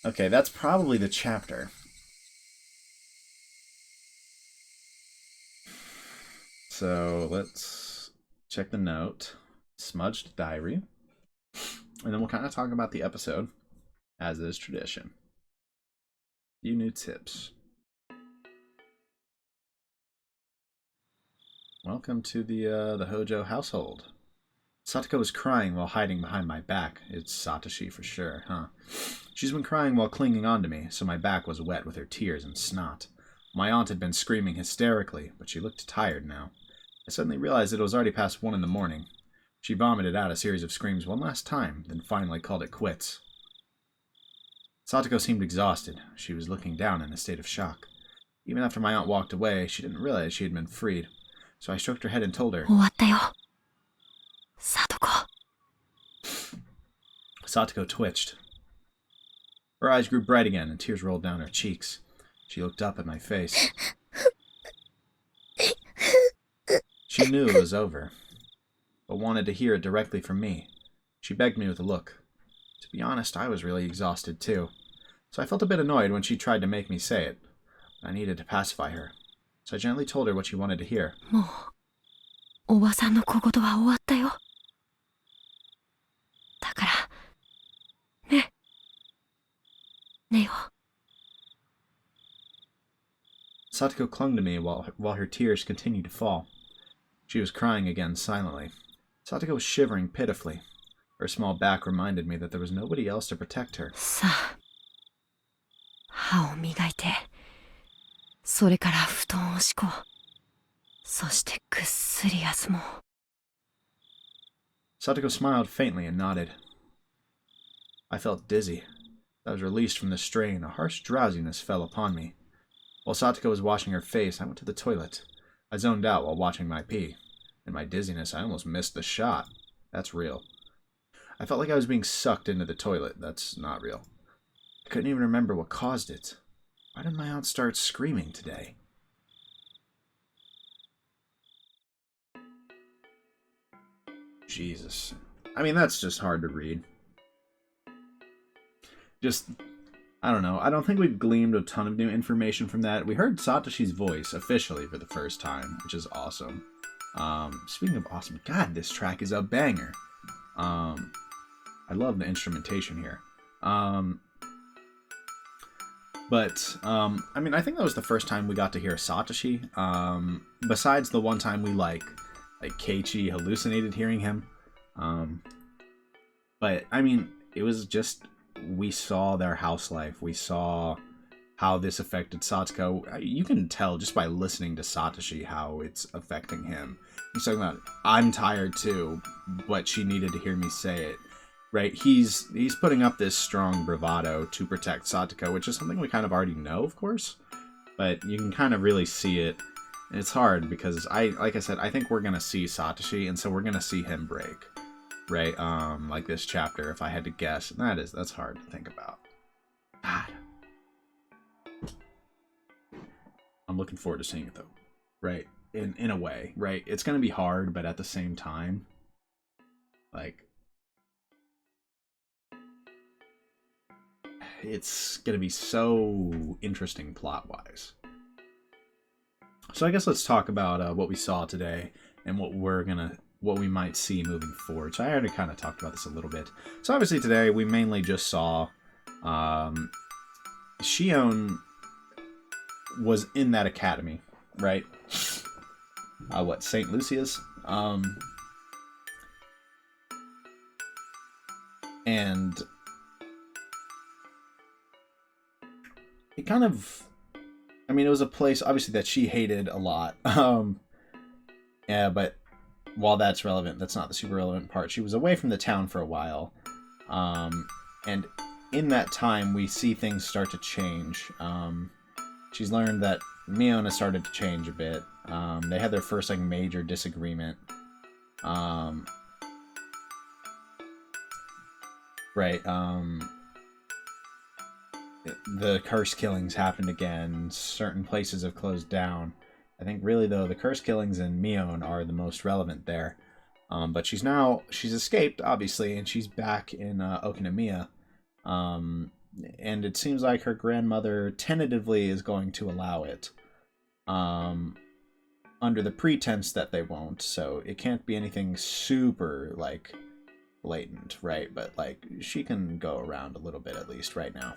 Okay, that's probably the chapter. So let's check the note. Smudged diary. And then we'll kind of talk about the episode, as is tradition. Few new tips. Welcome to the Hojo household. Satoko was crying while hiding behind my back. It's Satoshi for sure, huh? She's been crying while clinging onto me, so my back was wet with her tears and snot. My aunt had been screaming hysterically, but she looked tired now. I suddenly realized that it was already past 1 in the morning. She vomited out a series of screams one last time, then finally called it quits. Satoko seemed exhausted. She was looking down in a state of shock. Even after my aunt walked away, she didn't realize she had been freed. So I stroked her head and told her, 終わったよ。Satoko. Satoko twitched. Her eyes grew bright again and tears rolled down her cheeks. She looked up at my face. She knew it was over, but wanted to hear it directly from me. She begged me with a look. To be honest, I was really exhausted too, so I felt a bit annoyed when she tried to make me say it. I needed to pacify her, so I gently told her what she wanted to hear. もうおばさんの小言は終わったよ。だからね。ねよ。 Satoko clung to me while her tears continued to fall. She was crying again silently. Satoko was shivering pitifully. Her small back reminded me that there was nobody else to protect her. さあ、歯を磨いて、それから布団を敷こう。そしてぐっすり休もう。 Satoko smiled faintly and nodded. I felt dizzy. I was released from the strain. A harsh drowsiness fell upon me. While Satoko was washing her face, I went to the toilet. I zoned out while watching my pee. In my dizziness, I almost missed the shot. That's real. I felt like I was being sucked into the toilet. That's not real. I couldn't even remember what caused it. Why did my aunt start screaming today? Jesus. I mean, that's just hard to read. I don't know. I don't think we've gleaned a ton of new information from that. We heard Satoshi's voice officially for the first time, which is awesome. Speaking of awesome, God, this track is a banger. I love the instrumentation here. I mean, I think that was the first time we got to hear Satoshi. Besides the one time we like Keiichi hallucinated hearing him. But I mean, it was just, we saw their house life. We saw how this affected Satoko. You can tell just by listening to Satoshi how it's affecting him. He's talking about, I'm tired too, but she needed to hear me say it. Right? He's putting up this strong bravado to protect Satoko, which is something we kind of already know, of course. But you can kind of really see it. And it's hard because like I said, I think we're gonna see Satoshi, and so we're gonna see him break. Right? Like this chapter, if I had to guess. And that's hard to think about. God. I'm looking forward to seeing it though. Right? In a way, right? It's gonna be hard, but at the same time, like, it's gonna be so interesting plot-wise. So I guess let's talk about what we saw today and what we might see moving forward. So I already kind of talked about this a little bit. So obviously today we mainly just saw Shion was in that academy, right? St. Lucia's? And it kind of, I mean, it was a place obviously that she hated a lot. Yeah, but while that's relevant, that's not the super relevant part. She was away from the town for a while, and in that time, we see things start to change. She's learned that Mion has started to change a bit. They had their first like major disagreement. Right. The curse killings happened again. Certain places have closed down. I think really though the curse killings in Mion are the most relevant there. But she's escaped obviously, and she's back in Okinomiya. And it seems like her grandmother tentatively is going to allow it. Under the pretense that they won't, so it can't be anything super like blatant, right? But like she can go around a little bit at least right now.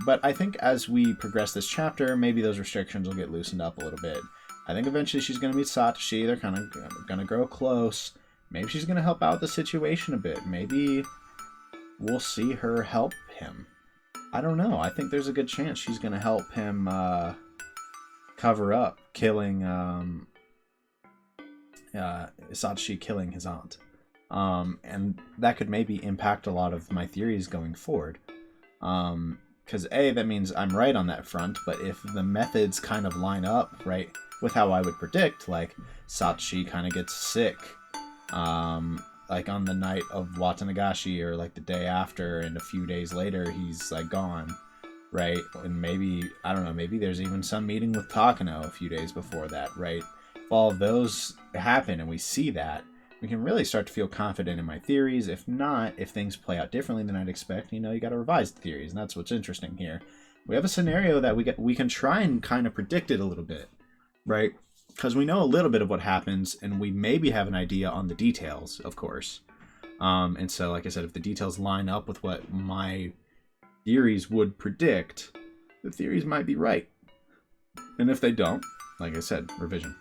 But I think as we progress this chapter, maybe those restrictions will get loosened up a little bit. I think eventually she's going to meet Satoshi. They're kind of going to grow close. Maybe she's going to help out the situation a bit. Maybe we'll see her help him. I don't know. I think there's a good chance she's going to help him cover up killing Satoshi killing his aunt. And that could maybe impact a lot of my theories going forward. Because A, that means I'm right on that front, but if the methods kind of line up, right, with how I would predict, like, Satoshi kind of gets sick, like, on the night of Watanagashi, or, like, the day after, and a few days later, he's, like, gone, right, and maybe, I don't know, maybe there's even some meeting with Takano a few days before that, right, if all of those happen and we see that, we can really start to feel confident in my theories. If not, if things play out differently than I'd expect, you got to revise the theories, and that's what's interesting here. We have a scenario that we can try and kind of predict it a little bit, right? Because we know a little bit of what happens, and we maybe have an idea on the details, of course. And so, like I said, if the details line up with what my theories would predict, the theories might be right. And if they don't, like I said, revision.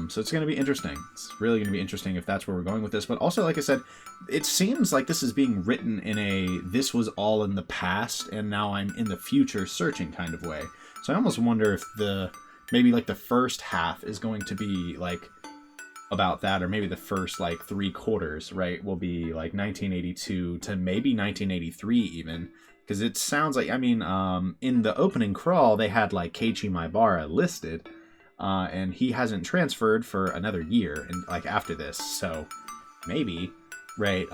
So it's going to be interesting. It's really going to be interesting if that's where we're going with this. But also, like I said, it seems like this is being written in a this was all in the past and now I'm in the future searching kind of way. So I almost wonder if maybe like the first half is going to be like about that, or maybe the first like 3/4, right, will be like 1982 to maybe 1983 even. Because it sounds like, I mean, in the opening crawl, they had like Keiichi Maibara listed. And he hasn't transferred for another year, and like after this, so maybe, right?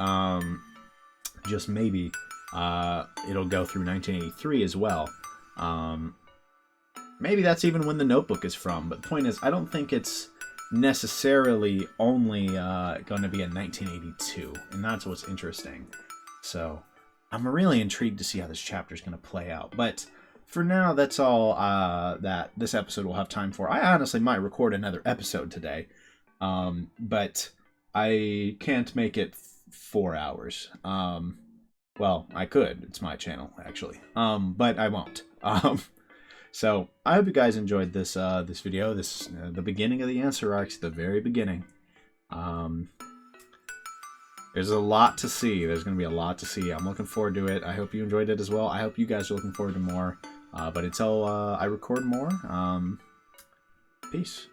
Just maybe, it'll go through 1983 as well. Maybe that's even when the Notebook is from. But the point is, I don't think it's necessarily only going to be in 1982, and that's what's interesting. So I'm really intrigued to see how this chapter is going to play out, but. For now, that's all that this episode will have time for. I honestly might record another episode today, but I can't make it 4 hours. Well, I could. It's my channel, actually, but I won't. So I hope you guys enjoyed this this video. This the beginning of the answer arcs, the very beginning. There's a lot to see. There's going to be a lot to see. I'm looking forward to it. I hope you enjoyed it as well. I hope you guys are looking forward to more. But until I record more, peace.